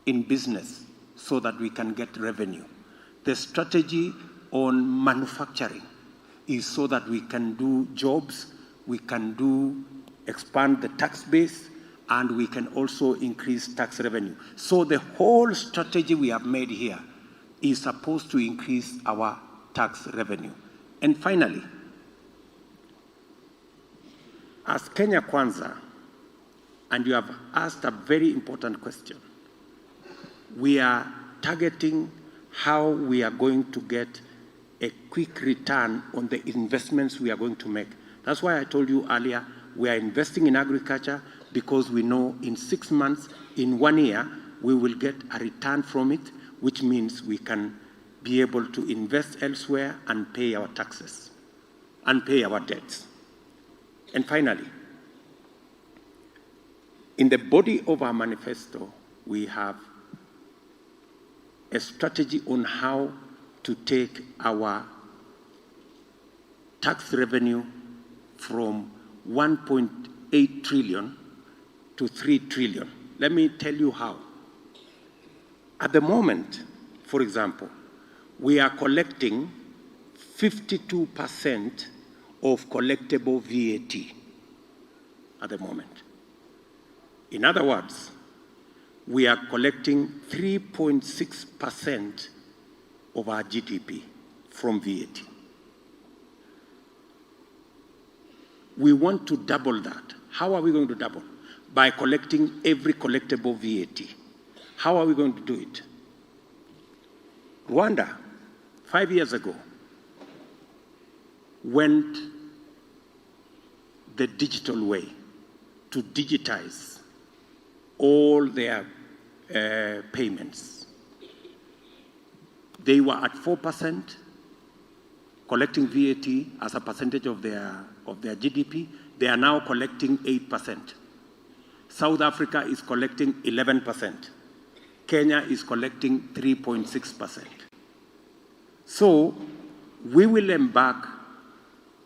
in business so that we can get revenue. The strategy on manufacturing is so that we can do jobs, we can expand the tax base, and we can also increase tax revenue. So the whole strategy we have made here is supposed to increase our tax revenue. And finally, as Kenya Kwanza, and you have asked a very important question, we are targeting how we are going to get a quick return on the investments we are going to make. That's why I told you earlier, we are investing in agriculture because we know in 6 months, in 1 year, we will get a return from it, which means we can be able to invest elsewhere and pay our taxes and pay our debts. And finally, in the body of our manifesto, we have a strategy on how to take our tax revenue from 1.8 trillion to 3 trillion. Let me tell you how. At the moment, for example, we are collecting 52% of collectible VAT at the moment. In other words, we are collecting 3.6% of our GDP from VAT. We want to double that. How are we going to double? By collecting every collectible VAT. How are we going to do it? Rwanda, 5 years ago, went the digital way to digitize all their payments. They were at 4%, collecting VAT as a percentage of their GDP. They are now collecting 8%. South Africa is collecting 11%. Kenya is collecting 3.6%. So we will embark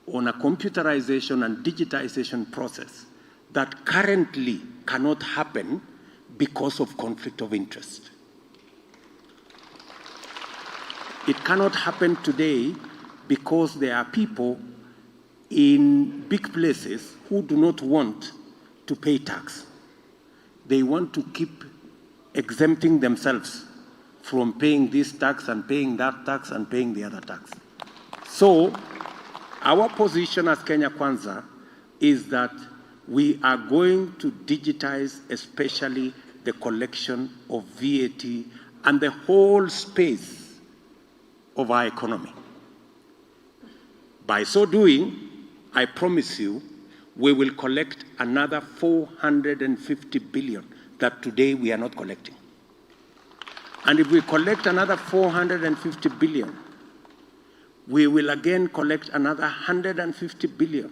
on a computerization and digitization process that currently cannot happen because of conflict of interest. It cannot happen today because there are people in big places who do not want to pay tax. They want to keep exempting themselves from paying this tax and paying that tax and paying the other tax. So our position as Kenya Kwanza is that we are going to digitize especially the collection of VAT and the whole space of our economy. By so doing, I promise you, we will collect another 450 billion that today we are not collecting. And if we collect another 450 billion, we will again collect another 150 billion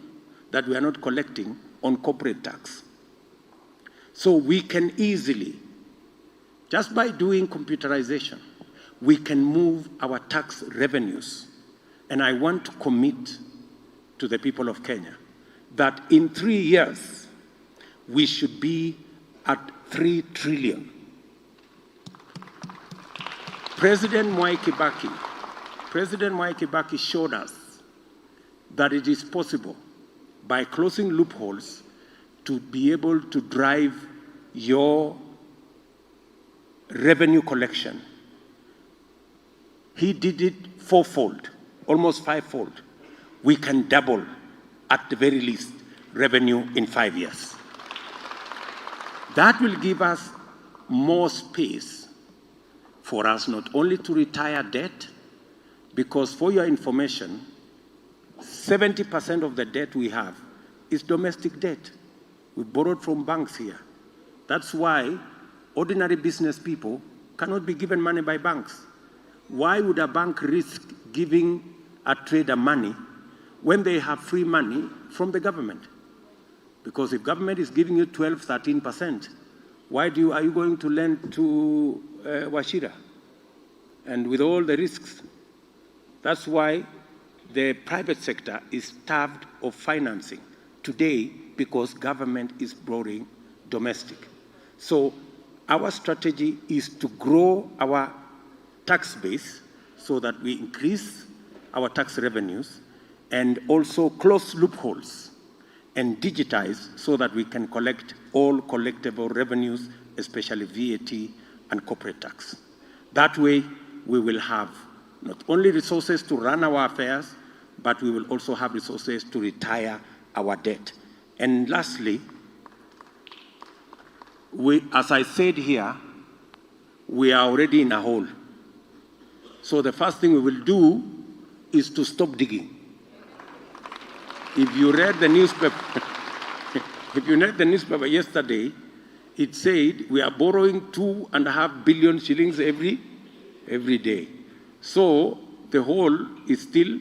that we are not collecting on corporate tax. So we can easily, just by doing computerization, we can move our tax revenues. And I want to commit to the people of Kenya that in 3 years, we should be at 3 trillion. President Mwai Kibaki showed us that it is possible by closing loopholes to be able to drive your revenue collection. He did it fourfold, almost fivefold. We can double, at the very least, revenue in 5 years. That will give us more space for us not only to retire debt, because for your information, 70% of the debt we have is domestic debt. We borrowed from banks here. That's why ordinary business people cannot be given money by banks. Why would a bank risk giving a trader money when they have free money from the government? Because if government is giving you 12, 13%, why are you going to lend to Washira? And with all the risks. That's why the private sector is starved of financing today, because government is borrowing domestic. So our strategy is to grow our tax base so that we increase our tax revenues and also close loopholes and digitize so that we can collect all collectible revenues, especially VAT and corporate tax. That way, we will have not only resources to run our affairs, but we will also have resources to retire our debt. And lastly, as I said here, we are already in a hole. So the first thing we will do is to stop digging. If you read the newspaper, yesterday, it said we are borrowing 2.5 billion shillings every day. So the hole is still,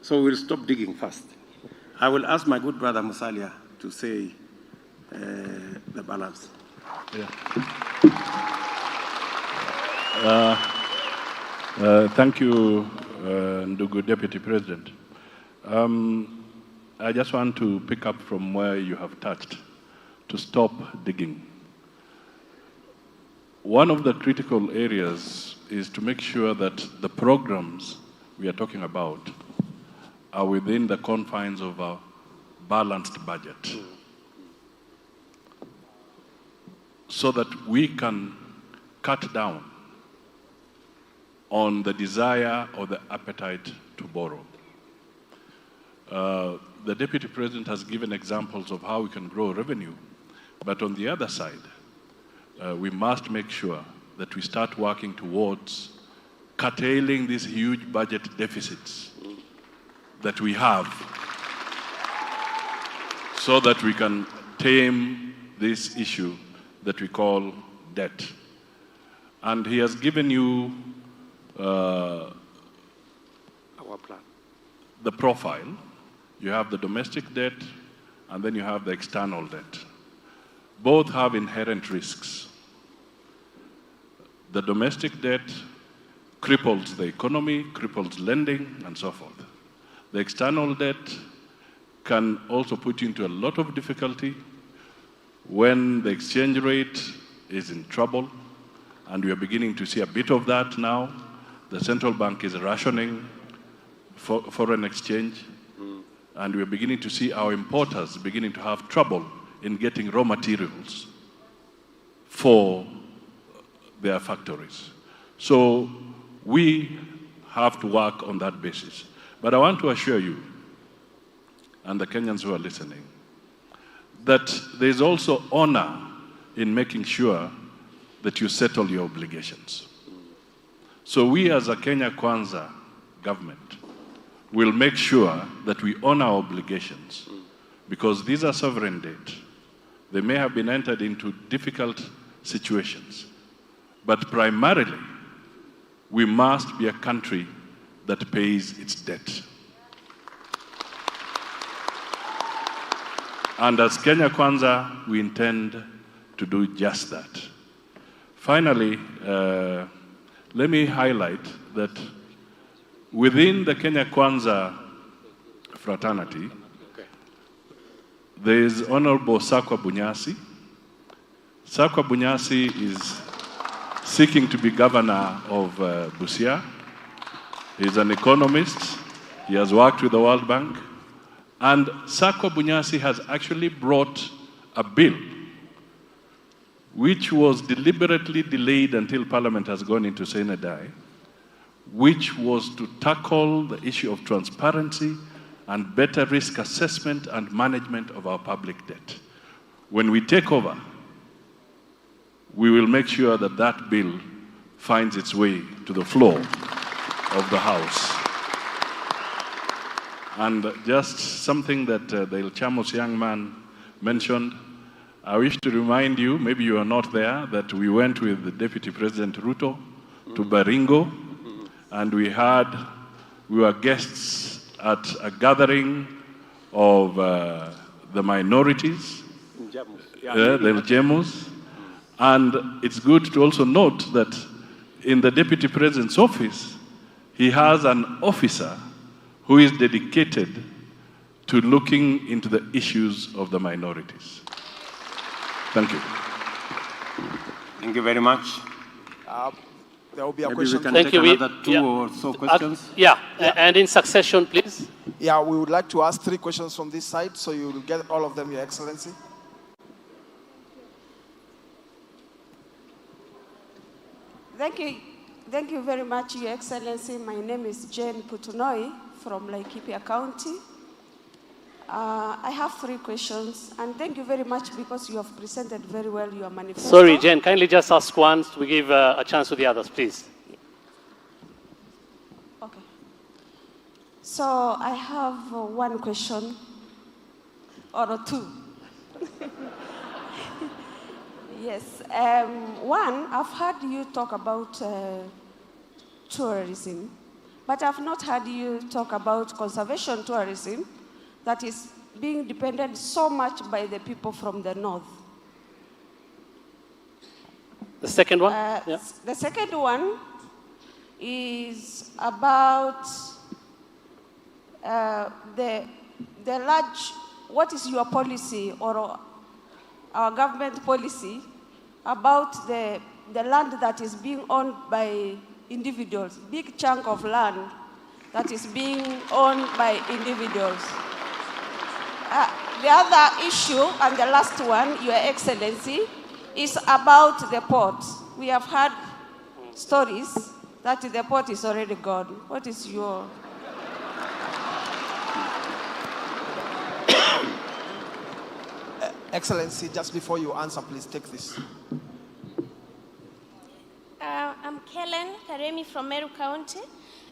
so we'll stop digging first. I will ask my good brother Musalia to say the balance. Yeah. Thank you, Ndugu Deputy President. I just want to pick up from where you have touched, to stop digging. One of the critical areas is to make sure that the programs we are talking about are within the confines of a balanced budget, so that we can cut down on the desire or the appetite to borrow. The Deputy President has given examples of how we can grow revenue, but on the other side, we must make sure that we start working towards curtailing these huge budget deficits that we have, so that we can tame this issue that we call debt. And he has given you our plan. The profile. You have the domestic debt, and then you have the external debt. Both have inherent risks. The domestic debt cripples the economy, cripples lending, and so forth. The external debt can also put you into a lot of difficulty when the exchange rate is in trouble, and we are beginning to see a bit of that now. The central bank is rationing foreign exchange, and we are beginning to see our importers beginning to have trouble in getting raw materials for their factories. So we have to work on that basis. But I want to assure you, and the Kenyans who are listening, that there's also honor in making sure that you settle your obligations. So we as a Kenya Kwanza government will make sure that we honor our obligations, because these are sovereign debt. They may have been entered into difficult situations, but primarily, we must be a country that pays its debt. And as Kenya Kwanza, we intend to do just that. Finally, let me highlight that within the Kenya Kwanza fraternity, there is Honorable Sakwa Bunyasi. Sakwa Bunyasi is seeking to be governor of Busia. He's an economist. He has worked with the World Bank. And Sakwa Bunyasi has actually brought a bill which was deliberately delayed until Parliament has gone into Sine Die, which was to tackle the issue of transparency and better risk assessment and management of our public debt. When we take over, we will make sure that that bill finds its way to the floor of the House. And just something that the Il Chamos young man mentioned, I wish to remind you, maybe you are not there, that we went with the Deputy President Ruto to Baringo, and we were guests at a gathering of the minorities, the Jemos. And it's good to also note that in the Deputy President's office, he has an officer who is dedicated to looking into the issues of the minorities. Thank you. Thank you very much. there will be a Maybe question. we can Thank take you. another two or so questions. And in succession, please. Yeah, we would like to ask 3 questions from this side, so you will get all of them, Your Excellency. Thank you very much, Your Excellency. My name is Jane Putunoi from Laikipia County. I have 3 questions, and thank you very much because you have presented very well your manifesto. Sorry, Jen, kindly just ask once. We give a chance to the others, please. Okay. So I have 1 question, or 2. Yes. 1, I've heard you talk about tourism, but I've not heard you talk about conservation tourism that is being dependent so much by the people from the north. The second one? The second one is about the large, what is your policy or our government policy about the land that is being owned by individuals, big chunk of land that is being owned by individuals. The other issue, and the last one, Your Excellency, is about the port. We have heard stories that the port is already gone. What is your... Excellency, just before you answer, please take this. I'm Kellen Karemi from Meru County,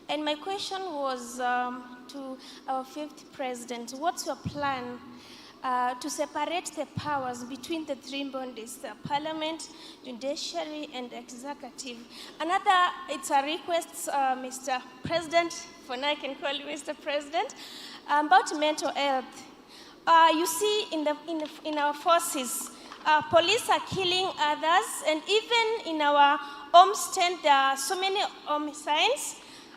and my question was to our 5th president. What's your plan to separate the powers between the 3 bodies, the parliament, judiciary, and executive? Another, it's a request, Mr. President, for now I can call you Mr. President, about mental health. You see, in our forces, police are killing others, and even in our homestead, there are so many homicides.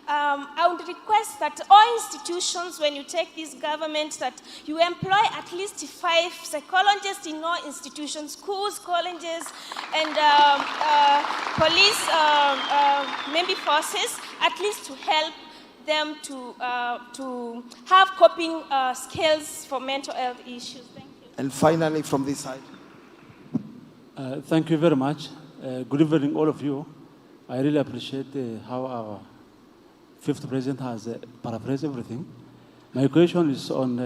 I would request that all institutions, when you take this government, that you employ at least 5 psychologists in all institutions, schools, colleges, and police, maybe forces, at least to help them to have coping skills for mental health issues. Thank you. And finally, from this side. Thank you very much. Good evening, all of you. I really appreciate how our 5th president has paraphrased everything. My question is on,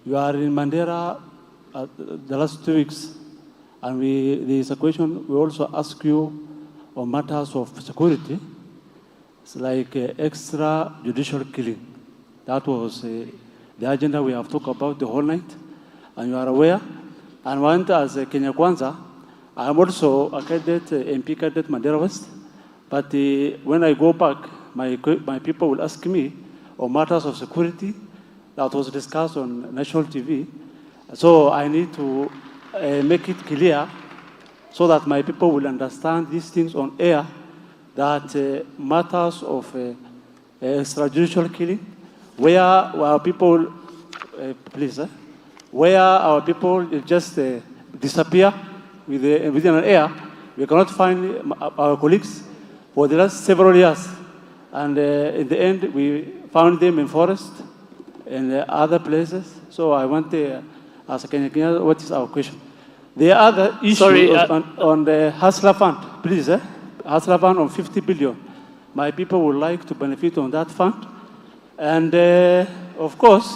you are in Mandera the last 2 weeks, and there is a question we also ask you on matters of security. It's like extrajudicial killing. That was the agenda we have talked about the whole night, and you are aware. And one as Kenya Kwanza, I am also a candidate, MP candidate Mandera West. But when I go back, my people will ask me on matters of security that was discussed on national TV. So I need to make it clear so that my people will understand these things on air, that matters of extrajudicial killing, where our people, where our people just disappear within an air, we cannot find our colleagues for the last several years. And in the end, we found them in forest and other places. So I want to ask Kenya, what is our question? The other issue on the Hustler Fund, please. Hustler Fund on 50 billion. My people would like to benefit on that fund. And of course,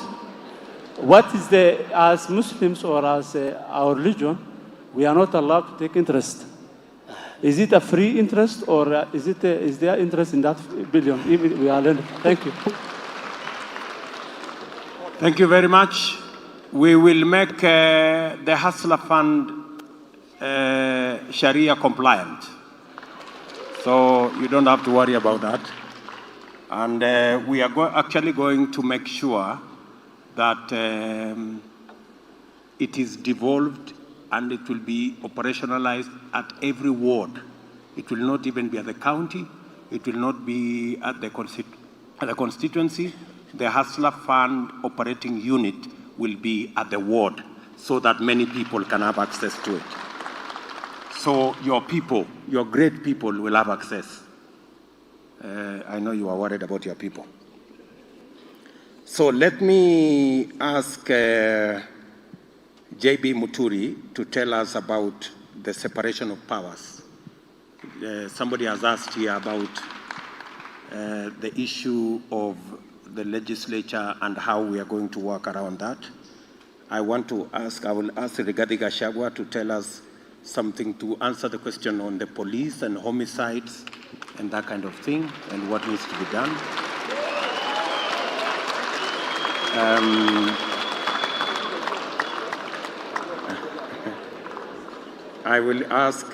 what is as Muslims or as our religion, we are not allowed to take interest. Is it a free interest, or is there interest in that billion? Even we are learning. Thank you. Thank you very much. We will make the Hustler Fund Sharia compliant. So you don't have to worry about that. And we are actually going to make sure that it is devolved and it will be operationalized at every ward. It will not even be at the county. It will not be at the constituency. The Hustler Fund operating unit will be at the ward so that many people can have access to it. So your people, your great people will have access. I know you are worried about your people. So let me ask JB Muturi to tell us about the separation of powers. Somebody has asked here about the issue of the legislature and how we are going to work around that. I will ask Rigathi Gachagua to tell us something to answer the question on the police and homicides and that kind of thing and what needs to be done. I will ask,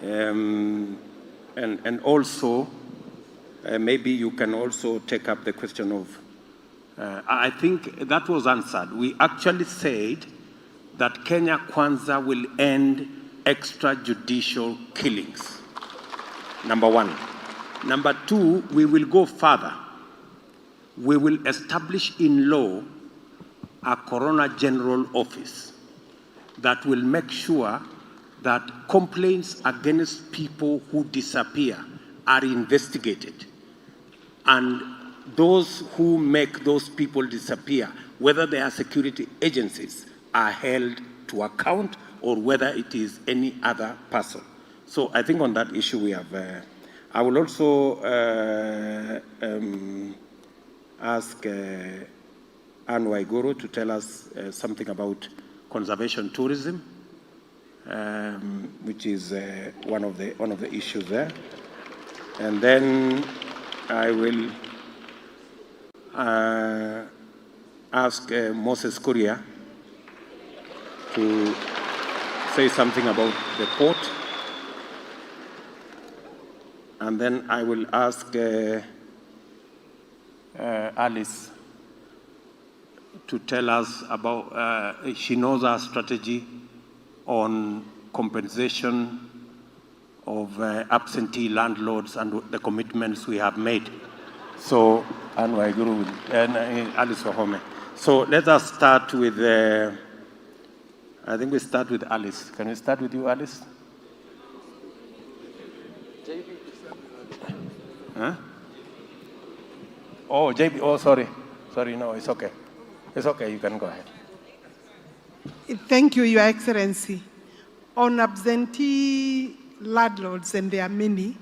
and also, maybe you can also take up the question of, I think that was answered. We actually said that Kenya Kwanza will end extrajudicial killings, number one. Number two, we will go further. We will establish in law a Coroner General Office that will make sure that complaints against people who disappear are investigated. And those who make those people disappear, whether they are security agencies, are held to account, or whether it is any other person. So I think on that issue we have, I will also ask Anne Waiguru to tell us something about conservation tourism, which is one of the issues there. And then I will ask Moses Kuria to say something about the port. And then I will ask Alice to tell us about, she knows our strategy on compensation of absentee landlords and the commitments we have made. So, Anne Waiguru and Alice Wahome. So let us start with, I think we start with Alice. Can we start with you, Alice? Huh? Oh, JB, oh, sorry. Sorry, no, it's okay. It's okay, you can go ahead. Thank you, Your Excellency. On absentee landlords, and there are many,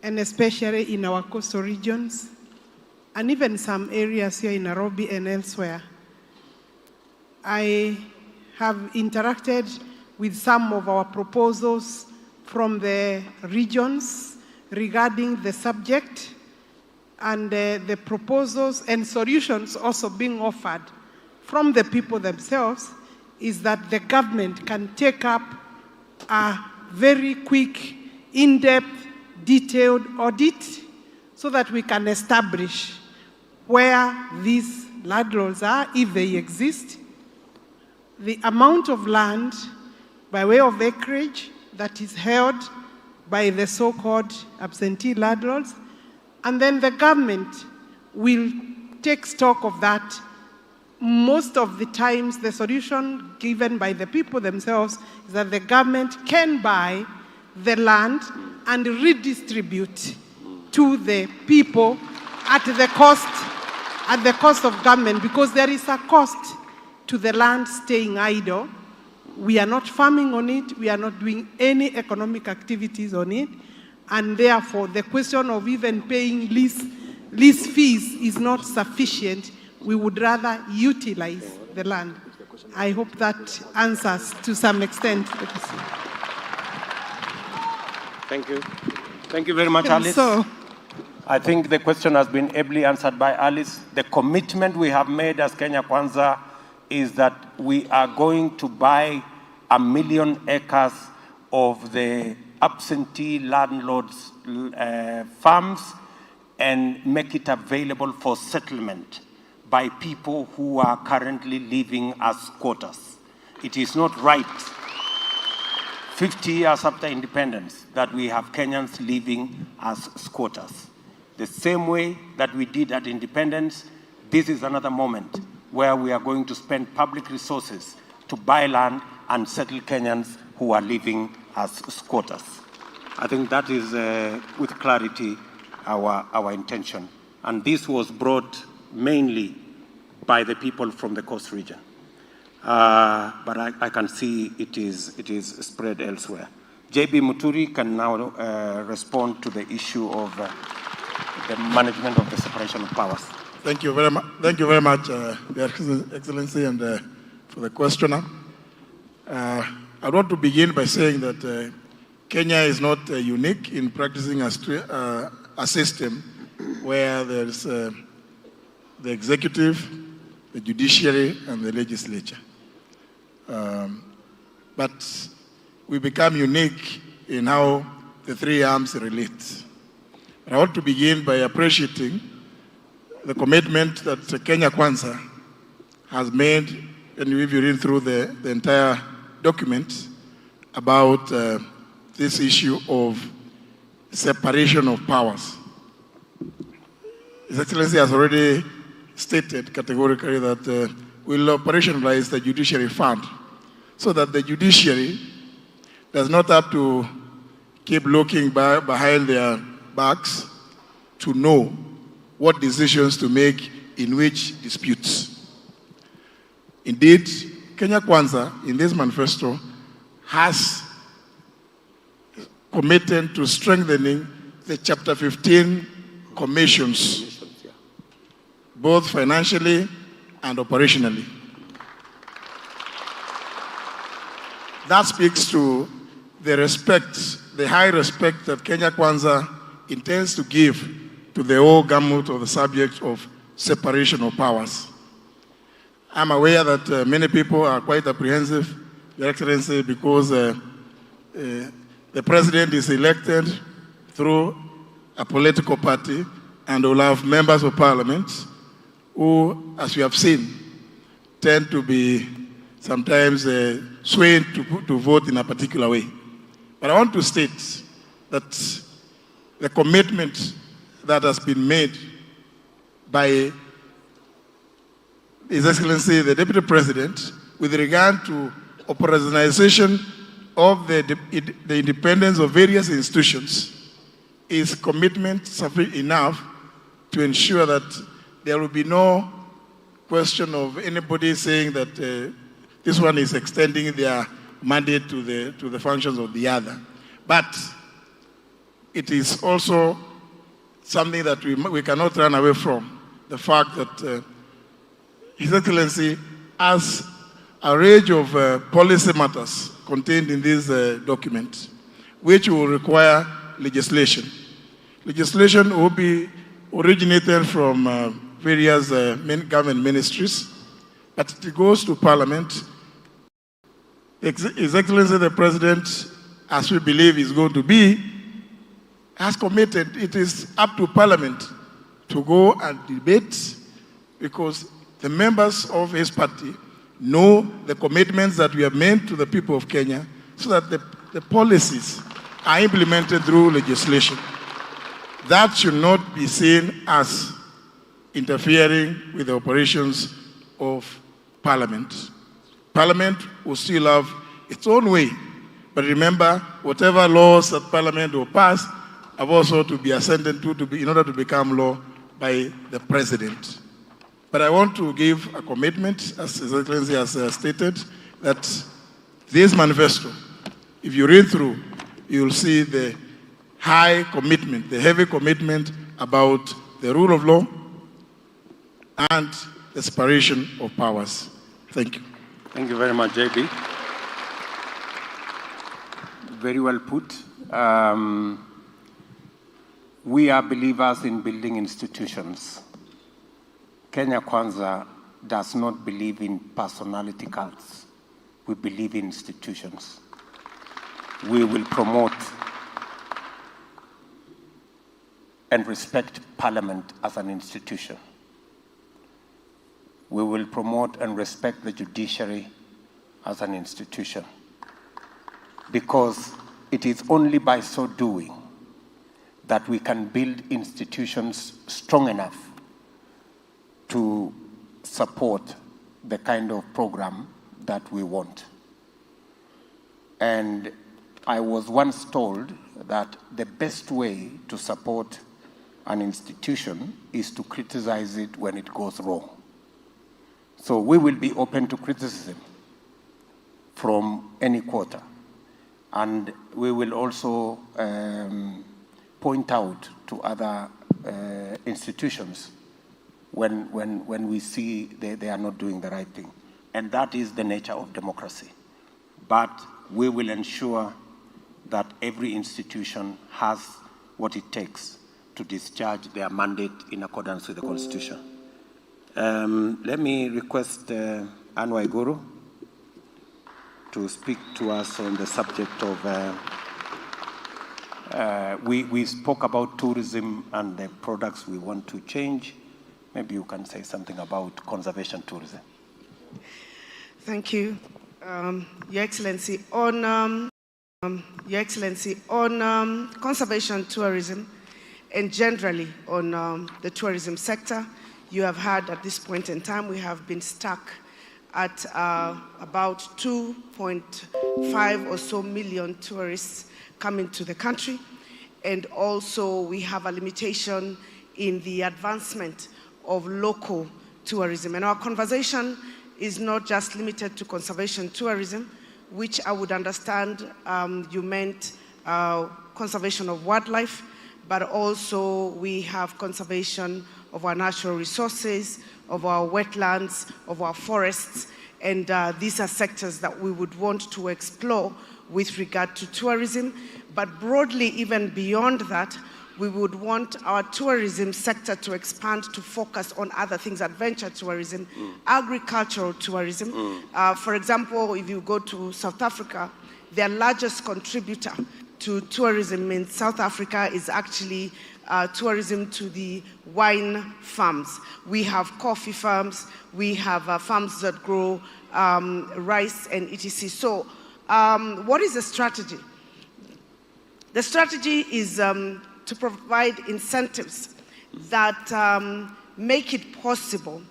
and especially in our coastal regions, and even some areas here in Nairobi and elsewhere, I have interacted with some of our proposals from the regions regarding the subject, and the proposals and solutions also being offered from the people themselves is that the government can take up a very quick, in-depth, detailed audit so that we can establish where these landlords are, if they exist, the amount of land by way of acreage that is held by the so-called absentee landlords, and then the government will take stock of that. Most of the times, the solution given by the people themselves is that the government can buy the land and redistribute to the people at the cost of government, because there is a cost to the land staying idle. We are not farming on it. We are not doing any economic activities on it. And therefore, the question of even paying lease fees is not sufficient. We would rather utilize the land. I hope that answers to some extent. Thank you. Thank you very much, Alice. So, I think the question has been ably answered by Alice. The commitment we have made as Kenya Kwanza is that we are going to buy 1 million acres of the absentee landlords' farms and make it available for settlement by people who are currently living as squatters. It is not right, 50 years after independence, that we have Kenyans living as squatters. The same way that we did at independence, this is another moment where we are going to spend public resources to buy land and settle Kenyans who are living as squatters. I think that is, with clarity, our intention. And this was brought mainly by the people from the coast region. But I can see it is spread elsewhere. JB Muturi can now respond to the issue of the management of the separation of powers. Thank you very much. Thank you very much, Your Excellency, and for the questioner. I want to begin by saying that Kenya is not unique in practicing a system where there's the executive, the judiciary, and the legislature. But we become unique in how the three arms relate. I want to begin by appreciating the commitment that Kenya Kwanza has made, and if you read through the entire document, about this issue of separation of powers. His Excellency has already stated categorically that we'll operationalize the judiciary fund so that the judiciary does not have to keep looking behind their backs to know what decisions to make in which disputes. Indeed, Kenya Kwanza, in this manifesto, has committed to strengthening the Chapter 15 commissions, both financially and operationally. That speaks to the respect, the high respect that Kenya Kwanza intends to give to the whole gamut of the subject of separation of powers. I'm aware that many people are quite apprehensive, Your Excellency, because the president is elected through a political party and will have members of parliament who, as you have seen, tend to be sometimes swayed to vote in a particular way. But I want to state that the commitment that has been made by His Excellency the Deputy President with regard to operationalization of the independence of various institutions is commitment sufficient enough to ensure that there will be no question of anybody saying that this one is extending their mandate to the functions of the other. But it is also something that we cannot run away from, the fact that His Excellency has a range of policy matters contained in this document, which will require legislation. Legislation will be originated from various government ministries, but it goes to Parliament. His Excellency the President, as we believe is going to be, has committed, it is up to Parliament to go and debate, because the members of his party know the commitments that we have made to the people of Kenya, so that the policies are implemented through legislation. That should not be seen as interfering with the operations of Parliament. Parliament will still have its own way, but remember, whatever laws that Parliament will pass have also to be ascended to be, in order to become law by the President. But I want to give a commitment, as His Excellency has stated, that this manifesto, if you read through, you will see the high commitment, the heavy commitment about the rule of law and the separation of powers. Thank you. Thank you very much, JB. Very well put. We are believers in building institutions. Kenya Kwanza does not believe in personality cults. We believe in institutions. We will promote and respect Parliament as an institution. We will promote and respect the judiciary as an institution, because it is only by so doing that we can build institutions strong enough to support the kind of program that we want. And I was once told that the best way to support an institution is to criticize it when it goes wrong. So we will be open to criticism from any quarter. And we will also point out to other institutions when we see they are not doing the right thing. And that is the nature of democracy. But we will ensure that every institution has what it takes to discharge their mandate in accordance with the Constitution. Let me request Anne Waiguru to speak to us on the subject of, we spoke about tourism and the products we want to change. Maybe you can say something about conservation tourism. Thank you, Your Excellency. On conservation tourism and generally on the tourism sector, you have heard at this point in time we have been stuck at about 2.5 or so million tourists coming to the country. And also we have a limitation in the advancement of local tourism. And our conversation is not just limited to conservation tourism, which I would understand you meant conservation of wildlife, but also we have conservation of our natural resources, of our wetlands, of our forests, and these are sectors that we would want to explore with regard to tourism. But broadly, even beyond that, we would want our tourism sector to expand to focus on other things, adventure tourism, agricultural tourism. For example, if you go to South Africa, their largest contributor to tourism in South Africa is actually tourism to the wine farms. We have coffee farms, we have farms that grow rice and etc. So what is the strategy? The strategy is to provide incentives that make it possible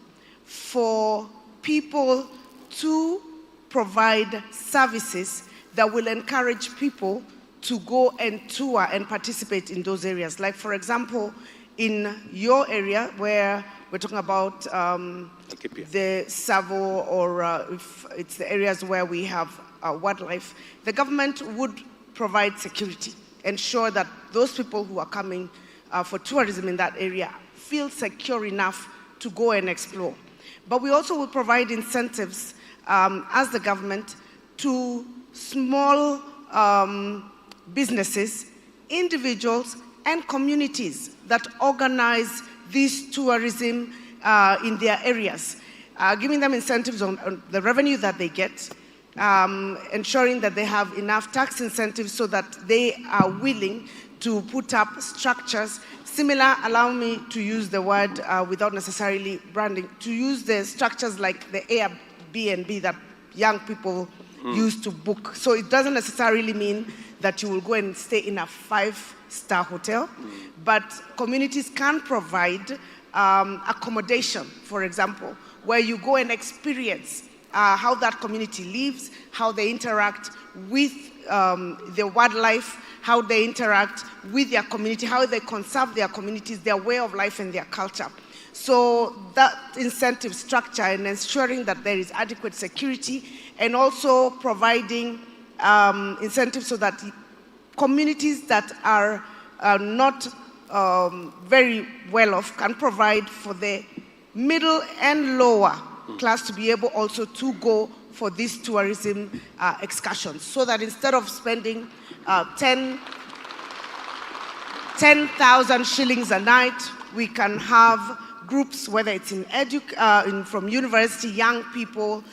for people to provide services that will encourage people to go and tour and participate in those areas. Like, for example, in your area where we're talking about the Savo, or if it's the areas where we have wildlife, the government would provide security, ensure that those people who are coming for tourism in that area feel secure enough to go and explore. But we also will provide incentives as the government to small businesses, individuals, and communities that organize this tourism in their areas, giving them incentives on the revenue that they get, ensuring that they have enough tax incentives so that they are willing to put up structures similar, allow me to use the word without necessarily branding, to use the structures like the Airbnb that young people use to book. So it doesn't necessarily mean that you will go and stay in a 5-star hotel, but communities can provide accommodation, for example, where you go and experience how that community lives, how they interact with the wildlife, how they interact with their community, how they conserve their communities, their way of life and their culture. So that incentive structure and ensuring that there is adequate security, and also providing incentives so that communities that are not very well off can provide for the middle and lower class to be able also to go for these tourism excursions, so that instead of spending 10,000 shillings a night, we can have groups, whether it's from university, young people,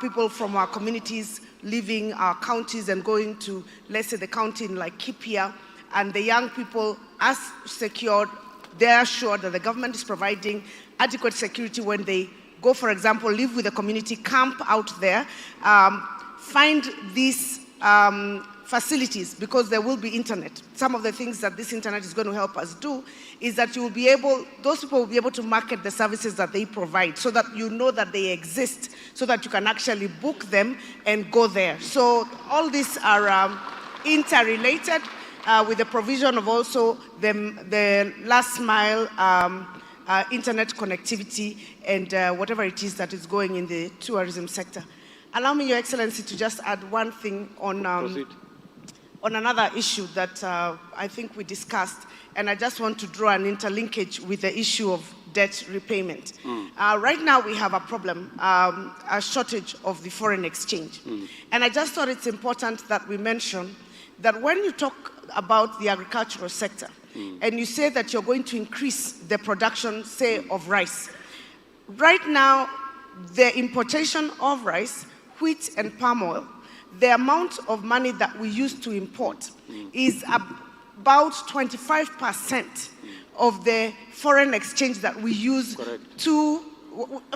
people from our communities leaving our counties and going to, let's say, the county in like Kipia, and the young people are secured, they're assured that the government is providing adequate security when they go, for example, live with the community, camp out there, find these facilities, because there will be internet. Some of the things that this internet is going to help us do is that you will be able, those people will be able to market the services that they provide, so that you know that they exist, so that you can actually book them and go there. So all these are interrelated with the provision of also the last mile internet connectivity and whatever it is that is going in the tourism sector. Allow me, Your Excellency, to just add one thing on another issue that I think we discussed, and I just want to draw an interlinkage with the issue of debt repayment. Right now we have a problem, a shortage of the foreign exchange. And I just thought it's important that we mention that when you talk about the agricultural sector, and you say that you're going to increase the production, say, of rice. Right now, the importation of rice, wheat and palm oil, the amount of money that we use to import is about 25% of the foreign exchange that we use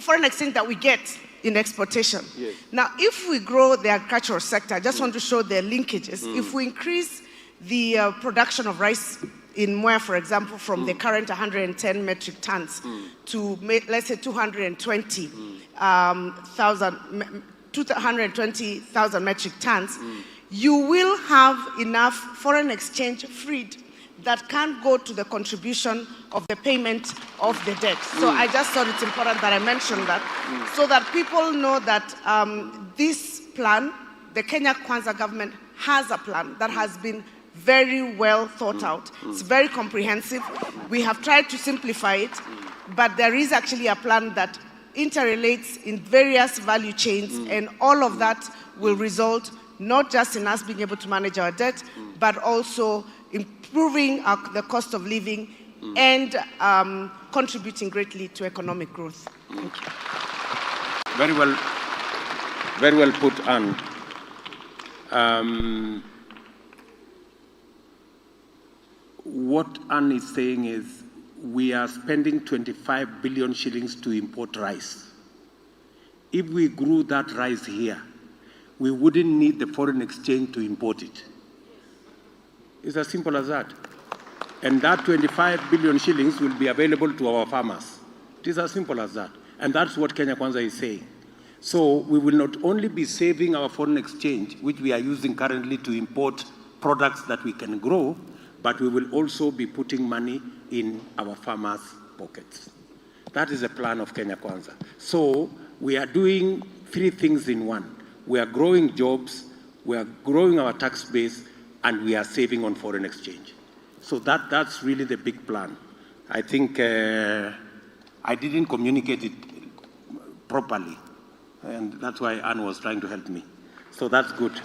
foreign exchange that we get in exportation. Yes. Now, if we grow the agricultural sector, I just want to show the linkages. If we increase the production of rice in Mwea, for example, from the current 110 metric tons to, let's say, 220,000 metric tons, you will have enough foreign exchange freed that can go to the contribution of the payment of the debt. So I just thought it's important that I mention that, so that people know that this plan, the Kenya Kwanza government has a plan that has been very well thought out. It's very comprehensive. We have tried to simplify it, but there is actually a plan that interrelates in various value chains, and all of that will result not just in us being able to manage our debt, but also improving the cost of living and contributing greatly to economic growth. Thank you. Very well put, Anne. What Anne is saying is we are spending 25 billion shillings to import rice. If we grew that rice here, we wouldn't need the foreign exchange to import it. It's as simple as that. And that 25 billion shillings will be available to our farmers. It is as simple as that. And that's what Kenya Kwanza is saying. So we will not only be saving our foreign exchange, which we are using currently to import products that we can grow, but we will also be putting money in our farmers' pockets. That is the plan of Kenya Kwanza. So we are doing three things in one. We are growing jobs, we are growing our tax base, and we are saving on foreign exchange. So that's really the big plan. I think I didn't communicate it properly, and that's why Anne was trying to help me. So that's good.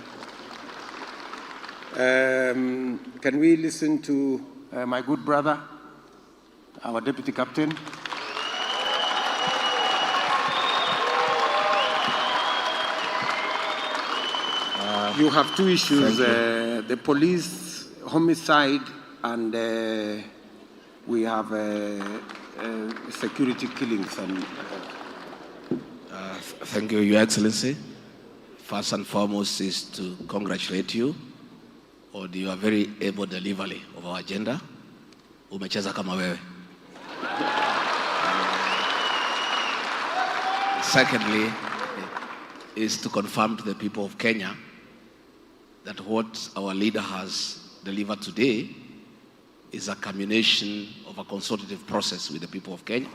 Can we listen to my good brother, our deputy captain? You have two issues, the police homicide, and we have security killings. Thank you, Your Excellency. First and foremost is to congratulate you on your very able delivery of our agenda. Umecheza kama wewe. Secondly, is to confirm to the people of Kenya that what our leader has delivered today is a culmination of a consultative process with the people of Kenya.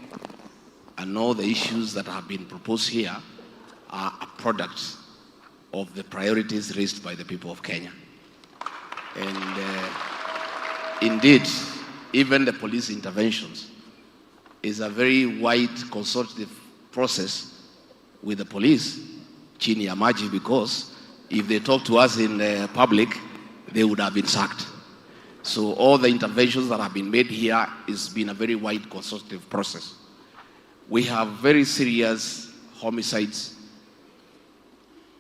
And all the issues that have been proposed here are a product of the priorities raised by the people of Kenya. And indeed, even the police interventions is a very wide consultative process with the police, chini ya maji, because if they talk to us in public, they would have been sacked. So all the interventions that have been made here has been a very wide consultative process. We have very serious homicides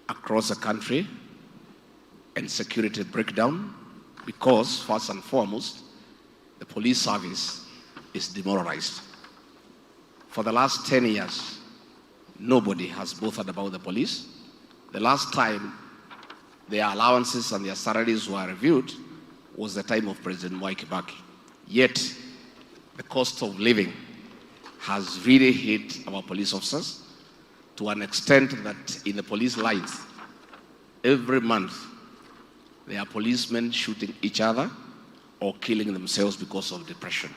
across the country and security breakdown because, first and foremost, the police service is demoralized. For the last 10 years, nobody has bothered about the police. The last time their allowances and their salaries were reviewed was the time of President Mwai Kibaki. Yet, the cost of living has really hit our police officers to an extent that in the police lines, every month, there are policemen shooting each other or killing themselves because of depression.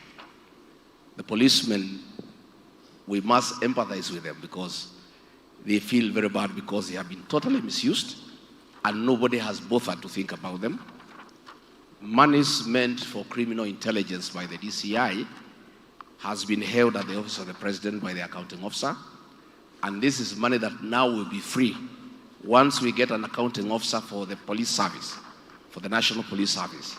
The policemen, we must empathize with them because they feel very bad because they have been totally misused and nobody has bothered to think about them. Monies meant for criminal intelligence by the DCI has been held at the office of the president by the accounting officer, and this is money that now will be free once we get an accounting officer for the police service, for the National Police Service.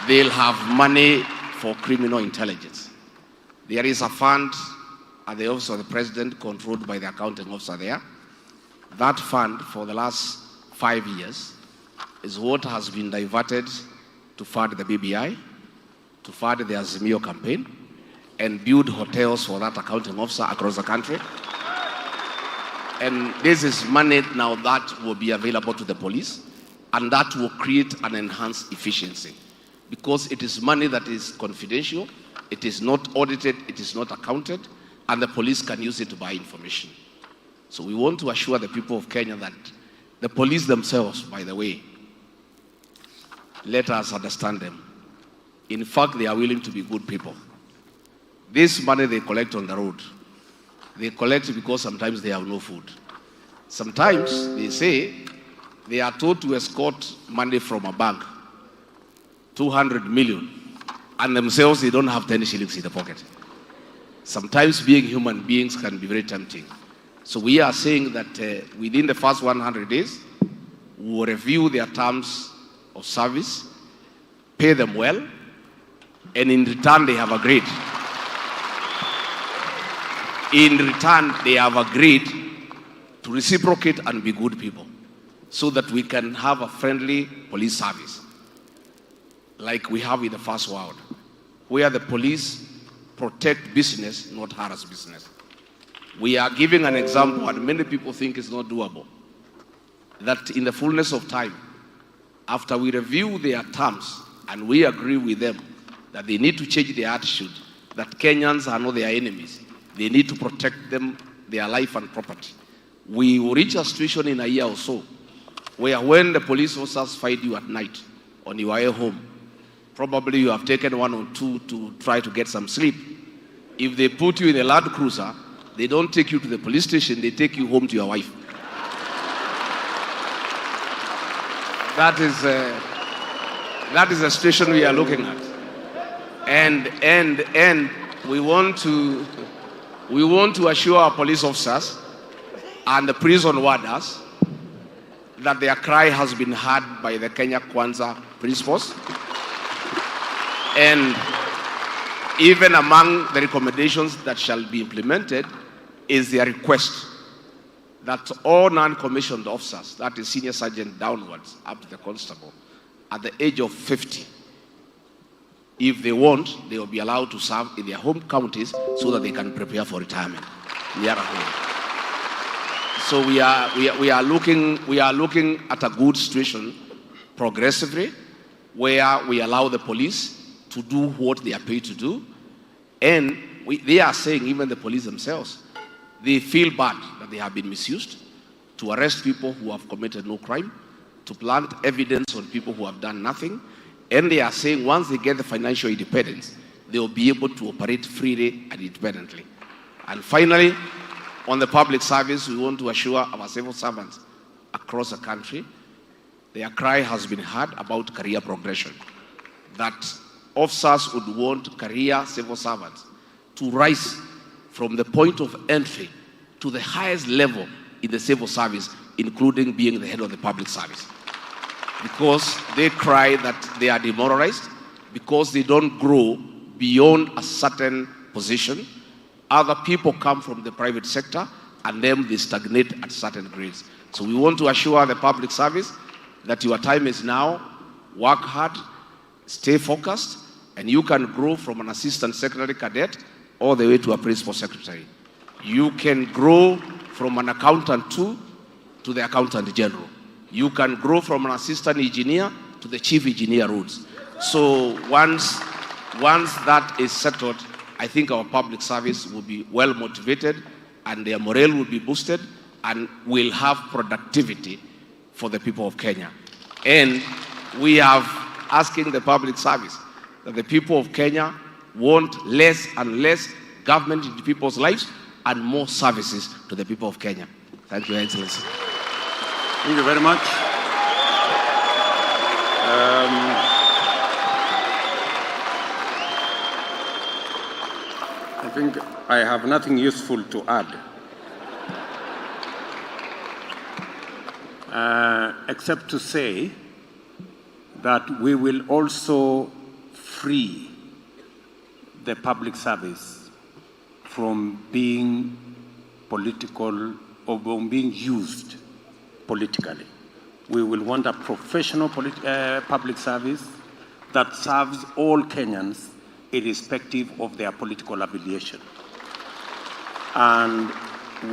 They'll have money for criminal intelligence. There is a fund at the office of the president controlled by the accounting officer there. That fund for the last 5 years is what has been diverted to fund the BBI, to fund the Azimio campaign, and build hotels for that accounting officer across the country. And this is money now that will be available to the police, and that will create an enhanced efficiency. Because it is money that is confidential, it is not audited, it is not accounted, and the police can use it to buy information. So we want to assure the people of Kenya that the police themselves, by the way, let us understand them. In fact, they are willing to be good people. This money they collect on the road, they collect because sometimes they have no food. Sometimes they say they are told to escort money from a bank, 200 million, and themselves they don't have 10 shillings in the pocket. Sometimes being human beings can be very tempting. So we are saying that within the first 100 days, we will review their terms of service, pay them well, and in return they have agreed. In return, they have agreed to reciprocate and be good people so that we can have a friendly police service like we have in the first world, where the police protect business, not harass business. We are giving an example, and many people think it's not doable, that in the fullness of time, after we review their terms and we agree with them that they need to change their attitude, that Kenyans are not their enemies, they need to protect them, their life and property. We will reach a situation in a year or so where when the police officers find you at night on your way home, probably you have taken 1 or 2 to try to get some sleep. If they put you in a Land Cruiser, they don't take you to the police station, they take you home to your wife. That is the situation we are looking at. And we want to assure our police officers and the prison warders that their cry has been heard by the Kenya Kwanza principles. And even among the recommendations that shall be implemented is their request that all non-commissioned officers, that is senior sergeant downwards, up to the constable, at the age of 50, if they want, they will be allowed to serve in their home counties so that they can prepare for retirement near home. So we are looking at a good situation progressively, where we allow the police to do what they are paid to do, and they are saying, even the police themselves, they feel bad that they have been misused to arrest people who have committed no crime, to plant evidence on people who have done nothing. And they are saying once they get the financial independence, they will be able to operate freely and independently. And finally, on the public service, we want to assure our civil servants across the country, their cry has been heard about career progression, that officers would want career civil servants to rise from the point of entry to the highest level in the civil service, including being the head of the public service. Because they cry that they are demoralized, because they don't grow beyond a certain position. Other people come from the private sector, and then they stagnate at certain grades. So we want to assure the public service that your time is now, work hard, stay focused, and you can grow from an assistant secretary cadet all the way to a principal secretary. You can grow from an accountant to the accountant general. You can grow from an assistant engineer to the chief engineer roles. So once that is settled, I think our public service will be well motivated and their morale will be boosted and will have productivity for the people of Kenya. And we have asking the public service that the people of Kenya want less and less government in people's lives and more services to the people of Kenya. Thank you, Your Excellency. Thank you very much. I think I have nothing useful to add, except to say that we will also free the public service from being political or from being used politically. We will want a professional public service that serves all Kenyans irrespective of their political affiliation. And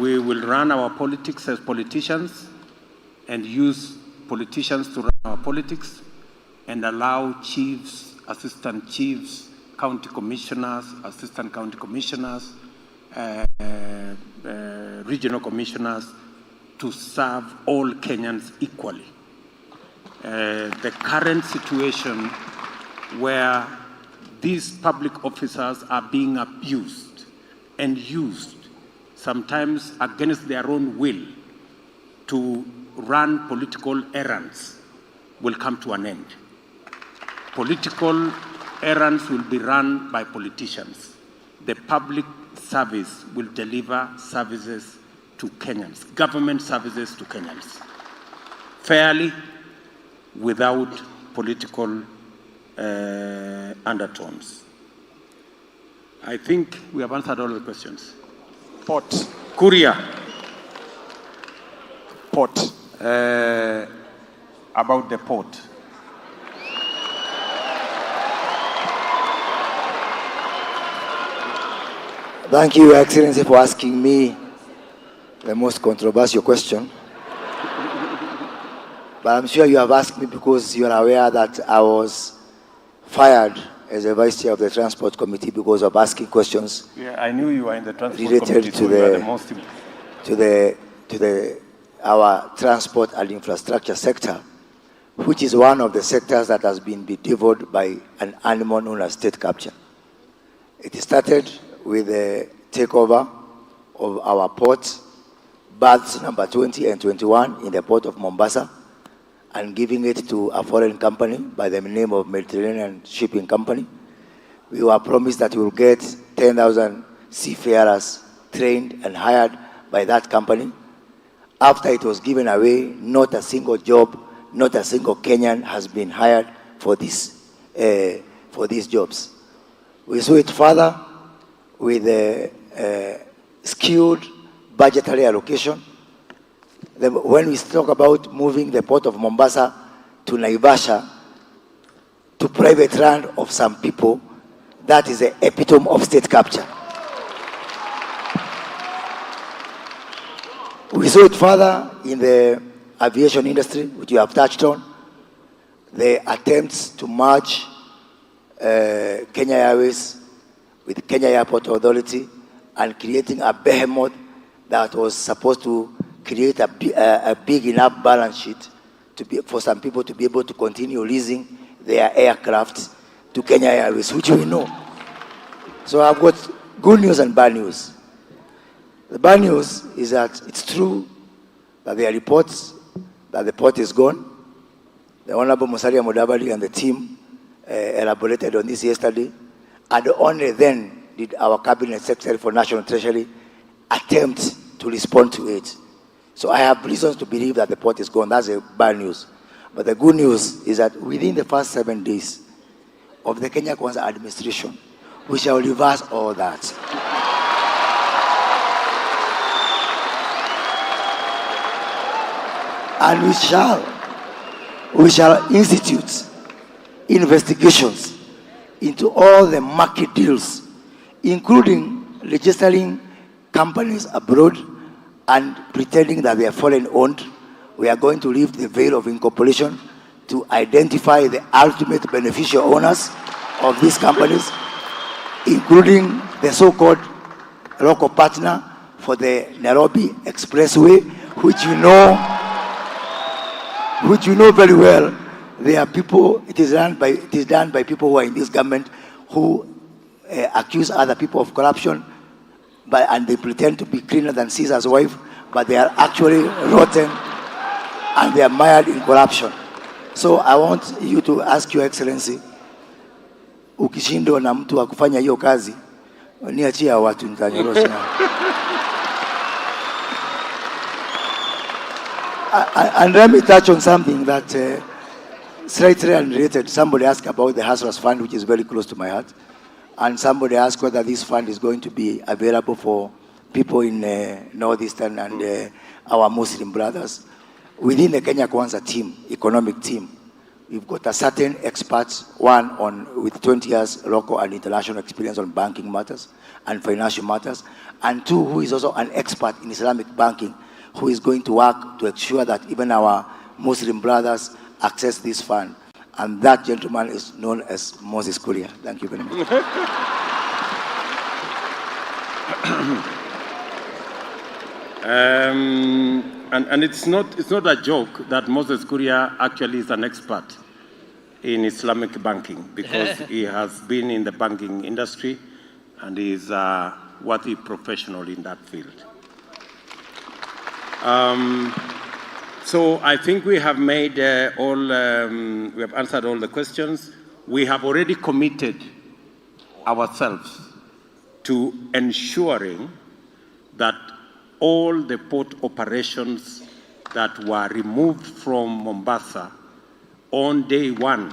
we will run our politics as politicians and use politicians to run our politics and allow chiefs, assistant chiefs, county commissioners, assistant county commissioners, regional commissioners to serve all Kenyans equally. The current situation where these public officers are being abused and used, sometimes against their own will, to run political errands will come to an end. Political errands will be run by politicians. The public service will deliver services to Kenyans, government services to Kenyans, fairly, without political undertones. I think we have answered all the questions. Port. Kuria. Port. About the port. Thank you, Your Excellency, for asking me the most controversial question. But I'm sure you have asked me because you are aware that I was fired as a vice chair of the Transport Committee because of asking questions. Yeah, I knew you were in the Transport related Committee, to our transport and infrastructure sector, which is one of the sectors that has been bedeviled by an animal known as state capture. It started with the takeover of our ports, berths number 20 and 21 in the port of Mombasa, and giving it to a foreign company by the name of Mediterranean Shipping Company. We were promised that we will get 10,000 seafarers trained and hired by that company. After it was given away, not a single job, not a single Kenyan has been hired for these jobs. We saw it further with a skewed budgetary allocation. When we talk about moving the port of Mombasa to Naivasha, to private land of some people, that is the epitome of state capture. We saw it further in the aviation industry, which you have touched on. The attempts to merge Kenya Airways with Kenya Airport Authority and creating a behemoth that was supposed to create a big enough balance sheet for some people to be able to continue leasing their aircraft to Kenya Airways, which we know. So I've got good news and bad news. The bad news is that it's true that there are reports that the port is gone. The Honorable Musalia Mudavadi and the team elaborated on this yesterday, and only then did our Cabinet Secretary for National Treasury attempt to respond to it. So I have reasons to believe that the port is gone. That's the bad news. But the good news is that within the first 7 days of the Kenya Kwanza administration, we shall reverse all that. And we shall institute investigations into all the market deals, including registering companies abroad and pretending that they are foreign owned. We are going to lift the veil of incorporation to identify the ultimate beneficial owners of these companies, including the so-called local partner for the Nairobi Expressway, which you know very well There are people, it is done by people who are in this government who accuse other people of corruption, and they pretend to be cleaner than Caesar's wife, but they are actually rotten and they are mired in corruption. So I want you to ask Your Excellency, ukishindwa na mtu wa kufanya hiyo kazi, niachia watu nitanyorosha. And let me touch on something that slightly unrelated. Somebody asked about the Hustlers Fund, which is very close to my heart. And somebody asked whether this fund is going to be available for people in Northeastern and our Muslim brothers. Within the Kenya Kwanza team, economic team, we've got a certain experts, one with 20 years local and international experience on banking matters and financial matters, and two, who is also an expert in Islamic banking, who is going to work to ensure that even our Muslim brothers access this fund. And that gentleman is known as Moses Kuria. Thank you very much. And it's not a joke that Moses Kuria actually is an expert in Islamic banking, because he has been in the banking industry and he is a worthy professional in that field. So I think we have made we have answered all the questions. We have already committed ourselves to ensuring that all the port operations that were removed from Mombasa on day one,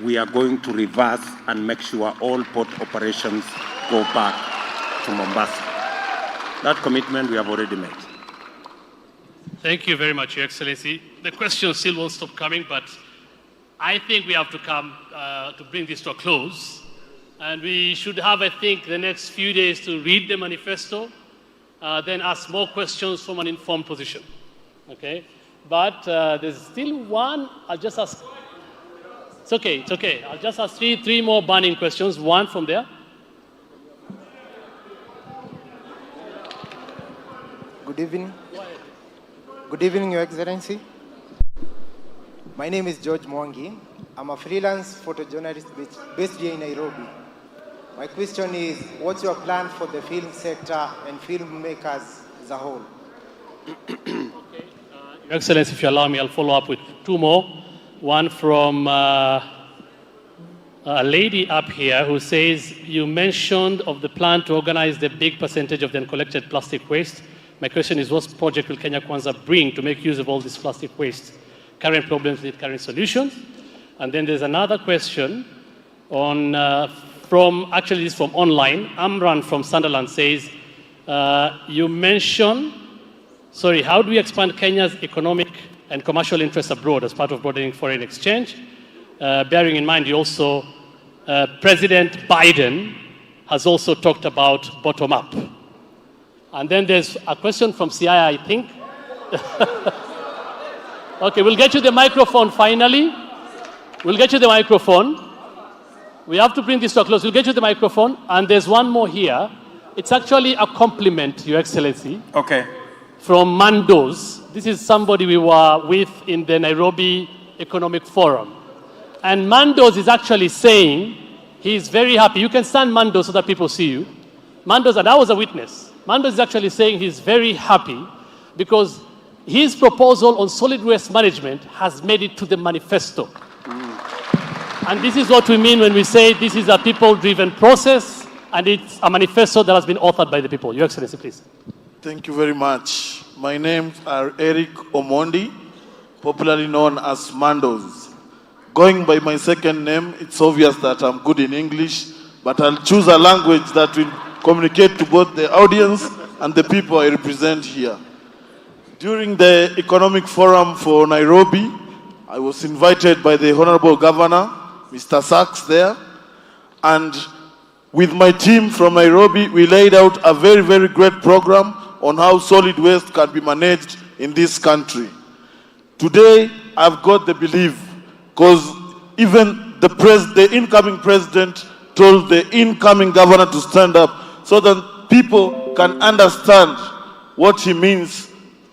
we are going to reverse and make sure all port operations go back to Mombasa. That commitment we have already made. Thank you very much, Your Excellency. The questions still won't stop coming, but I think we have to come to bring this to a close. And we should have, I think, the next few days to read the manifesto, then ask more questions from an informed position. Okay? But there's still one. I'll just ask. It's okay, it's okay. I'll just ask three more burning questions. One from there. Good evening. Good evening, Your Excellency. My name is George Mwangi. I'm a freelance photojournalist based here in Nairobi. My question is, what's your plan for the film sector and filmmakers as a whole? Okay. Your Excellency, if you allow me, I'll follow up with two more. One from a lady up here who says, you mentioned of the plan to organize the big percentage of the uncollected plastic waste. My question is, what project will Kenya Kwanza bring to make use of all this plastic waste? Current problems need current solutions. And then there's another question on, actually this is from online. Amran from Sunderland says, you mentioned, how do we expand Kenya's economic and commercial interests abroad as part of broadening foreign exchange? Bearing in mind, you also, President Biden has also talked about bottom-up. And then there's a question from CI, I think. Okay, we'll get you the microphone finally. We'll get you the microphone. We have to bring this to a close. We'll get you the microphone. And there's one more here. It's actually a compliment, Your Excellency. Okay. From Mandos. This is somebody we were with in the Nairobi Economic Forum. And Mandos is actually saying he's very happy. You can stand, Mandos, so that people see you. Mandos, and I was a witness. Mandos is actually saying he's very happy because his proposal on solid waste management has made it to the manifesto. And this is what we mean when we say this is a people-driven process and it's a manifesto that has been authored by the people. Your Excellency, please. Thank you very much. My names are Eric Omondi, popularly known as Mandos. Going by my second name, it's obvious that I'm good in English, but I'll choose a language that will communicate to both the audience and the people I represent here. During the Economic Forum for Nairobi, I was invited by the Honorable Governor, Mr. Sachs there, and with my team from Nairobi, we laid out a very, very great program on how solid waste can be managed in this country. Today, I've got the belief, because even the incoming president told the incoming governor to stand up so that people can understand what he means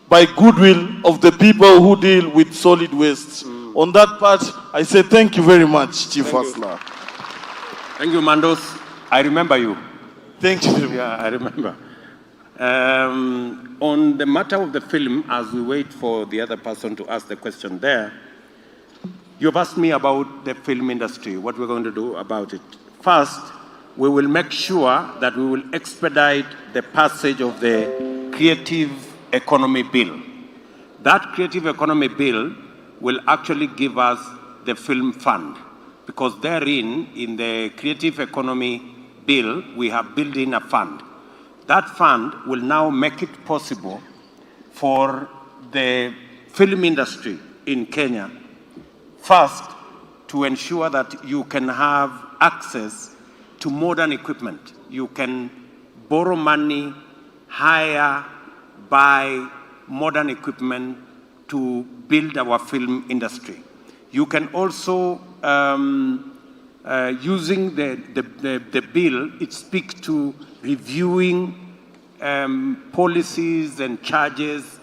by goodwill of the people who deal with solid waste. On that part, I say thank you very much, Chief Hustler. Thank you, Mandos. I remember you. Thank you. Yeah, I remember. On the matter of the film, as we wait for the other person to ask the question there, you've asked me about the film industry, what we're going to do about it. First, we will make sure that we will expedite the passage of the Creative Economy Bill. That Creative Economy Bill will actually give us the film fund, because therein, in the Creative Economy Bill, we have built in a fund. That fund will now make it possible for the film industry in Kenya, first, to ensure that you can have access to modern equipment. You can borrow money, hire, buy modern equipment to build our film industry. You can also, using the bill, it speaks to reviewing policies and charges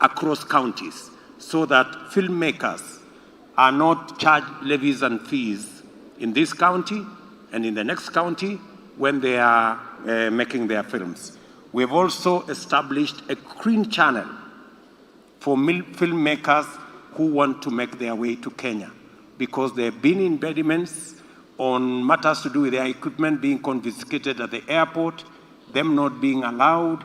across counties so that filmmakers are not charged levies and fees in this county and in the next county when they are making their films. We have also established a green channel for filmmakers who want to make their way to Kenya, because there have been impediments on matters to do with their equipment being confiscated at the airport, them not being allowed,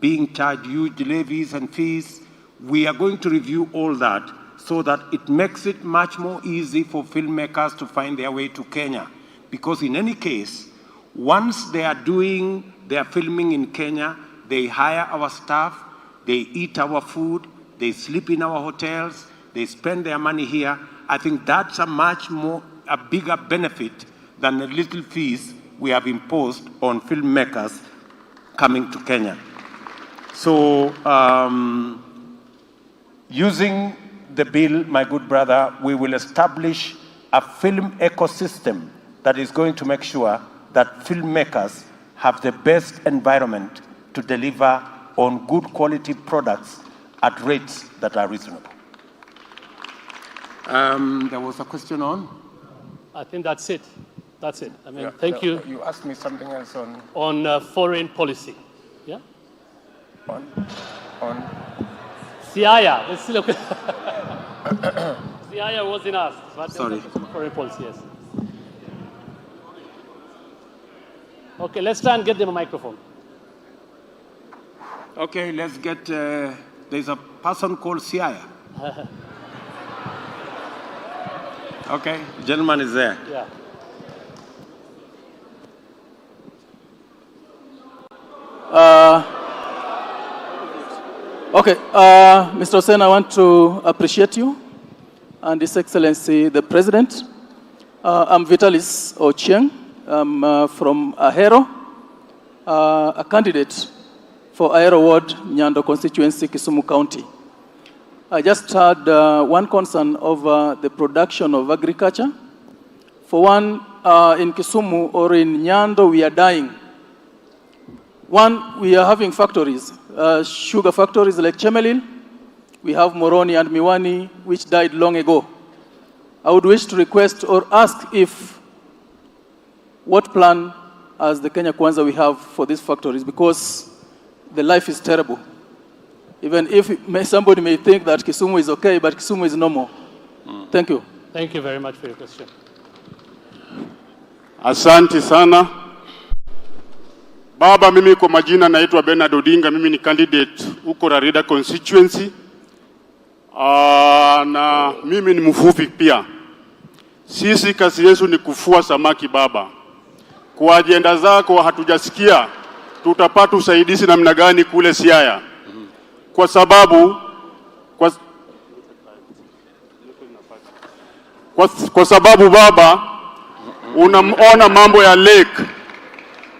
being charged huge levies and fees. We are going to review all that so that it makes it much more easy for filmmakers to find their way to Kenya. Because in any case, once they are doing their filming in Kenya, they hire our staff, they eat our food, they sleep in our hotels, they spend their money here. I think that's a bigger benefit than the little fees we have imposed on filmmakers coming to Kenya. So, using the bill, my good brother, we will establish a film ecosystem that is going to make sure that filmmakers have the best environment to deliver on good quality products at rates that are reasonable. There was a question on? I think that's it. That's it. I mean, Yeah, thank you. You asked me something else on... On foreign policy. Yeah? On? Siaya. Let's look. Siaya wasn't asked. But Sorry. Foreign policy, yes. Okay, let's try and get them a microphone. Okay, let's get... there's a person called Siaya. Okay, gentleman is there. Yeah. Okay, Mr. Hussein, I want to appreciate you and His Excellency the President. I'm Vitalis Ochieng. I'm from Ahero, a candidate for Ahero Ward, Nyando constituency, Kisumu County. I just had one concern over the production of agriculture. For one, in Kisumu or in Nyando, we are dying. One, we are having factories, sugar factories like Chemelil. We have Moroni and Miwani, which died long ago. I would wish to request or ask if what plan as the Kenya Kwanza we have for these factories, because the life is terrible. Even if somebody may think that Kisumu is okay, but Kisumu is no more. Thank you. Thank you very much for your question. Asante sana. Baba, mimi kwa majina naitwa Bernard Odinga, mimi ni candidate huko Rarieda constituency. Na mimi ni mfupi pia. Sisi kazi yetu ni kufua samaki baba. Kwa ajenda zako hatujasikia tutapata usaidizi namna gani kule Siaya. Kwa sababu baba, unaona mambo ya lake.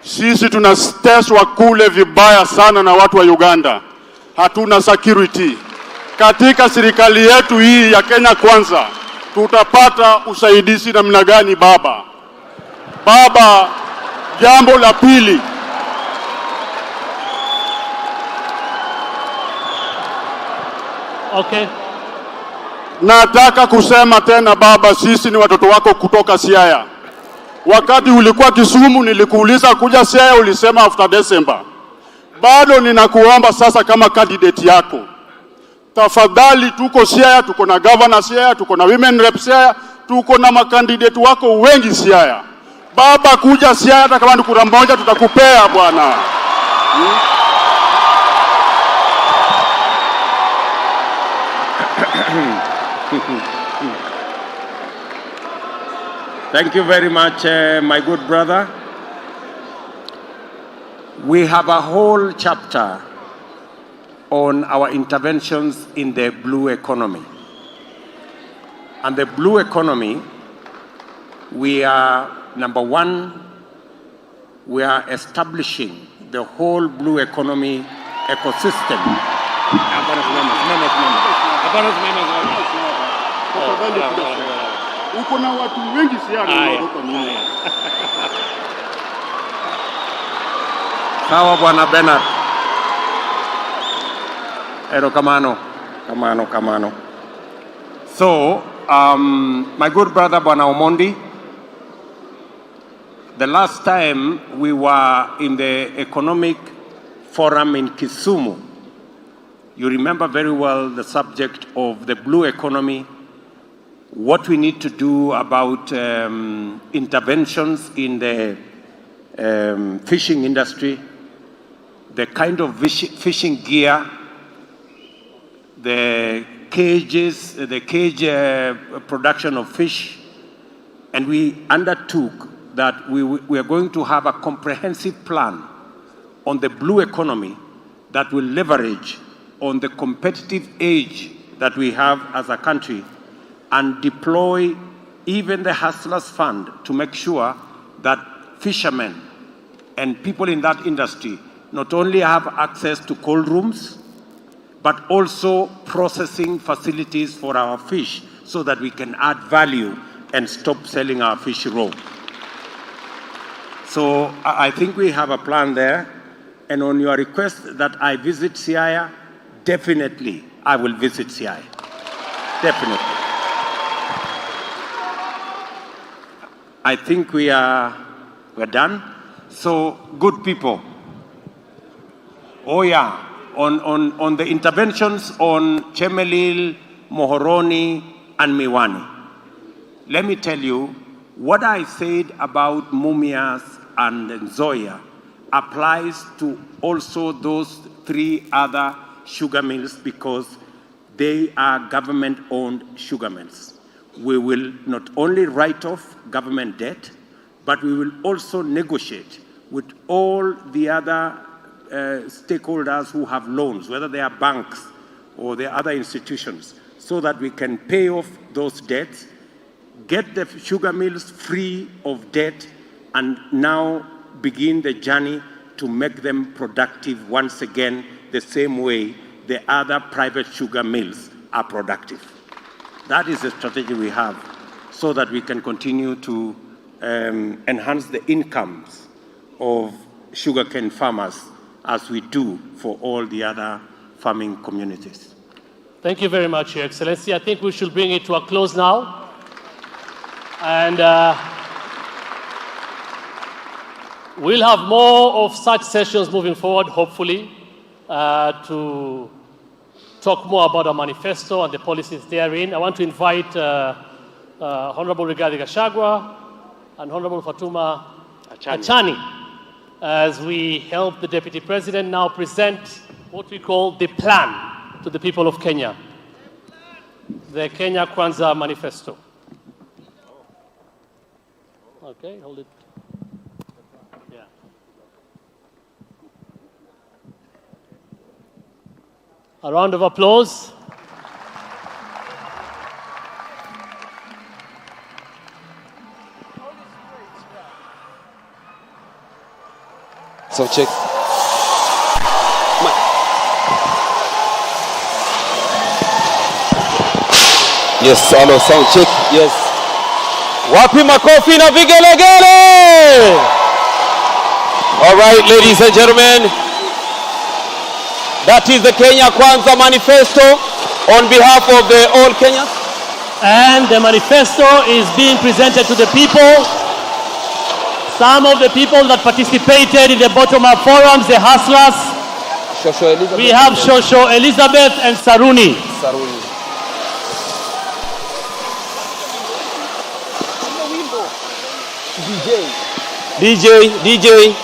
Sisi tunateswa kule vibaya sana na watu wa Uganda. Hatuna security. Katika serikali yetu hii ya Kenya Kwanza, tutapata usaidizi namna gani baba? Baba, jambo la pili. Okay. Nataka kusema tena baba, sisi ni watoto wako kutoka Siaya. Wakati ulikuwa Kisumu nilikuuliza kuja Siaya, ulisema after December. Bado ninakuomba sasa kama candidate yako, tafadhali, tuko Siaya, tuko na governor Siaya, tuko na women rep Siaya, tuko na makandidate wako wengi Siaya. Baba, kuja Siaya, hata kama ni kura moja tutakupea bwana. Thank you very much, my good brother. We have a whole chapter on our interventions in the blue economy. And the blue economy, we are, number one, we are establishing the whole blue economy ecosystem. Uko na watu wengi Siaya wanaotoka nini? Sawa bwana Bernard. Ero kamano. So, my good brother Bwana Omondi, the last time we were in the economic forum in Kisumu, you remember very well the subject of the blue economy, what we need to do about interventions in the fishing industry, the kind of fishing gear, the cages, the cage production of fish, and we undertook that we are going to have a comprehensive plan on the blue economy that will leverage on the competitive edge that we have as a country and deploy even the Hustlers Fund to make sure that fishermen and people in that industry not only have access to cold rooms, but also processing facilities for our fish so that we can add value and stop selling our fish raw. So I think we have a plan there. And on your request that I visit Siaya, definitely I will visit Siaya. Definitely. I think we're done. So, good people. Oh yeah, on the interventions on Chemelil, Mohoroni, and Miwani. Let me tell you, what I said about Mumias and Nzoia applies to also those 3 other sugar mills because they are government-owned sugar mills. We will not only write off government debt, but we will also negotiate with all the other stakeholders who have loans, whether they are banks or the other institutions, so that we can pay off those debts, get the sugar mills free of debt, and now begin the journey to make them productive once again, the same way the other private sugar mills are productive. That is the strategy we have, so that we can continue to enhance the incomes of sugarcane farmers as we do for all the other farming communities. Thank you very much, Your Excellency. I think we should bring it to a close now. And we'll have more of such sessions moving forward, hopefully, to talk more about our manifesto and the policies therein. I want to invite Honorable Rigathi Gachagua and Honorable Fatuma Achani as we help the Deputy President now present what we call the plan to the people of Kenya, the Kenya Kwanza Manifesto. Okay, hold it. Yeah. A round of applause. So check. Yes, hello, sound check. Yes. Wapi makofi na vigelegele. All right, ladies and gentlemen. That is the Kenya Kwanza Manifesto on behalf of the all Kenyans. And the manifesto is being presented to the people. Some of the people that participated in the bottom-up forums, the hustlers. We have Shosho Elizabeth and Saruni. DJ.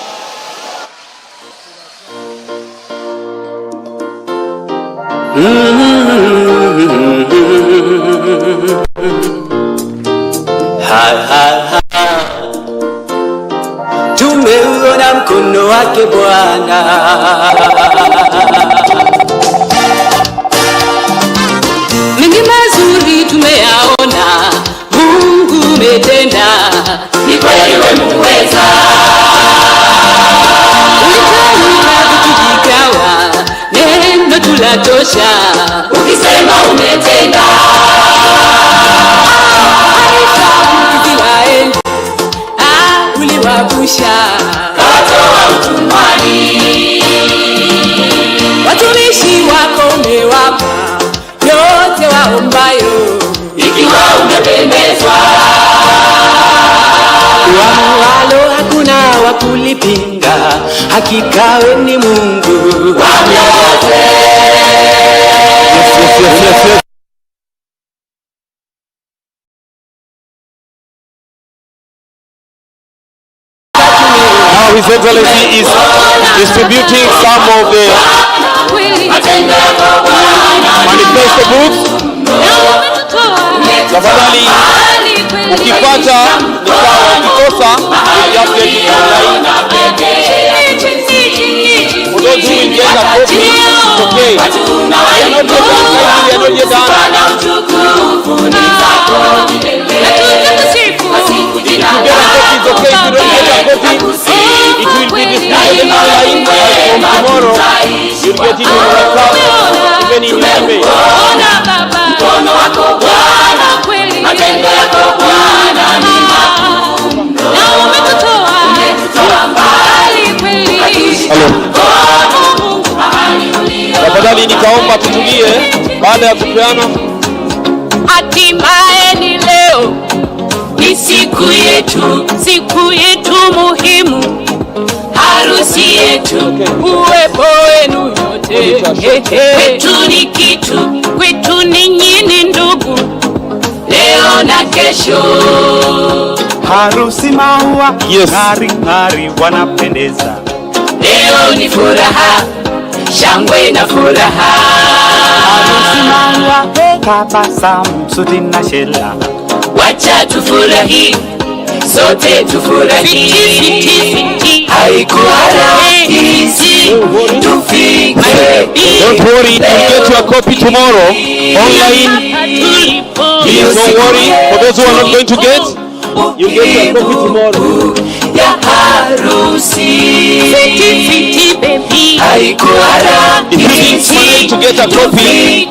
Tumeuona mkono wake Bwana, mengi mazuri tumeyaona, Mungu umetenda, ni kweli wewe muweza. Ulitamka vitu vikawa, neno tulatosha, ukisema umetenda. Uliwavusha kawatoa utumwani, watumishi wako umewapa yote waombayo, ikiwa umependezwa. Wamuwalo hakuna wakulipinga, hakika wewe ni Mungu wa yote. Yes. His Excellency is distributing some of the manifesto books. Tafadhali ukipata ni sawa, ukikosa just get it online. For those who will get a copy, it's okay. They are not yet done. If you get a copy, it's okay. If you don't get a copy, it will be distributed online from tomorrow. You'll get it in WhatsApp, even in M-Pesa. Tafadhali nikaomba tutulie baada ya kupeana. Hatimaye ni leo, ni siku yetu muhimu, harusi yetu, uwepo wenu yote. Kwetu ni kitu, kwetu ninyi ni ndugu, leo na kesho. Harusi maua, ng'ari ng'ari wanapendeza. Leo ni furaha, shangwe na furaha. Harusi maua, tabasamu, suti na shela. Wacha tufurahi, sote tufurahi. Haikuwa rahisi tufike. Don't worry, you'll get your copy tomorrow online. Please don't worry. For those who are not going to get, you'll get your copy tomorrow. Ya harusi, haikuwa rahisi if you need to get a copy,